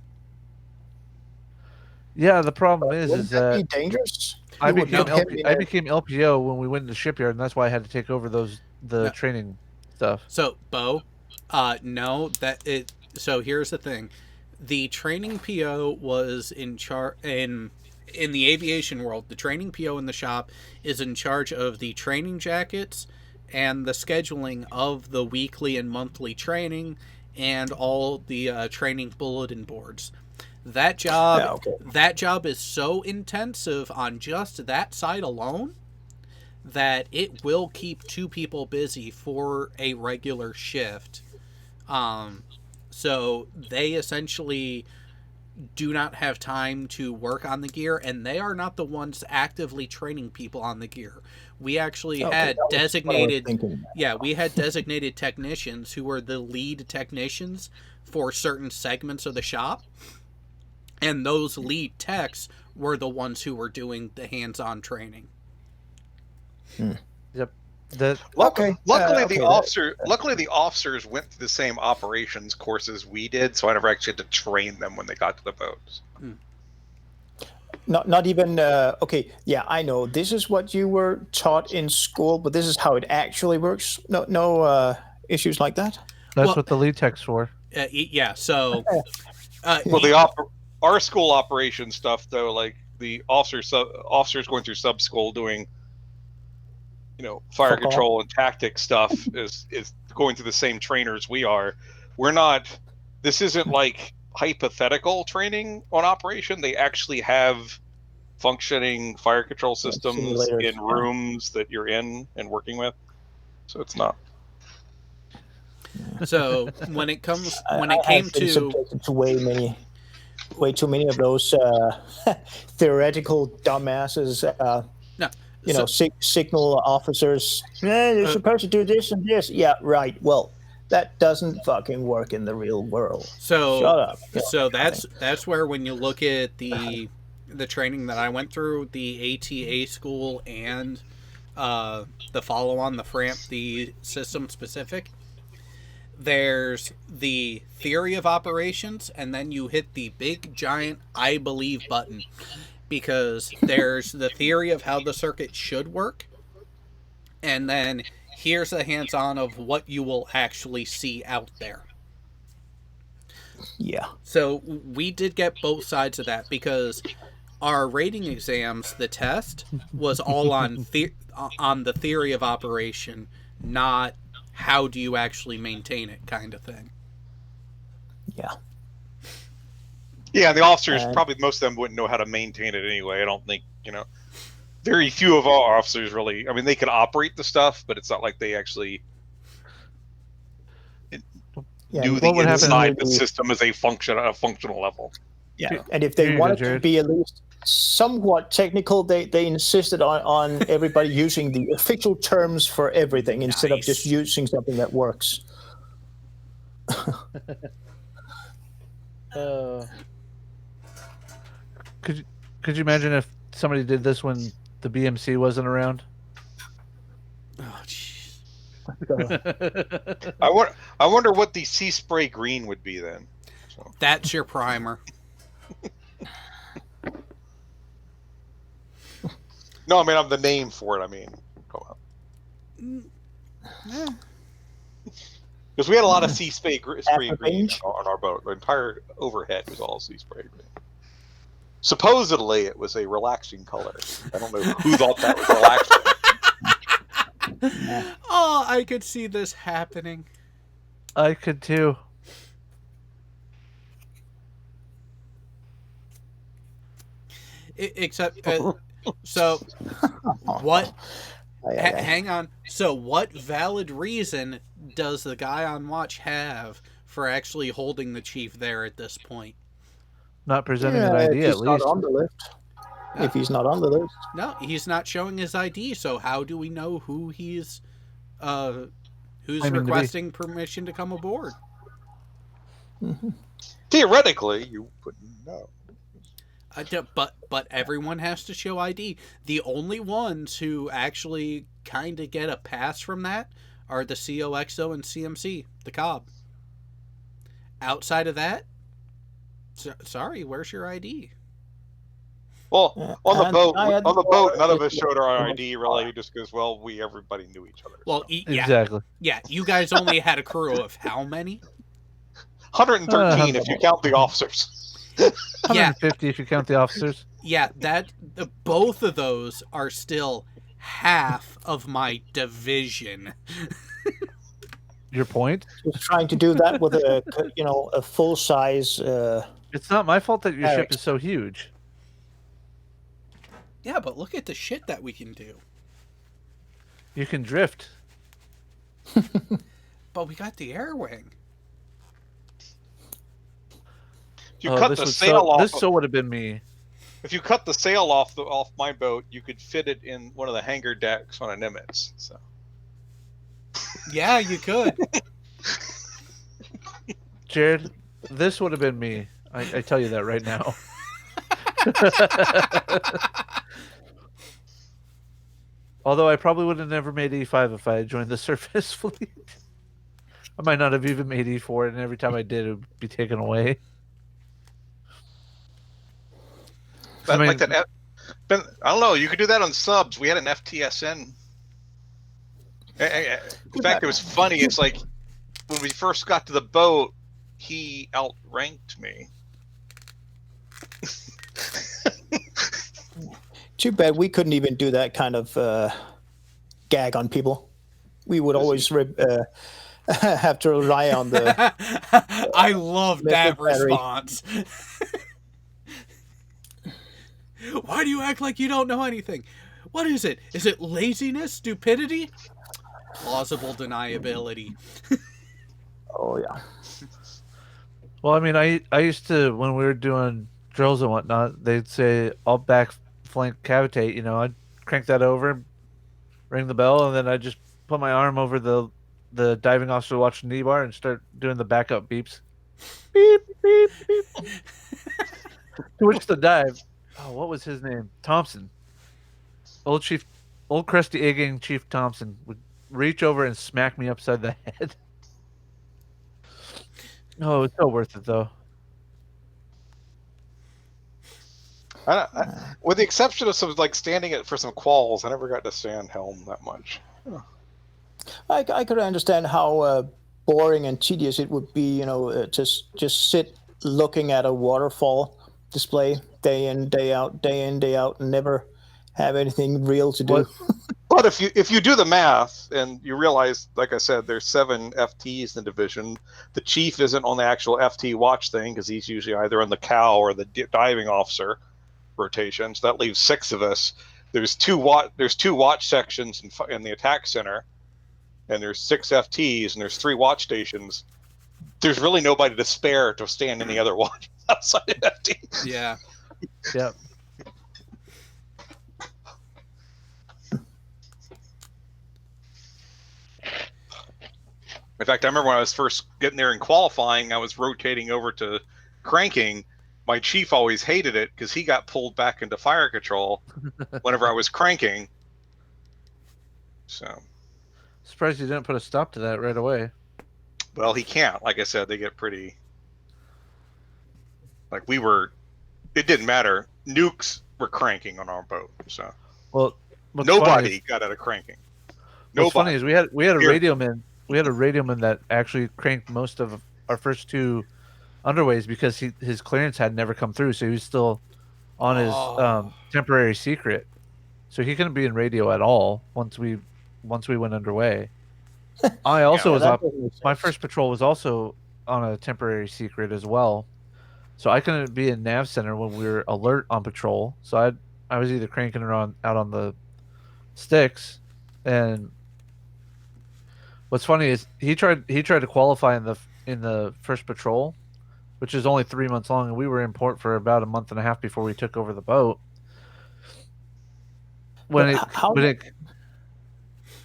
Speaker 5: Yeah, the problem is
Speaker 2: Wouldn't that be dangerous?
Speaker 5: I
Speaker 2: You would
Speaker 5: became
Speaker 2: put him in
Speaker 5: I
Speaker 2: a-
Speaker 5: became LPO when we went to the shipyard, and that's why I had to take over the
Speaker 1: No.
Speaker 5: training stuff.
Speaker 1: So, Bo, no, that it. So here's the thing: the training PO was in charge in the aviation world. The training PO in the shop is in charge of the training jackets and the scheduling of the weekly and monthly training and all the training bulletin boards. That job,
Speaker 2: Yeah, okay.
Speaker 1: that job is so intensive on just that side alone that it will keep two people busy for a regular shift. So they essentially do not have time to work on the gear, and they are not the ones actively training people on the gear. We actually
Speaker 2: Okay,
Speaker 1: had
Speaker 2: that was what I was
Speaker 1: designated,
Speaker 2: thinking.
Speaker 1: yeah, we had designated technicians who were the lead technicians for certain segments of the shop, and those lead techs were the ones who were doing the hands-on training.
Speaker 5: Yep. That
Speaker 2: Okay.
Speaker 7: Luckily,
Speaker 2: okay,
Speaker 7: luckily the officers went through the same operations courses we did, so I never actually had to train them when they got to the boats.
Speaker 2: Not even okay. Yeah, I know. This is what you were taught in school, but this is how it actually works. No issues like that.
Speaker 5: that's
Speaker 1: Well-
Speaker 5: what the lead tech's for.
Speaker 1: Yeah, so
Speaker 7: Well, our school operation stuff though, like the officers going through sub school doing, fire
Speaker 2: Fuck off.
Speaker 7: control and tactic stuff is going through the same trainers we are. We're not. This isn't like hypothetical training on operation. They actually have functioning fire control systems
Speaker 2: simulators,
Speaker 7: in
Speaker 2: yeah.
Speaker 7: rooms that you're in and working with. So it's not.
Speaker 1: so when it came
Speaker 2: I have been
Speaker 1: to
Speaker 2: subjected to way too many of those theoretical dumbasses.
Speaker 1: no,
Speaker 2: Signal officers. You're supposed to do this and this. Yeah, right. Well, that doesn't fucking work in the real world.
Speaker 1: so
Speaker 2: Shut up.
Speaker 1: so that's where when you look at the training that I went through, the ATA school and the follow on the FRAMP, the system specific, there's the theory of operations, and then you hit the big giant I believe button, because there's the theory of how the circuit should work, and then here's the hands-on of what you will actually see out there.
Speaker 2: Yeah.
Speaker 1: So we did get both sides of that, because our rating exams, the test was all on the theory of operation, not how do you actually maintain it kind of thing.
Speaker 2: Yeah.
Speaker 7: Yeah, the officers
Speaker 2: And-
Speaker 7: probably most of them wouldn't know how to maintain it anyway. I don't think very few of our officers really. I mean, they could operate the stuff, but it's not like they actually
Speaker 2: Yeah,
Speaker 7: knew
Speaker 2: what
Speaker 7: the
Speaker 2: would happen
Speaker 7: inside
Speaker 2: with
Speaker 7: the system as a functional level.
Speaker 2: Yeah, and if they
Speaker 5: Here you go,
Speaker 2: wanted to
Speaker 5: Jared.
Speaker 2: be at least somewhat technical, they insisted on everybody using the official terms for everything instead of just
Speaker 1: Nice.
Speaker 2: using something that works.
Speaker 5: Could you imagine if somebody did this when the BMC wasn't around?
Speaker 1: Oh, jeez.
Speaker 7: I wonder what the sea spray green would be then. So.
Speaker 1: That's your primer.
Speaker 7: No, I mean I'm the name for it. I mean, come on. Because we had a lot of sea spray green
Speaker 2: range?
Speaker 7: on our boat. The entire overhead was all sea spray green. Supposedly, it was a relaxing color. I don't know who thought that was relaxing.
Speaker 1: Oh, I could see this happening.
Speaker 5: I could too.
Speaker 1: Except, so what? Hang on. So, what valid reason does the guy on watch have for actually holding the chief there at this point.
Speaker 5: Not presenting an ID
Speaker 2: if
Speaker 5: at
Speaker 2: he's not
Speaker 5: least.
Speaker 2: on the list.
Speaker 1: No.
Speaker 2: If he's not on the list.
Speaker 1: No, he's not showing his ID, so how do we know who he's who's
Speaker 5: Claiming to be.
Speaker 1: requesting permission to come aboard?
Speaker 7: Theoretically, you wouldn't know.
Speaker 1: But everyone has to show ID. The only ones who actually kind of get a pass from that are the COXO and CMC, the Cobb. Outside of that, sorry, where's your ID?
Speaker 7: Well, on the
Speaker 2: And
Speaker 7: boat,
Speaker 2: I had
Speaker 7: none of us showed our ID really, just because everybody knew each other.
Speaker 1: Well,
Speaker 7: so.
Speaker 1: yeah,
Speaker 5: Exactly.
Speaker 1: yeah. You guys only had a crew of how many?
Speaker 7: 113 if you count the officers.
Speaker 5: 150 if you count the officers.
Speaker 1: Yeah, both of those are still half of my division.
Speaker 5: Your point?
Speaker 2: Just trying to do that with a full size.
Speaker 5: It's not my fault that your ship
Speaker 2: Eric.
Speaker 5: is so huge.
Speaker 1: Yeah, but look at the shit that we can do.
Speaker 5: You can drift.
Speaker 1: But we got the air wing.
Speaker 7: If you cut the sail off,
Speaker 5: This would have been me.
Speaker 7: if you cut the sail off my boat, you could fit it in one of the hangar decks on a Nimitz. So.
Speaker 1: Yeah, you could.
Speaker 5: Jared, this would have been me. I tell you that right now. Although I probably would have never made E5 if I had joined the surface fleet. I might not have even made E4, and every time I did, it would be taken away.
Speaker 7: But
Speaker 5: I mean-
Speaker 7: like that, I don't know. You could do that on subs. We had an FTSN. In fact, it was funny. It's like when we first got to the boat, he outranked me.
Speaker 2: Too bad we couldn't even do that kind of gag on people. We would always have to rely on the.
Speaker 1: I love that
Speaker 2: Battery.
Speaker 1: response. Why do you act like you don't know anything? What is it? Is it laziness, stupidity? Plausible deniability.
Speaker 2: Oh yeah.
Speaker 5: Well, I mean, I used to, when we were doing drills and whatnot, they'd say, I'll back flank cavitate. You know, I'd crank that over, ring the bell, and then I'd just put my arm over the diving officer watching knee bar and start doing the backup beeps. Beep, beep, beep. To which the dive, oh, what was his name? Thompson. Old crusty egging Chief Thompson would reach over and smack me upside the head. Oh, it's so worth it though.
Speaker 7: With the exception of some like standing it for some quals, I never got to stand helm that much.
Speaker 2: I could understand how boring and tedious it would be, just sit looking at a waterfall display day in, day out, and never have anything real to do.
Speaker 7: But if you do the math and you realize, like I said, there's 7 FTs in the division. The chief isn't on the actual FT watch thing because he's usually either on the cow or the diving officer rotation. So that leaves 6 of us. There's two watch sections in the attack center, and there's 6 FTs and there's 3 watch stations. There's really nobody to spare to stand any other watch outside of FT.
Speaker 1: Yeah.
Speaker 5: Yep.
Speaker 7: In fact, I remember when I was first getting there and qualifying, I was rotating over to cranking. My chief always hated it because he got pulled back into fire control whenever I was cranking. So,
Speaker 5: Surprised you didn't put a stop to that right away.
Speaker 7: well, he can't. Like I said, they get pretty. Like we were, it didn't matter. Nukes were cranking on our boat, so
Speaker 5: Well, what's funny
Speaker 7: nobody
Speaker 5: is-
Speaker 7: got out of cranking.
Speaker 5: What's funny
Speaker 7: Nobody.
Speaker 5: is we had a
Speaker 7: Here.
Speaker 5: radio man. We had a radio man that actually cranked most of our first 2 underways because his clearance had never come through, so he was still on his
Speaker 1: Oh.
Speaker 5: temporary secret. So he couldn't be in radio at all once we went underway. I also was
Speaker 2: that
Speaker 5: up.
Speaker 2: doesn't make
Speaker 5: My
Speaker 2: sense.
Speaker 5: first patrol was also on a temporary secret as well, so I couldn't be in nav center when we were alert on patrol. So I was either cranking it out on the sticks, and what's funny is he tried to qualify in in the first patrol, which is only 3 months long, and we were in port for about a month and a half before we took over the boat. When
Speaker 2: But
Speaker 5: it
Speaker 2: how?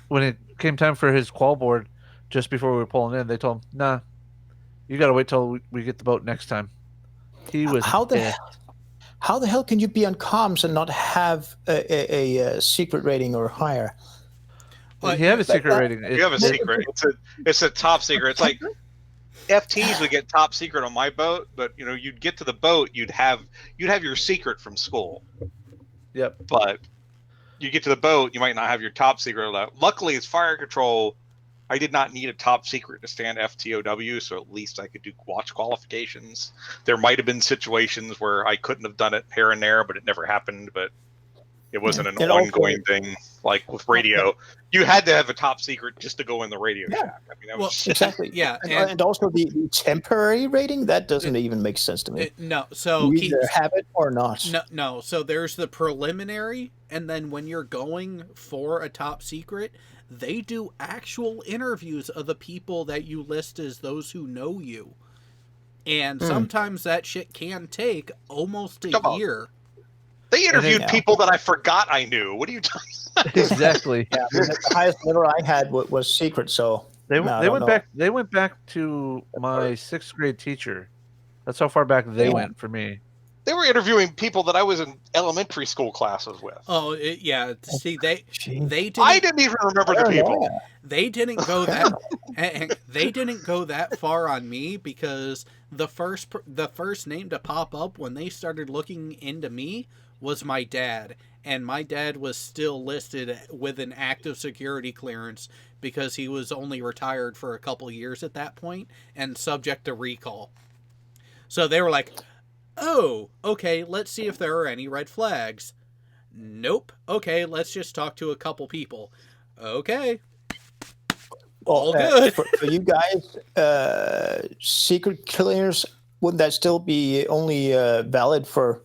Speaker 5: when it came time for his qual board, just before we were pulling in, they told him, "Nah, you got to wait till we get the boat next time." He was
Speaker 2: How the
Speaker 5: pissed.
Speaker 2: how the hell can you be on comms and not have a secret rating or higher?
Speaker 1: But
Speaker 5: He have a secret rating.
Speaker 7: You have a secret. It's a top secret. It's like FTs would get top secret on my boat, but you'd get to the boat, you'd have your secret from school.
Speaker 5: Yep.
Speaker 7: But you get to the boat, you might not have your top secret. Luckily, as fire control, I did not need a top secret to stand FTOW, so at least I could do watch qualifications. There might have been situations where I couldn't have done it here and there, but it never happened. But it wasn't an ongoing thing like with radio. You had to have a top secret just to go in the radio shack. I mean, that was
Speaker 2: exactly.
Speaker 1: Yeah,
Speaker 2: and also the temporary rating, that doesn't even make sense to me.
Speaker 1: No, so
Speaker 2: you either have it or not.
Speaker 1: No, so there's the preliminary, and then when you're going for a top secret, they do actual interviews of the people that you list as those who know you. And sometimes that shit can take almost a year.
Speaker 7: They interviewed people that I forgot I knew. What are you talking about?
Speaker 5: Exactly.
Speaker 2: Yeah, the highest level I had was secret, so
Speaker 5: they went back. They went back to my 6th grade teacher. That's how far back they went for me.
Speaker 7: They were interviewing people that I was in elementary school classes with.
Speaker 1: Oh, yeah. See, they didn't.
Speaker 7: I didn't even remember the people.
Speaker 1: They didn't go that. They didn't go that far on me because the first name to pop up when they started looking into me was my dad, and my dad was still listed with an active security clearance because he was only retired for a couple years at that point and subject to recall. So they were like, oh, okay, let's see if there are any red flags. Nope. Okay, let's just talk to a couple people. Okay. All good.
Speaker 2: For you guys, secret clearance, wouldn't that still be only valid for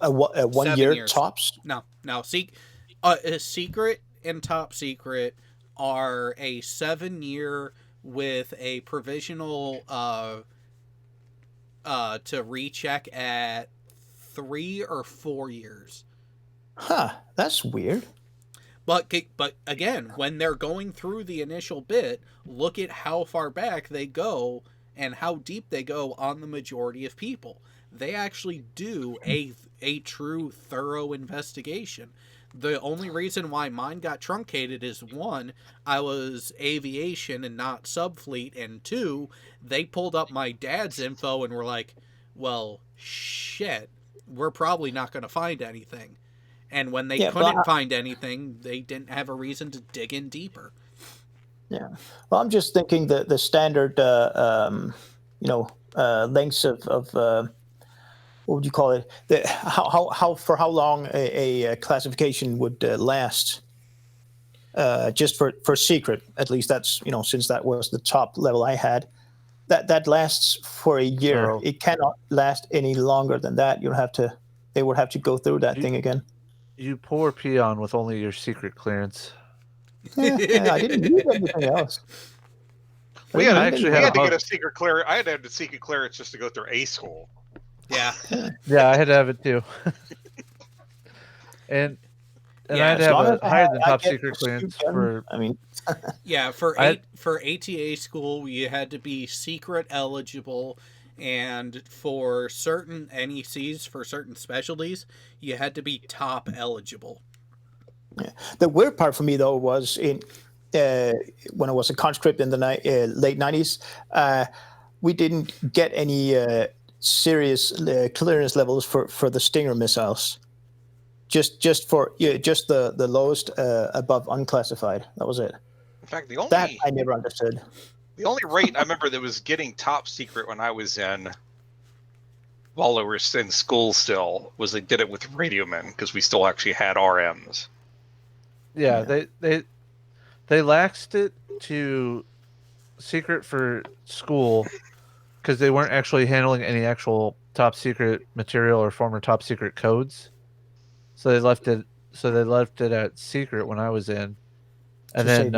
Speaker 2: a 1 year tops?
Speaker 1: No. Secret and top secret are a 7-year with a provisional to recheck at 3 or 4 years.
Speaker 2: Huh, that's weird.
Speaker 1: But again, when they're going through the initial bit, look at how far back they go and how deep they go on the majority of people. They actually do a true thorough investigation. The only reason why mine got truncated is 1, I was aviation and not subfleet, and 2, they pulled up my dad's info and were like, well, shit, we're probably not going to find anything. And when they couldn't find anything, they didn't have a reason to dig in deeper.
Speaker 2: Yeah. Well, I'm just thinking the standard, lengths of what would you call it? How long a classification would last? Just for secret, at least that's since that was the top level I had, that lasts for a year. Oh. It cannot last any longer than that. They would have to go through that thing again.
Speaker 5: You poor peon with only your secret clearance.
Speaker 2: Yeah, I didn't need anything else.
Speaker 7: We had to get a secret clearance. I had to have the secret clearance just to go through A school.
Speaker 1: Yeah.
Speaker 5: Yeah, I had to have it too. and I had to have a higher than top secret clearance for.
Speaker 2: I mean,
Speaker 1: yeah, for ATA school, you had to be secret eligible, and for certain NECs, for certain specialties, you had to be top eligible.
Speaker 2: Yeah. The weird part for me though was when I was a conscript in the late 90s, we didn't get any serious clearance levels for the Stinger missiles. Just the lowest above unclassified. That was it.
Speaker 7: In fact,
Speaker 2: that I never understood.
Speaker 7: The only rate I remember that was getting top secret when I was while I was in school still, was they did it with radio men because we still actually had RMs.
Speaker 5: Yeah, they laxed it to secret for school because they weren't actually handling any actual top secret material or former top secret codes. So they left it at secret when I was in, and then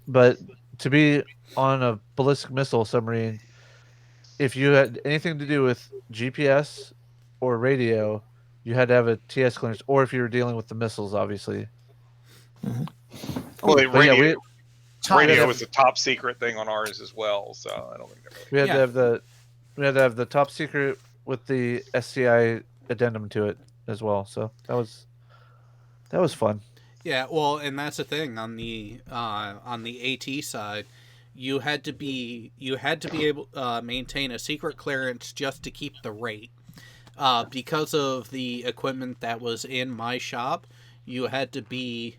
Speaker 5: but to be on a ballistic missile submarine, if you had anything to do with GPS or radio, you had to have a TS clearance, or if you were dealing with the missiles, obviously.
Speaker 7: Well, the
Speaker 5: But yeah,
Speaker 7: radio
Speaker 5: have-
Speaker 7: was a top secret thing on ours as well, so I don't think that really.
Speaker 5: we had
Speaker 1: Yeah.
Speaker 5: to have the top secret with the SCI addendum to it as well. So that was fun.
Speaker 1: Yeah, well, and that's the thing on the AT side, you had to be able maintain a secret clearance just to keep the rate. Because of the equipment that was in my shop, you had to be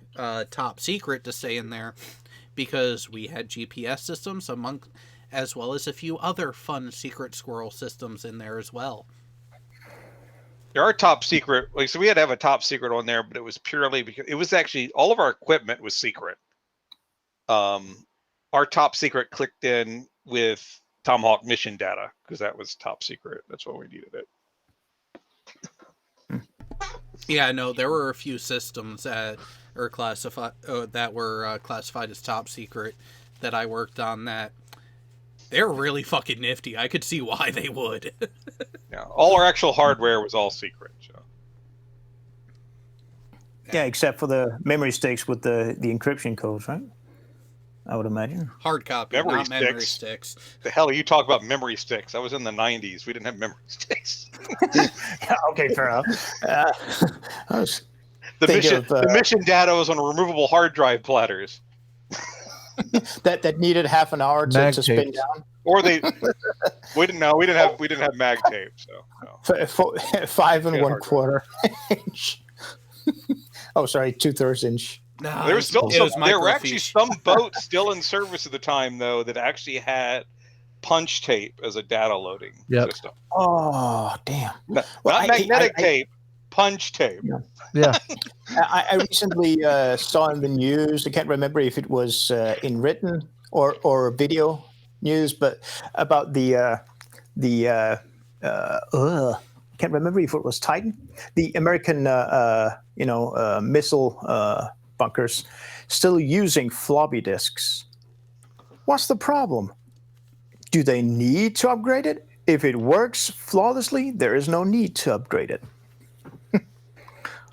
Speaker 1: top secret to stay in there because we had GPS systems as well as a few other fun secret squirrel systems in there as well.
Speaker 7: There are top secret, like, so we had to have a top secret on there, but it was purely because it was actually all of our equipment was secret. Our top secret clicked in with Tomahawk mission data because that was top secret. That's why we needed it.
Speaker 1: Yeah, no, there were a few systems that are classified as top secret that I worked on that they're really fucking nifty. I could see why they would.
Speaker 7: Yeah, all our actual hardware was all secret. So.
Speaker 2: Yeah, except for the memory sticks with the encryption codes, right? I would imagine.
Speaker 1: Hard copy,
Speaker 7: Memory
Speaker 1: not memory sticks.
Speaker 7: The hell are you talking about memory sticks? I was in the 90s. We didn't have memory sticks.
Speaker 2: Yeah, okay, fair enough. I was
Speaker 7: The mission data was on removable hard drive platters.
Speaker 2: that needed half an hour to spin
Speaker 5: tapes.
Speaker 2: down.
Speaker 7: Or we didn't have mag tape. So no.
Speaker 2: 5 and
Speaker 7: Yeah,
Speaker 2: 1/4 inch. Oh, sorry, 2/3 inch.
Speaker 1: No,
Speaker 7: There was still some. There were
Speaker 1: microfiche.
Speaker 7: actually some boats still in service at the time, though, that actually had punch tape as a data loading system.
Speaker 2: Oh, damn!
Speaker 7: Not
Speaker 2: Well,
Speaker 7: magnetic tape, punch tape.
Speaker 5: Yeah.
Speaker 2: I recently saw in the news. I can't remember if it was in written or video news, but about can't remember if it was Titan, the American missile bunkers, still using floppy disks. What's the problem? Do they need to upgrade it? If it works flawlessly, there is no need to upgrade it.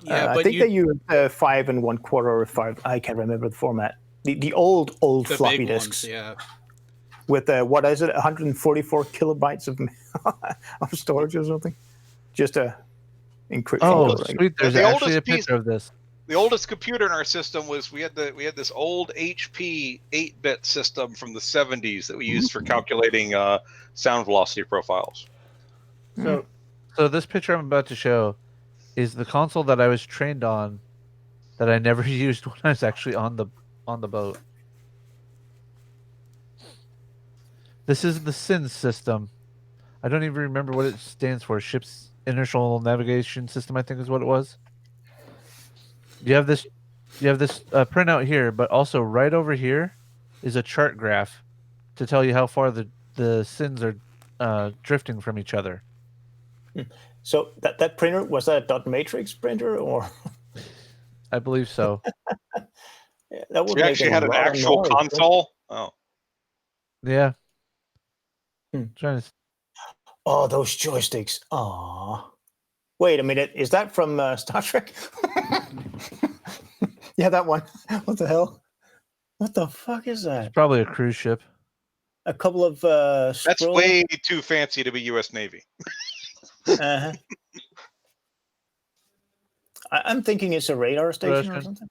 Speaker 1: Yeah,
Speaker 2: I think they use 5 and 1/4 or 5. I can't remember the format. The old
Speaker 1: the
Speaker 2: floppy
Speaker 1: big
Speaker 2: disks.
Speaker 1: ones, yeah.
Speaker 2: With what is it? 144 kilobytes of storage or something. Just a encryption.
Speaker 5: Oh,
Speaker 2: code, right?
Speaker 5: sweet! There's
Speaker 7: The
Speaker 5: actually
Speaker 7: oldest
Speaker 5: a picture of this.
Speaker 7: The oldest computer in our system was we had this old HP 8-bit system from the 70s that we used for calculating sound velocity profiles.
Speaker 5: So this picture I'm about to show is the console that I was trained on that I never used when I was actually on the boat. This is the SINS system. I don't even remember what it stands for. Ship's Inertial Navigation System, I think is what it was. You have this printout here, but also right over here is a chart graph to tell you how far the SINs are drifting from each other.
Speaker 2: So that printer, was that a dot matrix printer or?
Speaker 5: I believe so.
Speaker 2: Yeah, that would
Speaker 7: We
Speaker 2: make
Speaker 7: actually
Speaker 2: a
Speaker 7: had an
Speaker 2: lot of
Speaker 7: actual
Speaker 2: noise,
Speaker 7: console. Oh,
Speaker 5: Yeah. Trying to.
Speaker 2: Oh, those joysticks. Aw. Wait a minute. Is that from Star Trek? Yeah, that one. What the hell? What the fuck is that?
Speaker 5: It's probably a cruise ship.
Speaker 2: A couple of
Speaker 7: that's way too fancy to be U.S. Navy.
Speaker 2: Uh-huh. I'm thinking it's a radar station or something.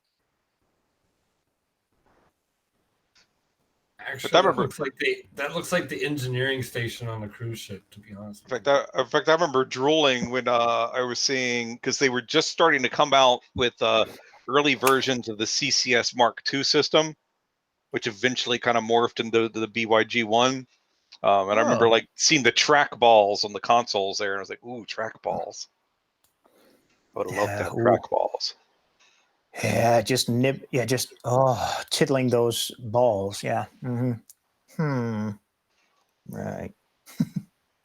Speaker 3: Actually,
Speaker 7: But
Speaker 3: that looks like the engineering station on a cruise ship. To be honest,
Speaker 7: In fact, I remember drooling when I was seeing, because they were just starting to come out with early versions of the CCS Mark II system, which eventually kind of morphed into the BYG-1. And I remember seeing the track balls on the consoles there, and I was like, "Ooh, track balls! I would have loved to have track balls."
Speaker 2: Yeah, just tiddling those balls. Yeah. Mm-hmm. Right.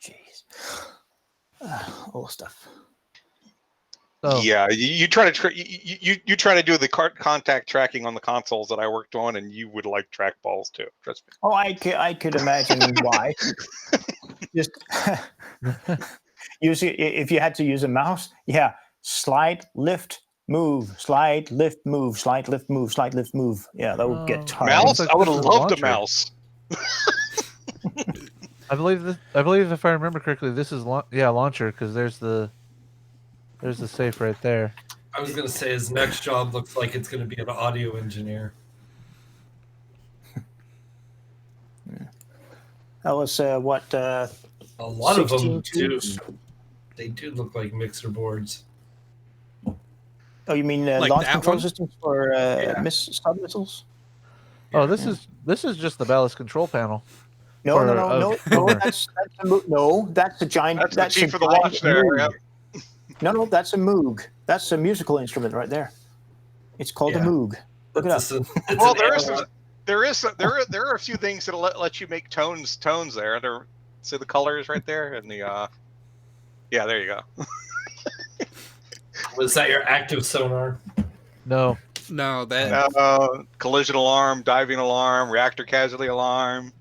Speaker 2: Jeez. All stuff.
Speaker 5: Oh.
Speaker 7: Yeah, you try to you try to do the contact tracking on the consoles that I worked on, and you would like trackballs too. Trust me.
Speaker 2: Oh, I could imagine why. Just use it if you had to use a mouse. Yeah, slide, lift, move, slide, lift, move, slide, lift, move, slide, lift, move. Yeah, that would get tiring.
Speaker 7: Mouse?
Speaker 5: like
Speaker 7: I would
Speaker 5: this
Speaker 7: have
Speaker 5: is
Speaker 7: loved a
Speaker 5: launcher.
Speaker 7: mouse.
Speaker 5: I believe if I remember correctly, this is launcher because there's the safe right there.
Speaker 3: I was gonna say his next job looks like it's gonna be an audio engineer.
Speaker 2: That was what
Speaker 3: A lot of them
Speaker 2: 16
Speaker 3: do. They do look like mixer boards.
Speaker 2: Oh, you mean
Speaker 1: Like
Speaker 2: launch
Speaker 1: that
Speaker 2: control
Speaker 1: one?
Speaker 2: systems for
Speaker 3: Yeah.
Speaker 2: sub-missiles?
Speaker 5: Oh, this is just the ballast control panel.
Speaker 2: No,
Speaker 5: For
Speaker 2: no, no,
Speaker 5: a
Speaker 2: no, no.
Speaker 5: boomer.
Speaker 2: That's a giant.
Speaker 7: That's the
Speaker 2: a
Speaker 7: chief of the
Speaker 2: giant
Speaker 7: watch there.
Speaker 2: Moog.
Speaker 7: Yep.
Speaker 2: No, that's a Moog. That's a musical instrument right there. It's called a
Speaker 3: Yeah.
Speaker 2: Moog. Look it up.
Speaker 7: Well, there are a few things that'll let you make tones there. There, see the colors right there, and the yeah, there you go.
Speaker 3: Was that your active sonar?
Speaker 5: No,
Speaker 1: No, that
Speaker 7: Collision alarm, diving alarm, reactor casualty alarm.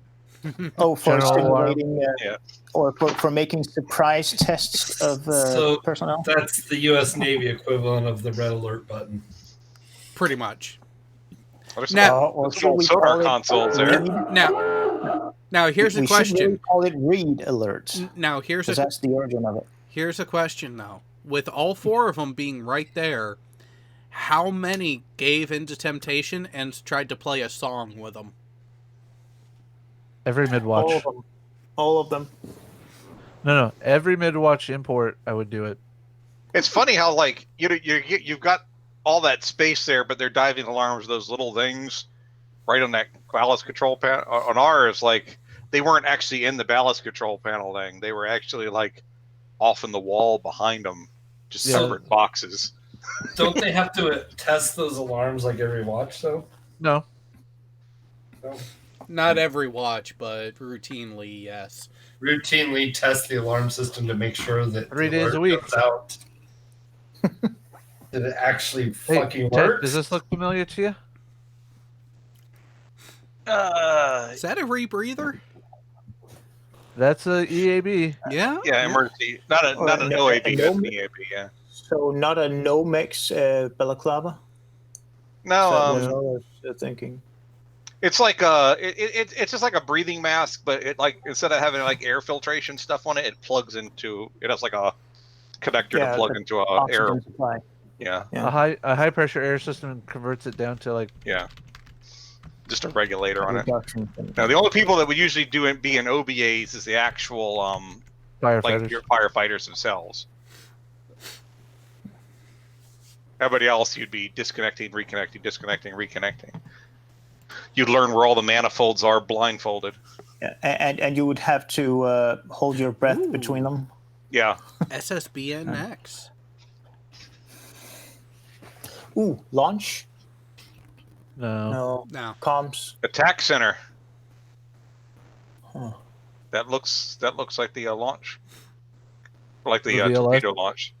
Speaker 2: Oh, for
Speaker 5: General alarm.
Speaker 2: simulating,
Speaker 7: Yeah.
Speaker 2: or for making surprise tests of
Speaker 3: So
Speaker 2: personnel.
Speaker 3: that's the U.S. Navy equivalent of the red alert button.
Speaker 1: pretty much.
Speaker 7: There's
Speaker 1: Now-
Speaker 2: or
Speaker 7: some
Speaker 2: should
Speaker 7: old
Speaker 2: we
Speaker 7: sonar
Speaker 2: call it
Speaker 7: consoles there.
Speaker 1: Now, here's a
Speaker 2: we should really
Speaker 1: question.
Speaker 2: call it read alerts
Speaker 1: Now here's
Speaker 2: because
Speaker 1: a
Speaker 2: that's the origin of it.
Speaker 1: here's a question though. With all four of them being right there, how many gave into temptation and tried to play a song with them?
Speaker 5: every mid-watch.
Speaker 2: All of them.
Speaker 5: No, every mid-watch import, I would do it.
Speaker 7: It's funny how like you've got all that space there, but they're diving alarms, those little things, right on that ballast control panel. On ours, like they weren't actually in the ballast control panel thing; they were actually like off in the wall behind them, just
Speaker 5: Yeah.
Speaker 7: separate boxes.
Speaker 3: Don't they have to test those alarms like every watch, though?
Speaker 5: No,
Speaker 3: No.
Speaker 1: Not every watch, but routinely, yes.
Speaker 3: Routinely test the alarm system to make sure that
Speaker 5: 3
Speaker 3: the
Speaker 5: days
Speaker 3: alert
Speaker 5: a week.
Speaker 3: goes out. Did it actually
Speaker 5: hey,
Speaker 3: fucking
Speaker 5: Ted,
Speaker 3: work?
Speaker 5: does this look familiar to you?
Speaker 1: Is that a rebreather?
Speaker 5: That's a EAB.
Speaker 1: Yeah.
Speaker 7: Yeah, emergency, not an OAB, but an EAB. Yeah.
Speaker 2: So not a no-mix balaclava.
Speaker 7: No,
Speaker 2: That was what I was thinking.
Speaker 7: it's like it's just like a breathing mask, but it like instead of having like air filtration stuff on it, it plugs into it has like a connector
Speaker 2: Yeah,
Speaker 7: to plug
Speaker 2: the
Speaker 7: into a air.
Speaker 2: Oxygen supply.
Speaker 7: Yeah,
Speaker 2: Yeah.
Speaker 5: A high pressure air system converts it down to like
Speaker 7: yeah. Just a regulator on it.
Speaker 2: Reduction.
Speaker 7: Now the only people that would usually be in OBAs is the actual
Speaker 5: firefighters.
Speaker 7: like your firefighters themselves. Everybody else, you'd be disconnecting, reconnecting, disconnecting, reconnecting. You'd learn where all the manifolds are blindfolded.
Speaker 2: Yeah, and you would have to hold your breath
Speaker 1: Ooh.
Speaker 2: between them.
Speaker 7: Yeah.
Speaker 1: SSBNX.
Speaker 2: Ooh, launch?
Speaker 5: No.
Speaker 2: No.
Speaker 1: No.
Speaker 2: Comms.
Speaker 7: Attack center.
Speaker 2: Huh.
Speaker 7: That looks like the launch. Like the
Speaker 5: The VLS?
Speaker 7: torpedo launch.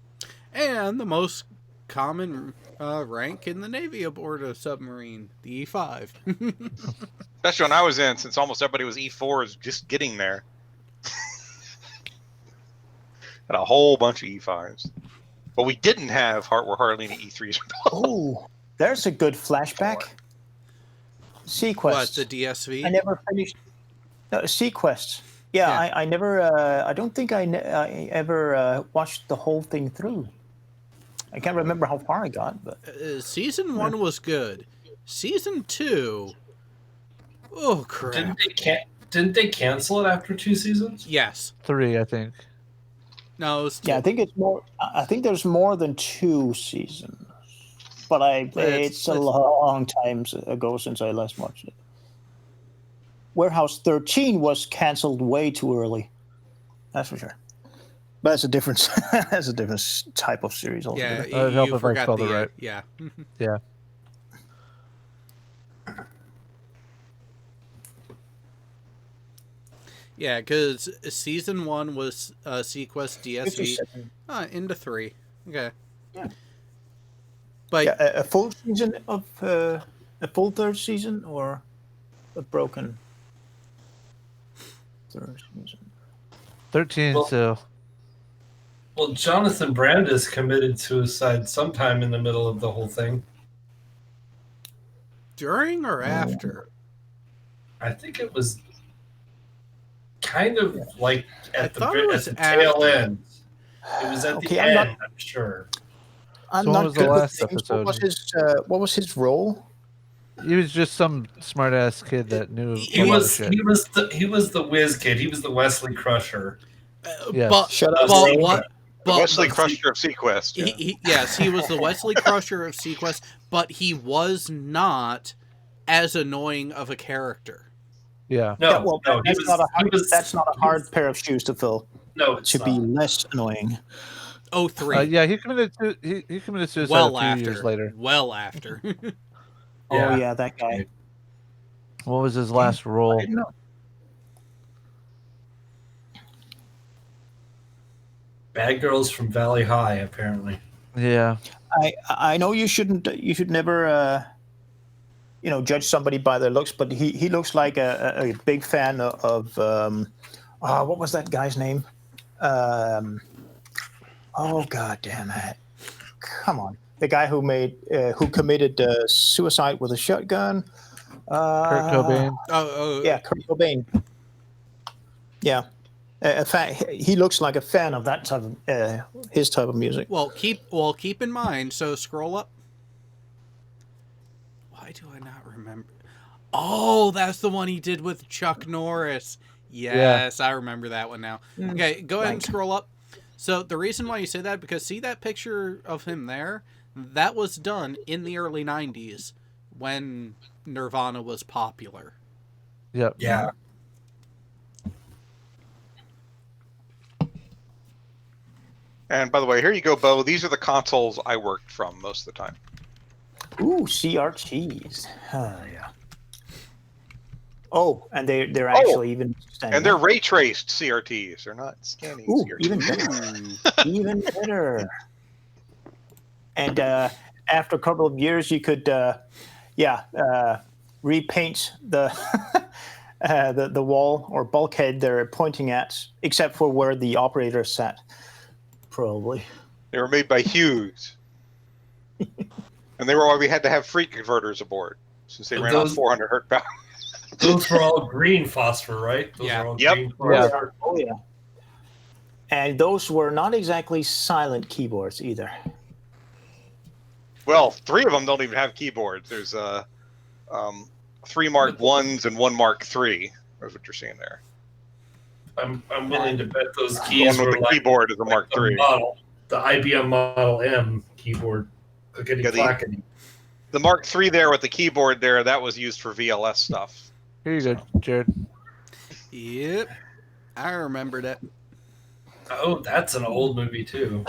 Speaker 1: And the most common rank in the Navy aboard a submarine, the E5.
Speaker 7: Especially when I was in, since almost everybody was E4s just getting there. Had a whole bunch of E5s. But we didn't have were hardly any E3s.
Speaker 2: Oh, there's a good flashback. Sequest.
Speaker 1: What, the DSV?
Speaker 2: I never finished. No, Sequest. Yeah,
Speaker 1: Yeah.
Speaker 2: I never. I don't think I ever watched the whole thing through. I can't remember how far I got, but
Speaker 1: Season 1 was good. Season 2... Oh, crap.
Speaker 3: Didn't they cancel it after 2 seasons?
Speaker 1: Yes.
Speaker 5: 3, I think.
Speaker 1: No, it was 2.
Speaker 2: yeah, I think it's more. I think there's more than 2 seasons, but it's a long time ago since I last watched it. Warehouse 13 was canceled way too early. That's for sure. But that's a different. That's a different type of series
Speaker 1: Yeah,
Speaker 2: altogether.
Speaker 5: It'd help
Speaker 1: you
Speaker 5: if I
Speaker 1: forgot
Speaker 5: spelled
Speaker 1: the...
Speaker 5: it right.
Speaker 1: Yeah.
Speaker 5: Yeah.
Speaker 1: Yeah, because Season 1 was Sequest DSV
Speaker 2: 57.
Speaker 1: into 3. Okay. But
Speaker 2: Yeah, a full season of a full third season or a broken third season.
Speaker 5: 13.
Speaker 3: Well-
Speaker 5: So
Speaker 3: Well, Jonathan Brandis committed suicide sometime in the middle of the whole thing.
Speaker 1: during or after?
Speaker 3: I think it was kind of like at
Speaker 1: thought it was
Speaker 3: the tail
Speaker 1: after.
Speaker 3: end. It was at
Speaker 2: Okay,
Speaker 3: the
Speaker 2: I'm not-
Speaker 3: end, I'm sure.
Speaker 2: I'm
Speaker 5: So what
Speaker 2: not
Speaker 5: was the
Speaker 2: good with
Speaker 5: last
Speaker 2: names.
Speaker 5: episode?
Speaker 2: What was his role?
Speaker 5: he was just some smart ass kid that knew
Speaker 3: He
Speaker 5: a lot of
Speaker 3: was
Speaker 5: shit.
Speaker 3: he was the whiz kid. He was the Wesley Crusher.
Speaker 5: Yes.
Speaker 1: But
Speaker 2: Shut up.
Speaker 1: but
Speaker 2: Ray.
Speaker 1: what?
Speaker 7: The
Speaker 1: But
Speaker 7: Wesley
Speaker 3: but-
Speaker 7: Crusher of Sequest. Yeah.
Speaker 1: yes, he was the Wesley Crusher of Sequest, but he was not as annoying of a character.
Speaker 5: Yeah.
Speaker 3: No,
Speaker 2: Yeah, well,
Speaker 3: no,
Speaker 2: that's not a hard pair of shoes to fill.
Speaker 3: No, it's
Speaker 2: To
Speaker 3: not.
Speaker 2: be less annoying.
Speaker 1: 03.
Speaker 5: Yeah, he committed suicide
Speaker 1: well
Speaker 5: a few
Speaker 1: after.
Speaker 5: years later.
Speaker 1: Well after.
Speaker 2: Oh yeah, that guy.
Speaker 5: What was his last role?
Speaker 2: I didn't know.
Speaker 3: Bad Girls from Valley High, apparently.
Speaker 5: Yeah.
Speaker 2: I know you should never judge somebody by their looks, but he looks like a big fan of what was that guy's name? Oh god damn it! Come on, the guy who committed suicide with a shotgun.
Speaker 5: Kurt Cobain.
Speaker 2: Yeah, Kurt Cobain. Yeah, he looks like a fan of that type of his type of music.
Speaker 1: Well, keep in mind. So scroll up. Why do I not remember? Oh, that's the one he did with Chuck Norris. Yes, I remember that one now. Okay, go ahead and scroll up. So the reason why you say that, because see that picture of him there? That was done in the early 90s when Nirvana was popular.
Speaker 5: Yep.
Speaker 3: Yeah.
Speaker 7: And by the way, here you go, Bo. These are the consoles I worked from most of the time.
Speaker 2: Ooh, CRTs. Yeah. Oh, and they're actually even standing
Speaker 7: And they're
Speaker 2: up.
Speaker 7: ray traced CRTs. They're not scanning
Speaker 2: Ooh,
Speaker 7: CRTs.
Speaker 2: even better. Even better. And after a couple of years, you could, repaint the the wall or bulkhead they're pointing at, except for where the operator sat. Probably.
Speaker 7: They were made by Hughes. And they were why we had to have freak converters aboard, since they ran on 400 hertz power.
Speaker 3: Those were all green phosphor, right? Those
Speaker 1: Yeah.
Speaker 3: were all
Speaker 7: Yep.
Speaker 3: green
Speaker 5: Yeah.
Speaker 3: phosphor.
Speaker 2: Oh yeah. And those were not exactly silent keyboards either.
Speaker 7: Well, 3 of them don't even have keyboards. There's 3 Mark 1s and 1 Mark 3. That's what you're seeing there.
Speaker 3: I'm willing to bet those
Speaker 7: The
Speaker 3: keys
Speaker 7: one
Speaker 3: were
Speaker 7: with the
Speaker 3: like
Speaker 7: keyboard is a Mark
Speaker 3: the
Speaker 7: 3.
Speaker 3: model, the IBM Model M keyboard. Clickety
Speaker 7: Yeah, the-
Speaker 3: clackety.
Speaker 7: The Mark 3 there with the keyboard there, that was used for VLS stuff.
Speaker 5: Here you go, Jared.
Speaker 1: Yep, I remembered it.
Speaker 3: Oh, that's an old movie too.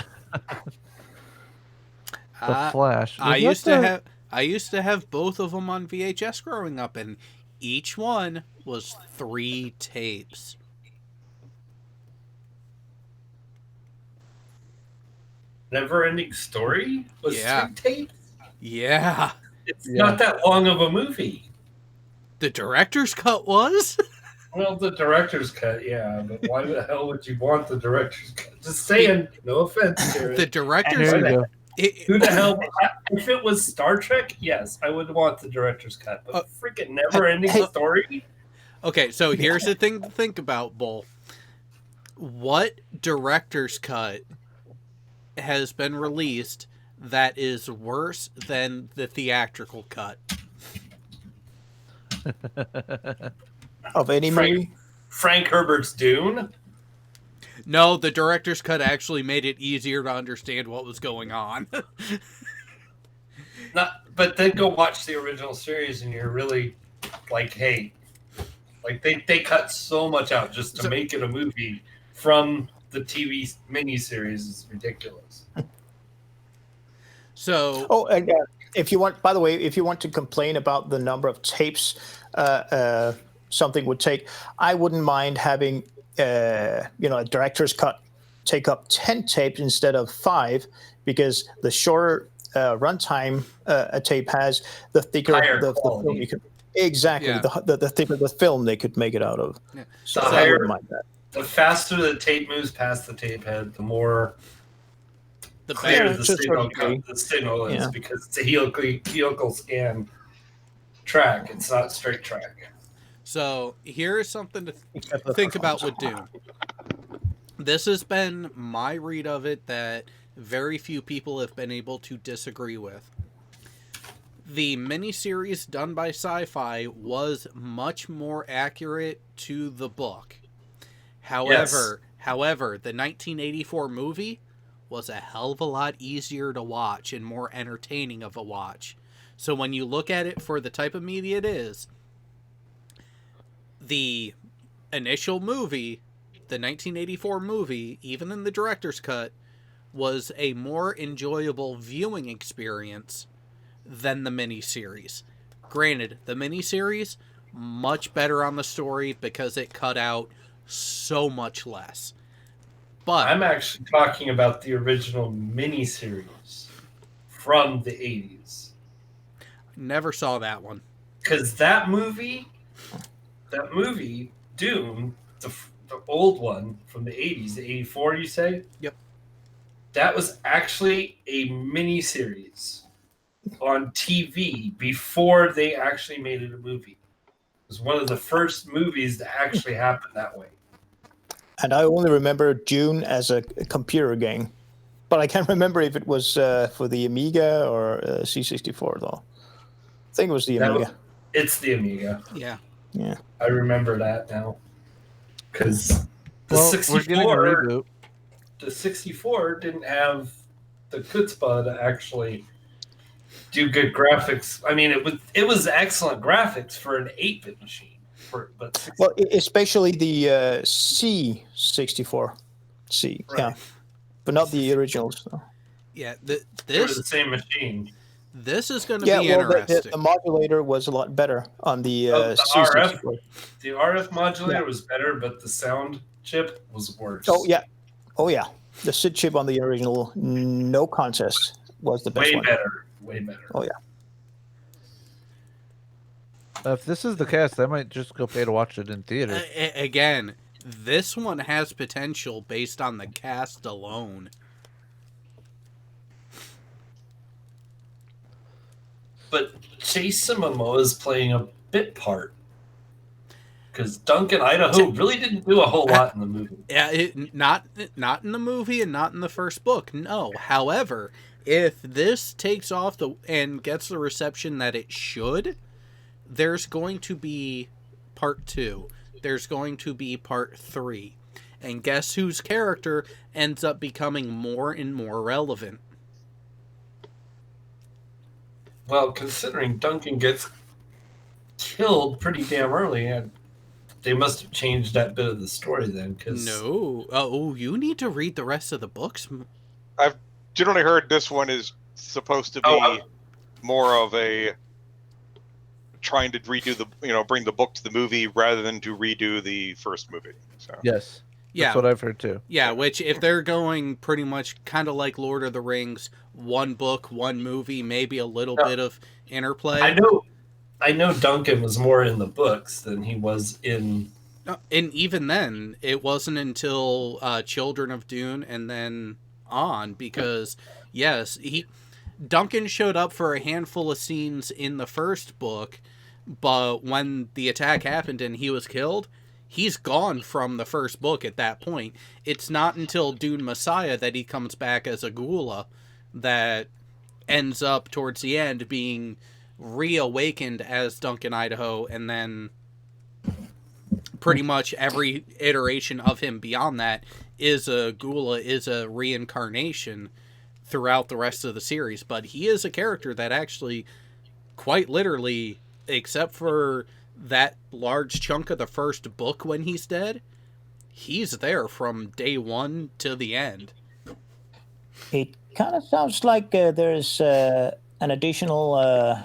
Speaker 5: The Flash.
Speaker 1: I
Speaker 5: Was
Speaker 1: used
Speaker 5: that
Speaker 1: to
Speaker 5: the-
Speaker 1: have I used to have both of them on VHS growing up, and each one was 3 tapes.
Speaker 3: Never Ending Story was
Speaker 1: Yeah.
Speaker 3: 3 tapes.
Speaker 1: Yeah,
Speaker 3: It's
Speaker 5: Yeah.
Speaker 3: not that long of a movie.
Speaker 1: the director's cut was.
Speaker 3: Well, the director's cut, yeah, but why the hell would you want the director's cut? Just saying, no offense, Jared.
Speaker 1: The director's.
Speaker 5: Here you go.
Speaker 3: Who the hell? If it was Star Trek, yes, I would want the director's cut. But freaking never-ending
Speaker 2: hey-
Speaker 3: story.
Speaker 1: Okay, so here's the thing to think about, Bull. What director's cut has been released that is worse than the theatrical cut?
Speaker 2: Of any
Speaker 3: Frank-
Speaker 2: movie?
Speaker 3: Frank Herbert's Dune.
Speaker 1: No, the director's cut actually made it easier to understand what was going on.
Speaker 3: But then go watch the original series, and you're really like, hey, like they cut so much out just to make it a movie from the TV miniseries is ridiculous.
Speaker 1: So,
Speaker 2: Oh, and if you want, by the way, if you want to complain about the number of tapes something would take, I wouldn't mind having, a director's cut take up 10 tapes instead of 5 because the shorter runtime a tape has, the thicker
Speaker 3: Higher
Speaker 2: the film
Speaker 3: quality.
Speaker 2: you could. Exactly,
Speaker 1: Yeah.
Speaker 2: the thicker the film they could make it out of.
Speaker 1: Yeah.
Speaker 2: So
Speaker 3: The
Speaker 2: I
Speaker 3: higher-
Speaker 2: wouldn't mind that.
Speaker 3: The faster the tape moves past the tape head, the more
Speaker 1: The
Speaker 3: clear
Speaker 1: better.
Speaker 2: Yeah,
Speaker 3: the
Speaker 2: to a
Speaker 3: signal,
Speaker 2: certain degree.
Speaker 3: the signal is
Speaker 2: Yeah.
Speaker 3: because it's a helical scan track. It's not straight track.
Speaker 1: So here's something to
Speaker 2: Except for
Speaker 1: think about
Speaker 2: performance.
Speaker 1: with Dune. This has been my read of it that very few people have been able to disagree with. The miniseries done by Sci-Fi was much more accurate to the book. However, the 1984 movie was a hell of a lot easier to watch and more entertaining of a watch. So when you look at it for the type of media it is, the initial movie, the 1984 movie, even in the director's cut, was a more enjoyable viewing experience than the miniseries. Granted, the miniseries, much better on the story because it cut out so much less. But
Speaker 3: I'm actually talking about the original miniseries from the 80s.
Speaker 1: never saw that one.
Speaker 3: Because that movie, Dune, the old one from the 80s, the 84, you say?
Speaker 1: Yep.
Speaker 3: That was actually a miniseries on TV before they actually made it a movie. It was one of the first movies that actually happened that way.
Speaker 2: And I only remember Dune as a computer game, but I can't remember if it was for the Amiga or C64 though. I think it was the
Speaker 3: That
Speaker 2: Amiga.
Speaker 3: It's the Amiga.
Speaker 1: Yeah.
Speaker 2: Yeah.
Speaker 3: I remember that now. Because the
Speaker 5: Well, we're getting a
Speaker 3: 64,
Speaker 5: reboot.
Speaker 3: the 64 didn't have the chutzpah to actually do good graphics. I mean, it was excellent graphics for an 8-bit machine.
Speaker 2: Well, especially the C64. C,
Speaker 3: Right.
Speaker 2: yeah. But not the originals. So.
Speaker 1: Yeah,
Speaker 3: It was the
Speaker 1: this
Speaker 3: same machine.
Speaker 1: this is going to
Speaker 2: Yeah,
Speaker 1: be
Speaker 2: well,
Speaker 1: interesting.
Speaker 2: the modulator was a lot better on the
Speaker 3: The
Speaker 2: C64.
Speaker 3: The RF modulator
Speaker 2: Yeah.
Speaker 3: was better, but the sound chip was worse.
Speaker 2: Oh, yeah. Oh, yeah. The SID chip on the original, no contest, was the best
Speaker 3: Way
Speaker 2: one.
Speaker 3: better. Way better.
Speaker 2: Oh, yeah.
Speaker 5: If this is the cast, I might just go pay to watch it in theater.
Speaker 1: Again, this one has potential based on the cast alone.
Speaker 3: But Jason Momoa is playing a bit part. Because Duncan Idaho really didn't do a whole lot in the movie.
Speaker 1: Yeah, not in the movie and not in the first book. No. However, if this takes off and gets the reception that it should, there's going to be part 2. There's going to be part 3. And guess whose character ends up becoming more and more relevant?
Speaker 3: Well, considering Duncan gets killed pretty damn early, they must have changed that bit of the story then. Cause
Speaker 1: No. Oh, you need to read the rest of the books.
Speaker 7: I've generally heard this one is supposed to be more of a trying to redo bring the book to the movie rather than to redo the first movie. So
Speaker 5: Yes.
Speaker 1: Yeah.
Speaker 5: That's what I've heard too.
Speaker 1: Yeah, which if they're going pretty much kind of like Lord of the Rings, one book, one movie, maybe a little bit of interplay.
Speaker 3: I know Duncan was more in the books than he was in.
Speaker 1: And even then, it wasn't until Children of Dune and then on, because yes, Duncan showed up for a handful of scenes in the first book, but when the attack happened and he was killed, he's gone from the first book at that point. It's not until Dune Messiah that he comes back as a Gula that ends up towards the end being reawakened as Duncan Idaho, and then pretty much every iteration of him beyond that is a Gula, is a reincarnation throughout the rest of the series. But he is a character that actually, quite literally, except for that large chunk of the first book when he's dead, he's there from day one to the end.
Speaker 2: It kind of sounds like there's an additional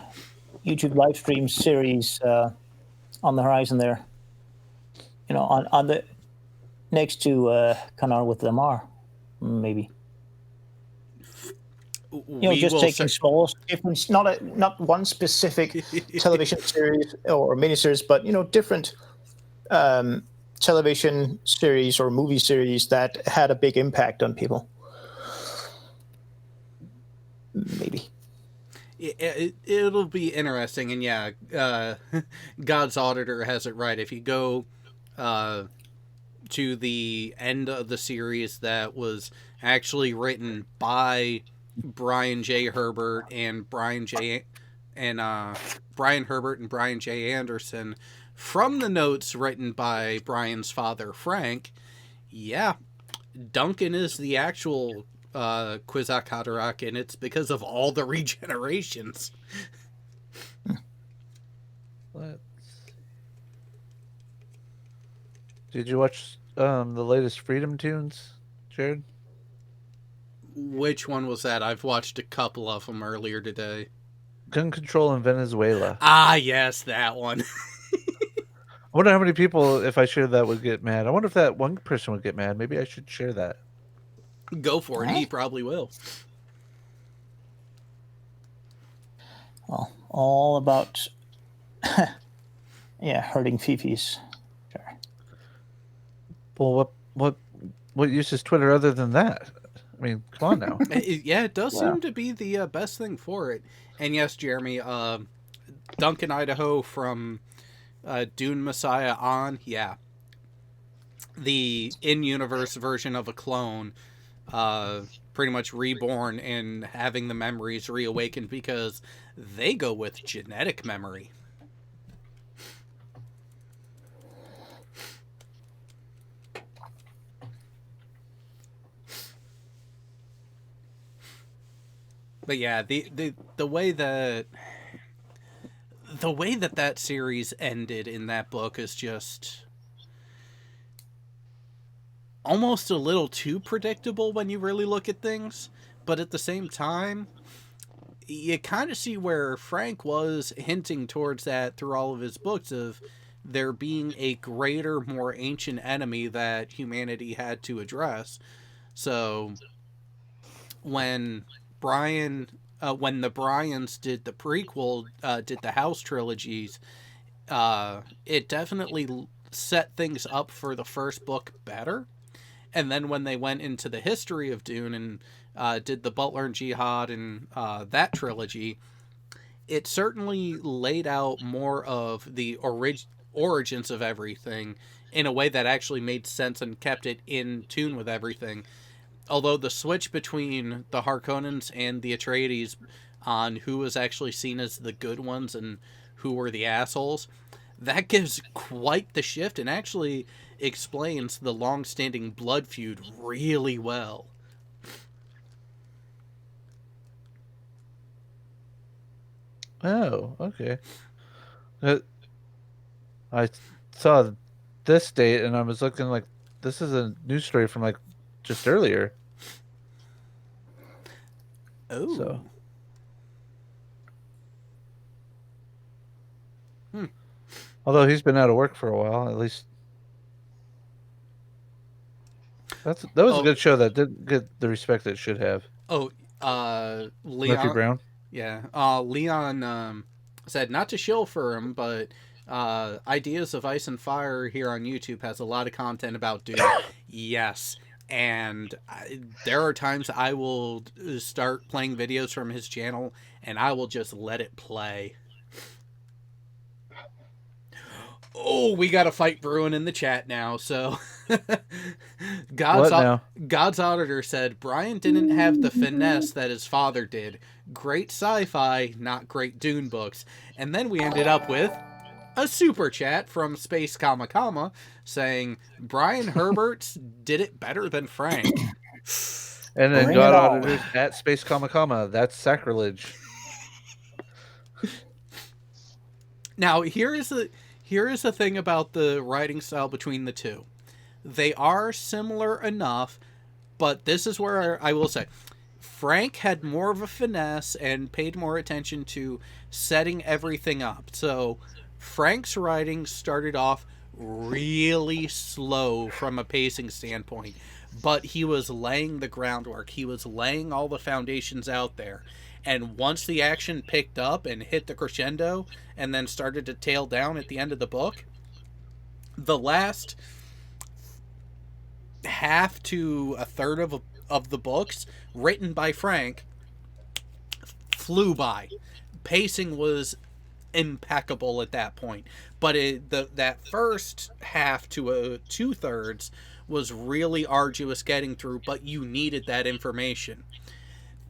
Speaker 2: YouTube live stream series on the horizon there. On the next to Kanar with Lamar. maybe.
Speaker 1: We
Speaker 2: Just
Speaker 1: will
Speaker 2: taking small different, not one specific television series or miniseries, but different television series or movie series that had a big impact on people. Maybe.
Speaker 1: It'll be interesting, and yeah, God's Auditor has it right. If you go to the end of the series that was actually written by Brian J. Herbert and Brian Herbert and Brian J. Anderson, from the notes written by Brian's father Frank, yeah, Duncan is the actual Kwisatz Haderach, and it's because of all the regenerations.
Speaker 5: Did you watch the latest Freedom Tunes, Jared?
Speaker 1: Which one was that? I've watched a couple of them earlier today.
Speaker 5: Gun control in Venezuela.
Speaker 1: Ah, yes, that one.
Speaker 5: I wonder how many people, if I shared that, would get mad. I wonder if that one person would get mad. Maybe I should share that.
Speaker 1: Go for it. He probably will.
Speaker 2: Well, all about hurting fifis. Sure.
Speaker 5: Well, what use is Twitter other than that? I mean, come on now.
Speaker 1: Yeah, it does seem to be the best thing for it. And yes, Jeremy, Duncan Idaho from Dune Messiah on, yeah. The in-universe version of a clone, pretty much reborn and having the memories reawakened because they go with genetic memory. But yeah, the way that that series ended in that book is just almost a little too predictable when you really look at things. But at the same time, you kind of see where Frank was hinting towards that through all of his books of there being a greater, more ancient enemy that humanity had to address. So when the Bryans did the prequel, did the House trilogies, it definitely set things up for the first book better. And then when they went into the history of Dune and did the Butler and Jihad and that trilogy, it certainly laid out more of the origins of everything in a way that actually made sense and kept it in tune with everything. Although the switch between the Harkonnens and the Atreides on who was actually seen as the good ones and who were the assholes, that gives quite the shift and actually explains the long-standing blood feud really well.
Speaker 5: Oh, okay. I saw this date and I was looking like this is a news story from like just earlier.
Speaker 1: Oh.
Speaker 5: So. Although he's been out of work for a while, at least. That was a good show that didn't get the respect it should have.
Speaker 1: Oh, Leon.
Speaker 5: Murphy Brown.
Speaker 1: Yeah. Leon said not to shill for him, but Ideas of Ice and Fire here on YouTube has a lot of content about Dune. Yes. And there are times I will start playing videos from his channel and I will just let it play. Oh, we got a fight brewing in the chat now. So, God's Auditor said Brian didn't have the finesse that his father did. Great sci-fi, not great Dune books. And then we ended up with a super chat from Space Comma Comma saying Brian Herbert did it better than Frank.
Speaker 5: And then God Auditors at Space Comma Comma. That's sacrilege.
Speaker 1: Now, here is the thing about the writing style between the two. They are similar enough, but this is where I will say Frank had more of a finesse and paid more attention to setting everything up. So Frank's writing started off really slow from a pacing standpoint, but he was laying the groundwork. He was laying all the foundations out there. And once the action picked up and hit the crescendo and then started to tail down at the end of the book, the last half to a third of the books written by Frank flew by. Pacing was impeccable at that point, but that first half to 2/3 was really arduous getting through, but you needed that information.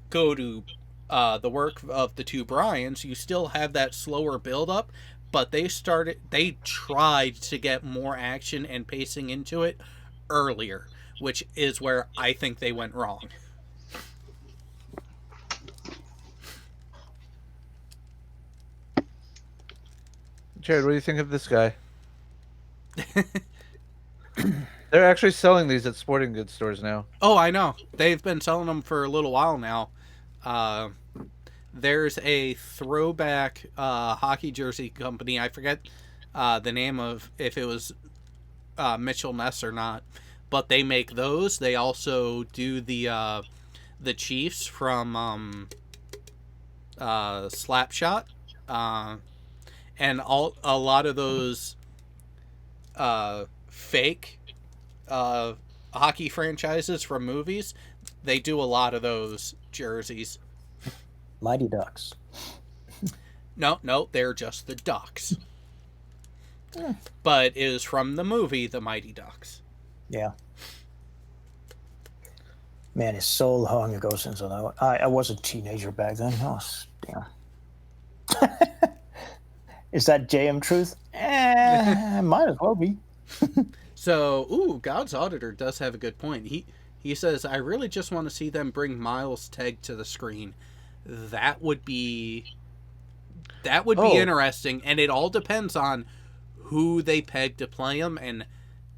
Speaker 1: Go to the work of the two Bryans, you still have that slower build up, but they tried to get more action and pacing into it earlier, which is where I think they went wrong.
Speaker 5: Jared, what do you think of this guy? They're actually selling these at sporting goods stores now.
Speaker 1: Oh, I know. They've been selling them for a little while now. There's a throwback hockey jersey company. I forget the name of, if it was Mitchell Ness or not, but they make those. They also do the Chiefs from Slapshot, and a lot of those fake hockey franchises from movies. They do a lot of those jerseys.
Speaker 2: Mighty Ducks.
Speaker 1: No, they're just the Ducks. But it is from the movie The Mighty Ducks.
Speaker 2: Yeah. Man, it's so long ago since I was a teenager back then. Oh, damn. Is that JM Truth? Might as well be.
Speaker 1: So, God's Auditor does have a good point. He says, I really just want to see them bring Miles Tegg to the screen. That would be interesting, and it all depends on who they peg to play him and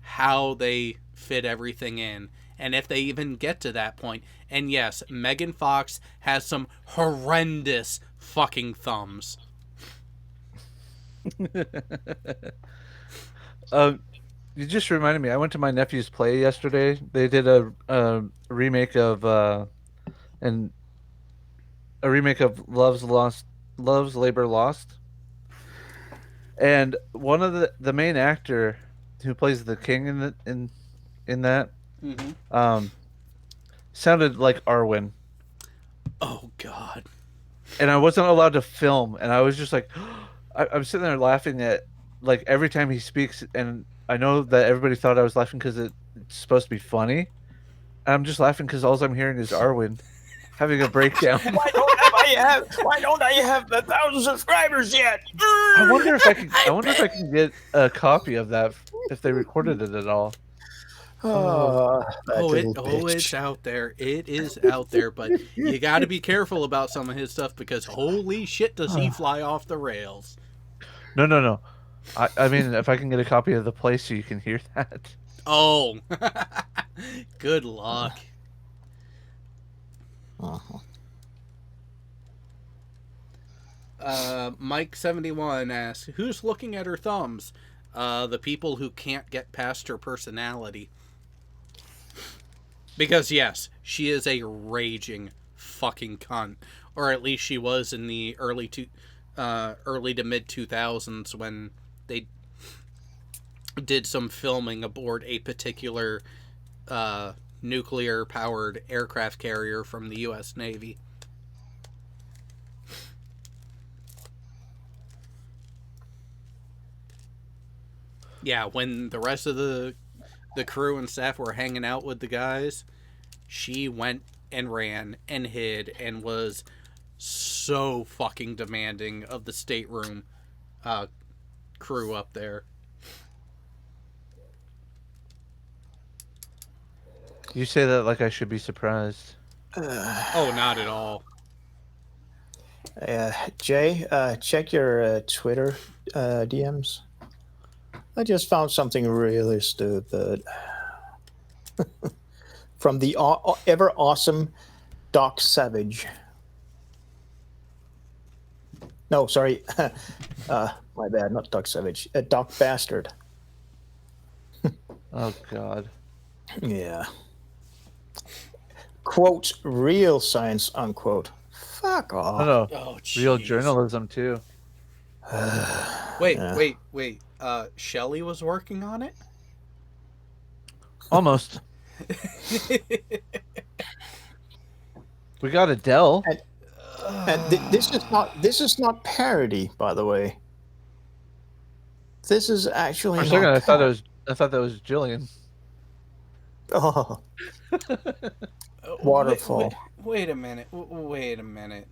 Speaker 1: how they fit everything in, and if they even get to that point. And yes, Megan Fox has some horrendous fucking thumbs.
Speaker 5: You just reminded me. I went to my nephew's play yesterday. They did a remake of Love's Labor Lost. And one of the main actor who plays the king in that sounded like Arwen.
Speaker 1: Oh God.
Speaker 5: And I wasn't allowed to film, and I was just like I'm sitting there laughing at, like, every time he speaks, and I know that everybody thought I was laughing because it's supposed to be funny. And I'm just laughing because all I'm hearing is Arwen having a breakdown.
Speaker 2: Why don't I have the 1,000 subscribers yet?
Speaker 5: I wonder if I can get a copy of that if they recorded it at all.
Speaker 1: It's out there. It is out there, but you got to be careful about some of his stuff, because holy shit, does he fly off the rails?
Speaker 5: No. I mean, if I can get a copy of the play so you can hear that.
Speaker 1: Oh, good luck. Mike71 asks, who's looking at her thumbs? The people who can't get past her personality. Because yes, she is a raging fucking cunt. Or at least she was in the early to mid 2000s when they did some filming aboard a particular nuclear powered aircraft carrier from the US Navy. Yeah, when the rest of the crew and staff were hanging out with the guys, she went and ran and hid and was so fucking demanding of the stateroom crew up there.
Speaker 5: You say that like I should be surprised.
Speaker 1: Oh, not at all.
Speaker 2: Jay, check your Twitter DMs. I just found something really stupid. From the ever awesome Doc Savage. No, sorry. My bad, not Doc Savage. Doc Bastard.
Speaker 5: Oh, God.
Speaker 2: Yeah. quote, real science, unquote. Fuck
Speaker 5: I
Speaker 2: off.
Speaker 5: don't know.
Speaker 1: Oh,
Speaker 5: Real
Speaker 1: jeez.
Speaker 5: journalism too.
Speaker 1: Wait,
Speaker 2: Yeah.
Speaker 1: wait. Shelley was working on it.
Speaker 5: Almost. We got Adele.
Speaker 2: And this is not parody, by the way. This is actually
Speaker 5: For a second,
Speaker 2: not
Speaker 5: I thought that was Jillian.
Speaker 2: Oh,
Speaker 1: Wait,
Speaker 2: waterfall.
Speaker 1: wait a minute. Wait a minute.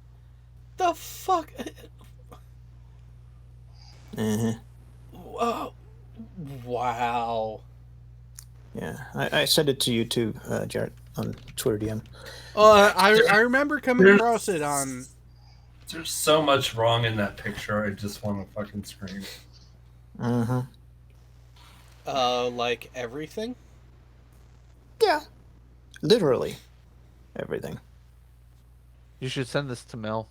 Speaker 1: The fuck?
Speaker 2: Mhm.
Speaker 1: Oh, wow.
Speaker 2: Yeah, I said it to you too, Jared, on Twitter DM.
Speaker 1: I remember coming
Speaker 3: There's-
Speaker 1: across it on.
Speaker 3: There's so much wrong in that picture. I just want to fucking scream.
Speaker 2: Mm-hmm.
Speaker 1: Like everything.
Speaker 2: Yeah, literally everything.
Speaker 5: You should send this to Mel.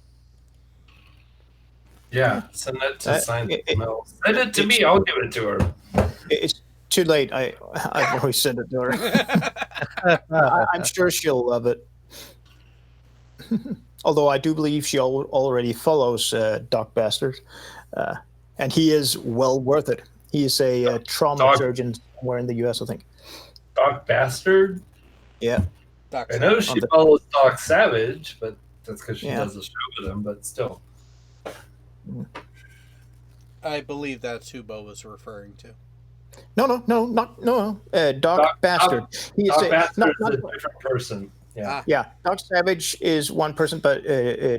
Speaker 3: Yeah, send that to Science
Speaker 2: it-
Speaker 3: Mel. Send it to me. I'll give it to her.
Speaker 2: It's too late. I've always said it to her. I'm sure she'll love it. Although I do believe she already follows Doc Bastard, and he is well worth it. He is a trauma
Speaker 3: Doc-
Speaker 2: surgeon somewhere in the U.S., I think.
Speaker 3: Doc Bastard.
Speaker 2: Yeah.
Speaker 1: Doc
Speaker 3: I know
Speaker 1: Savage.
Speaker 3: she follows Doc Savage, but that's because she
Speaker 2: Yeah.
Speaker 3: does a show with him. But still,
Speaker 1: I believe that's who Bo was referring to.
Speaker 2: No. Doc Bastard. He is
Speaker 3: Doc
Speaker 2: a,
Speaker 3: Bastard
Speaker 2: not-
Speaker 3: is a different person. Yeah.
Speaker 2: Yeah, Doc Savage is one person, but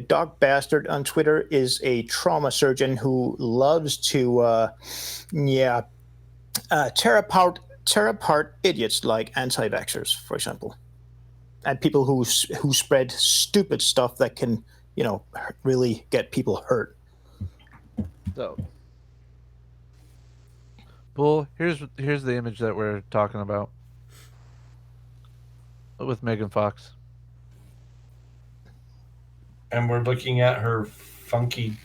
Speaker 2: Doc Bastard on Twitter is a trauma surgeon who loves to, tear apart idiots like anti-vaxxers, for example, and people who spread stupid stuff that can, really get people hurt.
Speaker 5: So, Bull, here's the image that we're talking about with Megan Fox.
Speaker 3: And we're looking at her funky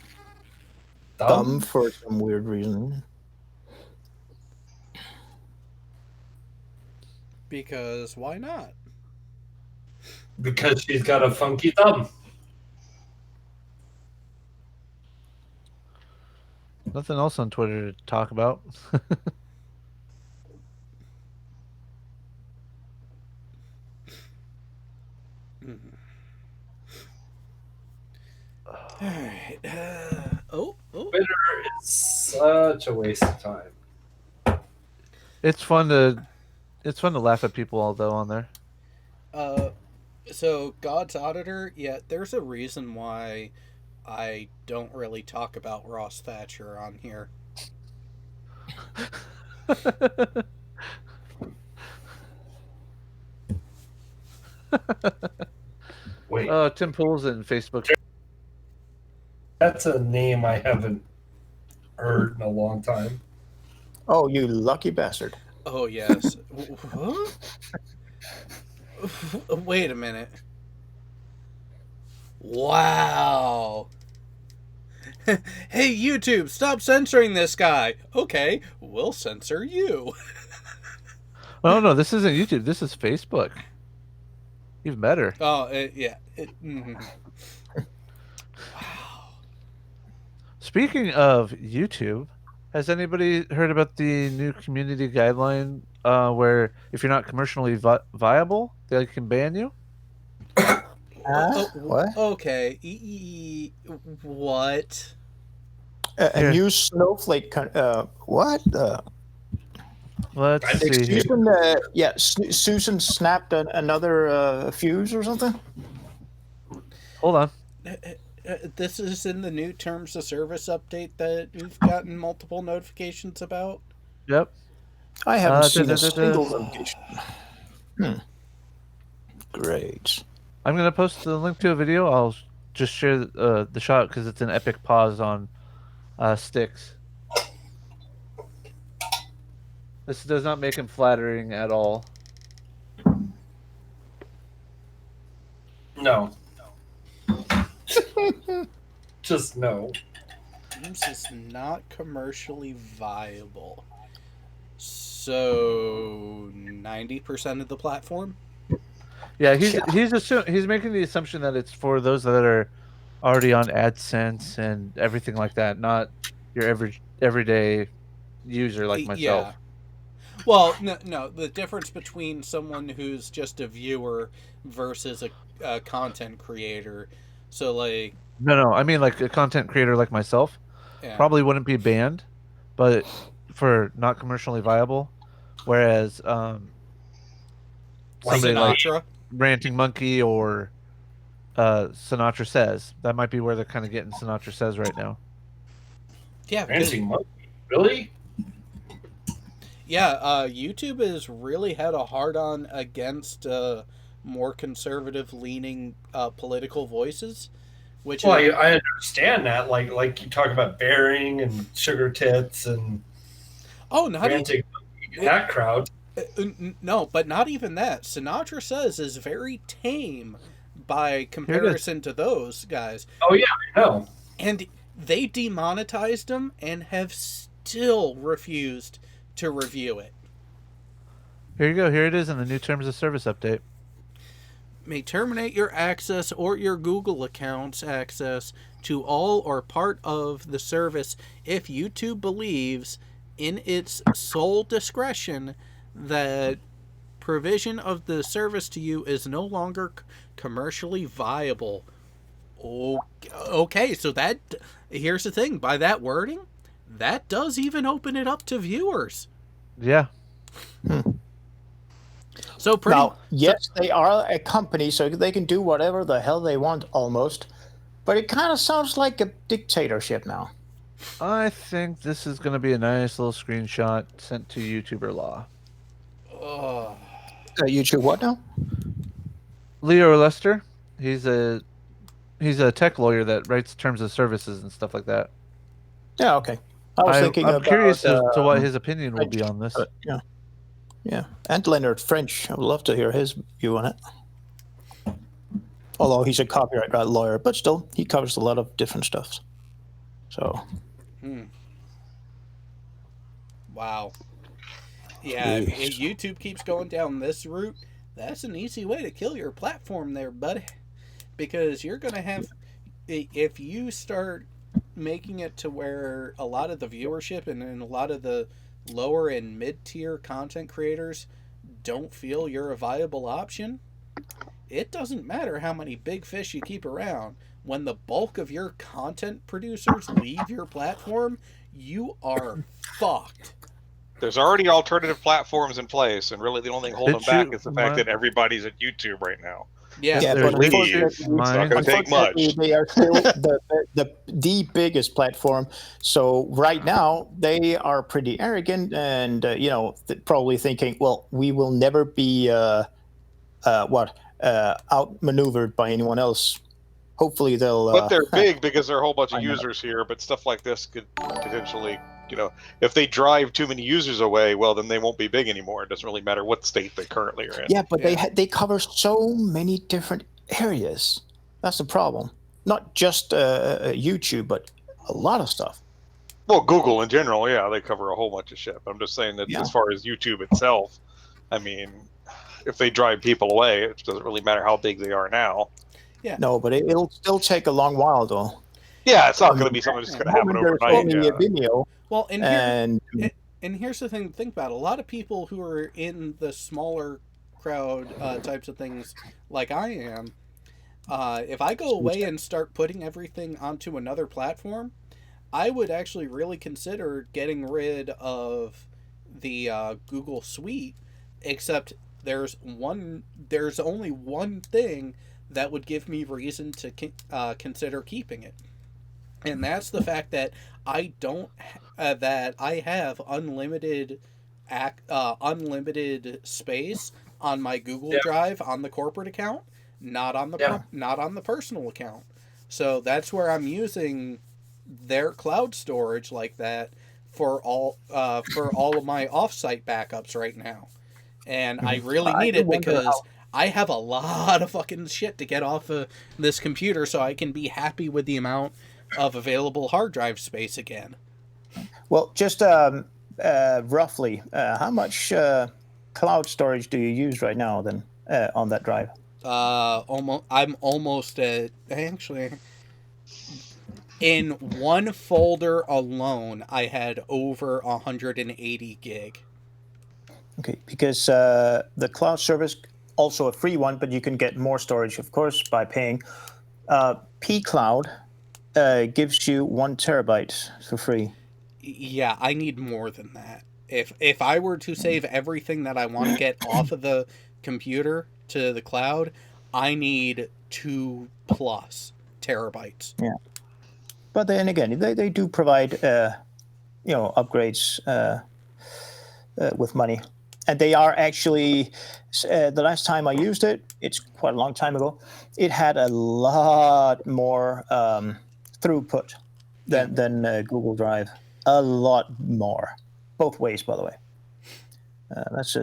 Speaker 2: Thumb for some weird reason.
Speaker 1: Because why not?
Speaker 3: because she's got a funky thumb.
Speaker 5: Nothing else on Twitter to talk about.
Speaker 1: Alright. Oh.
Speaker 3: Twitter is such a waste of time.
Speaker 5: It's fun to laugh at people although on there.
Speaker 1: So God's Auditor, yeah, there's a reason why I don't really talk about Ross Thatcher on here.
Speaker 3: Wait,
Speaker 5: Tim Pool's in Facebook.
Speaker 3: that's a name I haven't heard in a long time.
Speaker 2: Oh, you lucky bastard.
Speaker 1: Oh, yes. What? Wait a minute. Wow. Hey, YouTube, stop censoring this guy. Okay, we'll censor you.
Speaker 5: Oh no, this isn't YouTube. This is Facebook. Even better.
Speaker 1: Oh, yeah. Wow.
Speaker 5: Speaking of YouTube, has anybody heard about the new community guideline where if you're not commercially viable, they can ban you?
Speaker 2: What?
Speaker 1: Okay. What?
Speaker 2: A
Speaker 5: Here.
Speaker 2: new snowflake. What?
Speaker 5: Let's see. here.
Speaker 2: Susan, Susan snapped another fuse or something.
Speaker 5: Hold on.
Speaker 1: This is in the new terms of service update that we've gotten multiple notifications about.
Speaker 5: Yep.
Speaker 2: I haven't seen a
Speaker 5: da-da-da-da.
Speaker 2: single notification. Great.
Speaker 5: I'm gonna post the link to a video. I'll just share the shot because it's an epic pause on sticks. This does not make him flattering at all.
Speaker 3: No. Just no.
Speaker 1: This is not commercially viable. So 90% of the platform?
Speaker 5: Yeah, he's making the assumption that it's for those that are already on AdSense and everything like that, not your everyday user like myself.
Speaker 1: Yeah. Well, no. The difference between someone who's just a viewer versus a content creator. So, like,
Speaker 5: No, I mean like a content creator like myself
Speaker 1: yeah,
Speaker 5: probably wouldn't be banned, but for not commercially viable. Whereas somebody like
Speaker 1: Sinatra.
Speaker 5: Ranting Monkey or Sinatra Says, that might be where they're kind of getting Sinatra Says right now.
Speaker 1: Yeah, because
Speaker 3: Ranting Monkey, really?
Speaker 1: YouTube has really had a hard on against more conservative leaning political voices, which
Speaker 3: Well,
Speaker 1: is,
Speaker 3: I understand that. Like you talk about Bearing and Sugar Tits and
Speaker 1: not
Speaker 3: Ranting Monkey, that crowd.
Speaker 1: no, but not even that. Sinatra Says is very tame by comparison to those guys,
Speaker 3: Oh yeah, I know.
Speaker 1: and they demonetized them and have still refused to review it.
Speaker 5: Here you go. Here it is in the new terms of service update.
Speaker 1: May terminate your access or your Google account's access to all or part of the service if YouTube believes in its sole discretion that provision of the service to you is no longer commercially viable. Okay, so that, here's the thing, by that wording, that does even open it up to viewers.
Speaker 5: Yeah.
Speaker 1: So pretty
Speaker 2: Now, yes, they are a company, so they can do whatever the hell they want almost. But it kind of sounds like a dictatorship now.
Speaker 5: I think this is going to be a nice little screenshot sent to YouTuber Law.
Speaker 2: YouTube what now?
Speaker 5: Leo Lester, he's a tech lawyer that writes terms of services and stuff like that.
Speaker 2: Yeah, okay. I was thinking
Speaker 5: I'm
Speaker 2: about,
Speaker 5: curious as to what his opinion will be on this.
Speaker 2: Yeah. Yeah. And Leonard French. I would love to hear his view on it. Although he's a copyright lawyer, but still, he covers a lot of different stuff. So.
Speaker 1: Wow. Yeah, if YouTube keeps going down this route, that's an easy way to kill your platform there, buddy. Because you're going to have, if you start making it to where a lot of the viewership and a lot of the lower and mid-tier content creators don't feel you're a viable option, it doesn't matter how many big fish you keep around. When the bulk of your content producers leave your platform, you are fucked.
Speaker 7: There's already alternative platforms in place, and really the only thing holding them back is the fact that everybody's at YouTube right now.
Speaker 1: Yeah,
Speaker 2: but
Speaker 7: it's not going to take much.
Speaker 2: They are still the biggest platform. So right now they are pretty arrogant and probably thinking, well, we will never be outmaneuvered by anyone else. Hopefully they'll.
Speaker 7: But they're big because there are a whole bunch of users here. But stuff like this could potentially, if they drive too many users away, well, then they won't be big anymore. It doesn't really matter what state they currently are in.
Speaker 2: Yeah, but they cover so many different areas. That's the problem. Not just YouTube, but a lot of stuff.
Speaker 7: Well, Google in general, yeah, they cover a whole bunch of shit. I'm just saying that as far as YouTube itself, I mean, if they drive people away, it doesn't really matter how big they are now.
Speaker 1: Yeah.
Speaker 2: No, but it'll still take a long while, though.
Speaker 7: Yeah, it's not going to be something that's going to happen overnight.
Speaker 2: Video.
Speaker 1: Well, and here's the thing to think about. A lot of people who are in the smaller crowd types of things, like I am, if I go away and start putting everything onto another platform, I would actually really consider getting rid of the Google Suite, except there's only one thing that would give me reason to consider keeping it, and that's the fact that I don't that I have unlimited space on my Google Drive on the corporate account, not on the personal account. So that's where I'm using their cloud storage like that for all of my offsite backups right now, and I really need it because I have a lot of fucking shit to get off of this computer so I can be happy with the amount of available hard drive space again.
Speaker 2: Well, just roughly, how much cloud storage do you use right now then on that drive?
Speaker 1: Almost. I'm almost at actually. In one folder alone, I had over 180 gig.
Speaker 2: Okay, because the cloud service, also a free one, but you can get more storage, of course, by paying. pCloud gives you 1 terabyte for free.
Speaker 1: Yeah, I need more than that. If I were to save everything that I want to get off of the computer to the cloud, I need 2+ terabytes.
Speaker 2: Yeah. But then again, they do provide upgrades with money, and they are actually. The last time I used it, it's quite a long time ago. It had a lot more throughput than Google Drive. A lot more, both ways, by the way. That's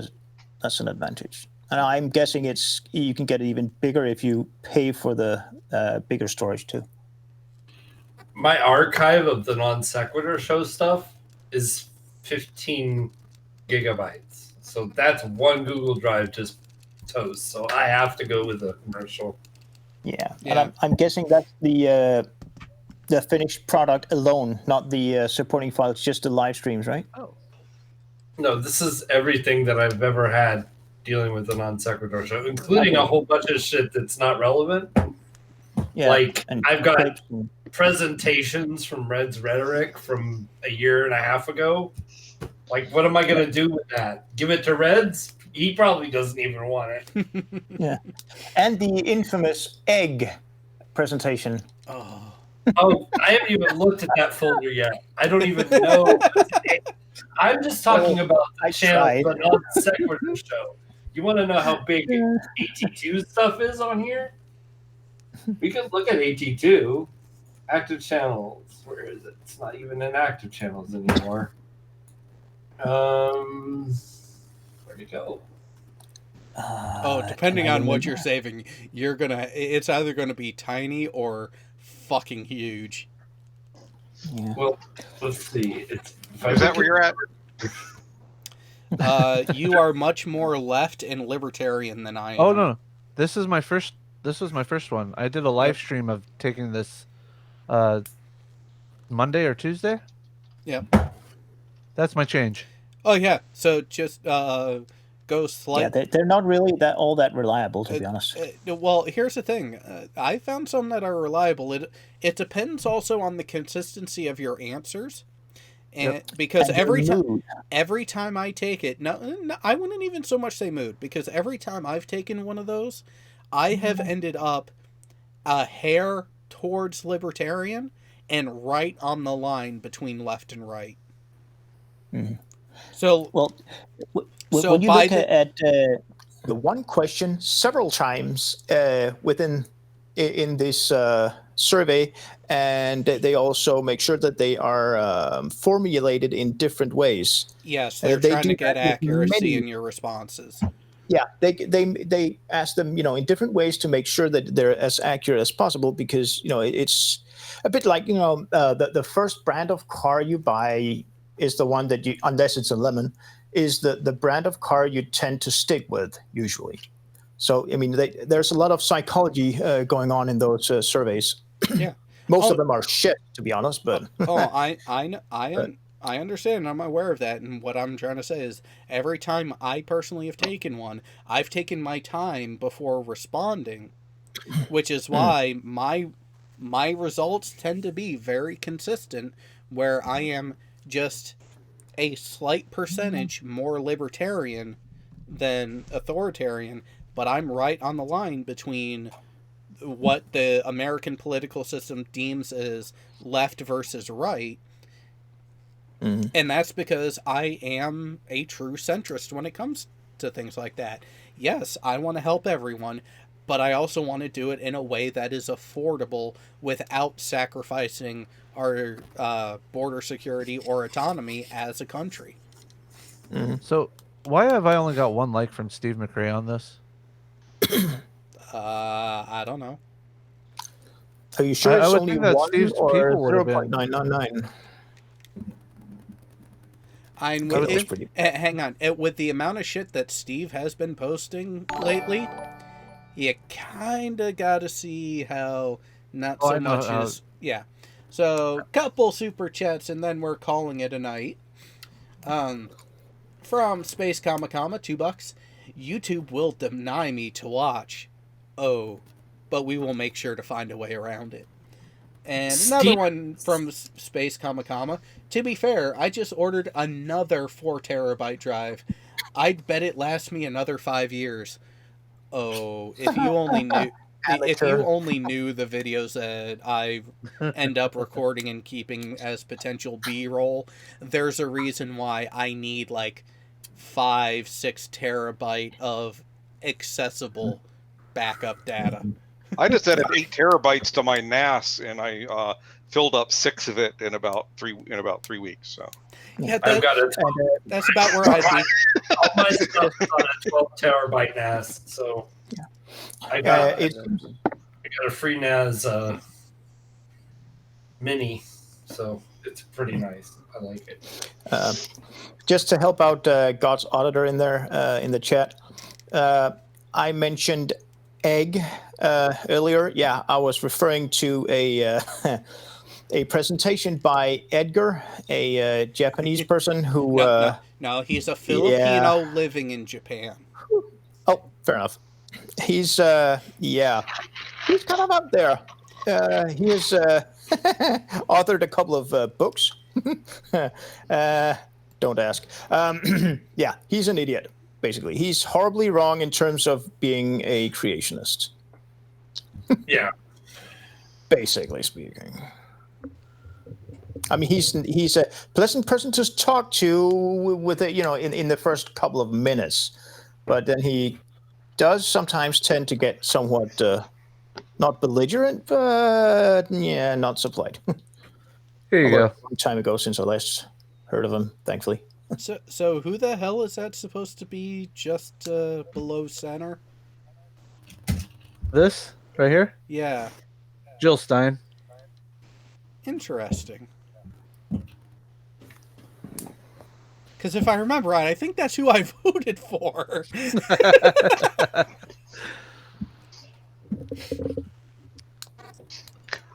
Speaker 2: an advantage. And I'm guessing you can get it even bigger if you pay for the bigger storage too.
Speaker 3: My archive of the non sequitur show stuff is 15 gigabytes. So that's one Google Drive just toast. So I have to go with a commercial.
Speaker 2: Yeah.
Speaker 1: Yeah.
Speaker 2: And I'm guessing that's the finished product alone, not the supporting files, just the live streams, right?
Speaker 5: Oh.
Speaker 3: No, this is everything that I've ever had dealing with the non sequitur show, including a whole bunch of shit that's not relevant.
Speaker 2: Yeah.
Speaker 3: Like
Speaker 2: and
Speaker 3: I've got presentations from Red's Rhetoric from a year and a half ago. Like, what am I going to do with that? Give it to Reds? He probably doesn't even want it.
Speaker 2: Yeah. And the infamous egg presentation.
Speaker 3: Oh, I haven't even looked at that folder yet. I don't even know. I'm just talking about the channel, the non sequitur show. You want to know how big AT2 stuff is on here? We could look at AT2. Active channels. Where is it? It's not even in active channels anymore. Where'd it go?
Speaker 1: Depending on what you're saving, it's either gonna be tiny or fucking huge.
Speaker 2: Yeah.
Speaker 3: Well, let's see.
Speaker 7: Is that where you're at?
Speaker 1: You are much more left and libertarian than I am.
Speaker 5: Oh no, this was my first one. I did a live stream of taking this Monday or Tuesday.
Speaker 1: Yep.
Speaker 5: That's my change.
Speaker 1: Oh yeah. So just go slightly.
Speaker 2: Yeah, they're not really all that reliable, to be honest.
Speaker 1: Well, here's the thing. I found some that are reliable. It depends also on the consistency of your answers. And because
Speaker 2: and
Speaker 1: every time I take it, no, I wouldn't even so much say mood, because every time I've taken one of those, I have ended up a hair towards libertarian and right on the line between left and right.
Speaker 2: Mm-hmm.
Speaker 1: So,
Speaker 2: when you look at the one question several times in this survey, and they also make sure that they are formulated in different ways.
Speaker 1: Yes, they're trying to get accuracy in your responses.
Speaker 2: Yeah, they ask them, in different ways to make sure that they're as accurate as possible, because it's a bit like the first brand of car you buy is the one that unless it's a lemon, is the brand of car you tend to stick with usually. So I mean, there's a lot of psychology going on in those surveys.
Speaker 1: Yeah,
Speaker 2: most of them are shit, to be honest. But
Speaker 1: I understand. I'm aware of that, and what I'm trying to say is, every time I personally have taken one, I've taken my time before responding, which is why my results tend to be very consistent, where I am just a slight percentage more libertarian than authoritarian, but I'm right on the line between what the American political system deems as left versus right. Mm-hmm. And that's because I am a true centrist when it comes to things like that. Yes, I want to help everyone, but I also want to do it in a way that is affordable without sacrificing our border security or autonomy as a country.
Speaker 5: Mm-hmm. So why have I only got 1 like from Steve McRae on this?
Speaker 1: I don't know.
Speaker 2: Are you sure it's only 1 or 0.999?
Speaker 1: Hang on. With the amount of shit that Steve has been posting lately, you kind of got to see how not
Speaker 5: Oh,
Speaker 1: so
Speaker 5: I know
Speaker 1: much
Speaker 5: how-
Speaker 1: is. Yeah. So, couple super chats, and then we're calling it a night. From Space Comma Comma, $2. YouTube will deny me to watch. Oh, but we will make sure to find a way around it. And another one from Space Comma Comma. To be fair, I just ordered another 4 terabyte drive. I'd bet it lasts me another 5 years. Oh, if you only knew. If you
Speaker 2: Amateur.
Speaker 1: only knew the videos that I end up recording and keeping as potential B-roll, there's a reason why I need like 5-6 terabyte of accessible backup data.
Speaker 7: I just added 8 terabytes to my NAS, and I filled up 6 of it in about 3 weeks. So
Speaker 1: Yeah,
Speaker 3: I've got a
Speaker 1: that's about where I'd be.
Speaker 3: all my stuff is on a 12 terabyte NAS, so I got a free NAS mini, so it's pretty nice. I like it.
Speaker 2: Just to help out God's auditor in there in the chat, I mentioned egg earlier. Yeah, I was referring to a a presentation by Edgar, a Japanese person who.
Speaker 1: No, he's a Filipino living in Japan.
Speaker 2: Oh, fair enough. He's he's kind of up there. He has authored a couple of books. Don't ask. Yeah, he's an idiot. Basically, he's horribly wrong in terms of being a creationist.
Speaker 3: Yeah.
Speaker 2: Basically speaking. I mean, he's a pleasant person to talk to with it, in the first couple of minutes, but then he does sometimes tend to get somewhat not belligerent, but yeah, not so polite.
Speaker 5: Here you go.
Speaker 2: A long time ago since I last heard of him, thankfully.
Speaker 1: So who the hell is that supposed to be just below center?
Speaker 5: This right here,
Speaker 1: Yeah,
Speaker 5: Jill Stein.
Speaker 1: interesting. Because if I remember right, I think that's who I voted for.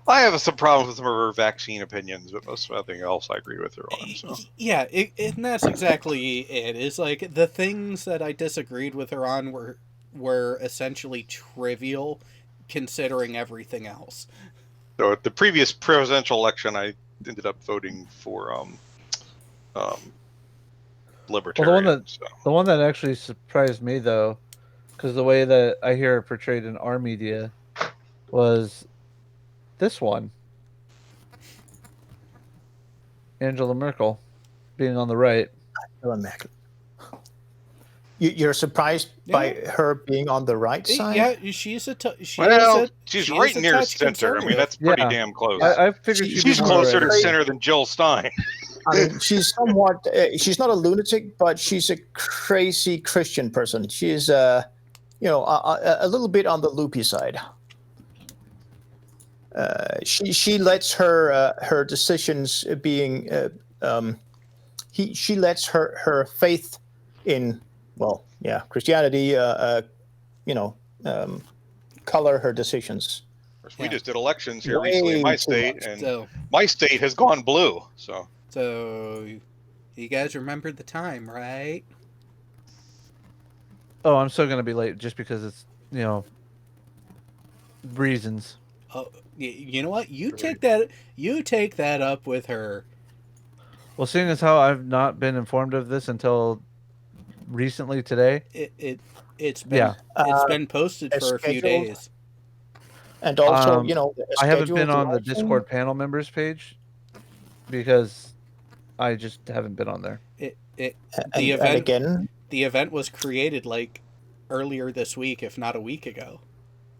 Speaker 7: I have some problems with some of her vaccine opinions, but most of everything else I agree with her on. So.
Speaker 1: Yeah, and that's exactly it. It's like the things that I disagreed with her on were essentially trivial, considering everything else.
Speaker 7: So at the previous presidential election, I ended up voting for libertarian.
Speaker 5: Well, the one that actually surprised me, though, because the way that I hear it portrayed in our media was this one. Angela Merkel being on the right.
Speaker 2: Angela Merkel. You're surprised by her being on the right side?
Speaker 1: Yeah, she's
Speaker 7: right near center. I mean, that's pretty damn close.
Speaker 5: I figured
Speaker 7: she's closer to center than Jill Stein.
Speaker 2: I mean, she's somewhat. She's not a lunatic, but she's a crazy Christian person. She's, a little bit on the loopy side. She lets her decisions being. She lets her faith in Christianity. Color her decisions.
Speaker 7: We just did elections here recently in my state, and my state has gone blue.
Speaker 1: So, you guys remember the time, right?
Speaker 5: Oh, I'm still gonna be late just because it's reasons.
Speaker 1: Oh, you know what? You take that up with her.
Speaker 5: Well, seeing as how I've not been informed of this until recently today,
Speaker 1: it's been posted for a few days.
Speaker 2: And also,
Speaker 5: I haven't been on the Discord panel members page because I just haven't been on there.
Speaker 1: The event was created like earlier this week, if not a week ago.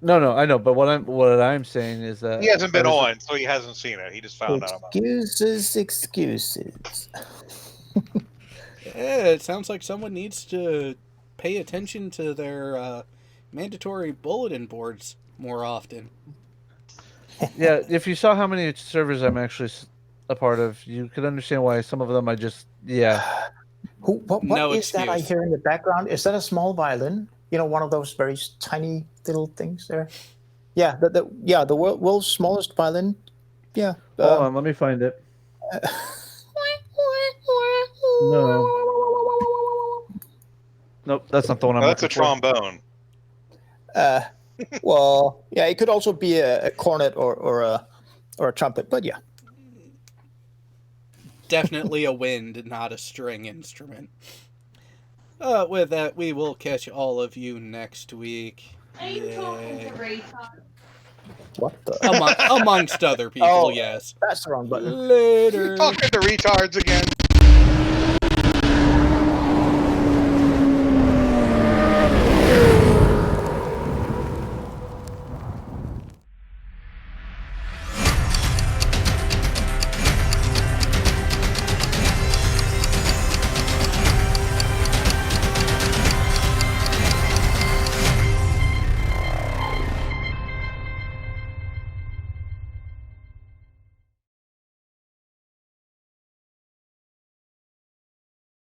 Speaker 5: No, I know, but what I'm saying is that
Speaker 7: he hasn't been on, so he hasn't seen it. He just found out about it.
Speaker 2: Excuses.
Speaker 1: Yeah, it sounds like someone needs to pay attention to their mandatory bulletin boards more often.
Speaker 5: Yeah, if you saw how many servers I'm actually a part of, you could understand why some of them I just
Speaker 2: What is that I hear in the background? Is that a small violin? one of those very tiny little things there. Yeah, the world's smallest violin. Yeah.
Speaker 5: Hold on, let me find it. No. Nope, that's not the one I'm
Speaker 7: Oh, that's a
Speaker 5: looking for.
Speaker 7: trombone.
Speaker 2: Well, yeah, it could also be a cornet or a trumpet, but yeah.
Speaker 1: Definitely a wind, not a string instrument. With that, we will catch all of you next week.
Speaker 2: What the?
Speaker 1: Amongst other people,
Speaker 2: Oh,
Speaker 1: yes.
Speaker 2: that's the wrong button.
Speaker 1: Later.
Speaker 7: Talking to retards again.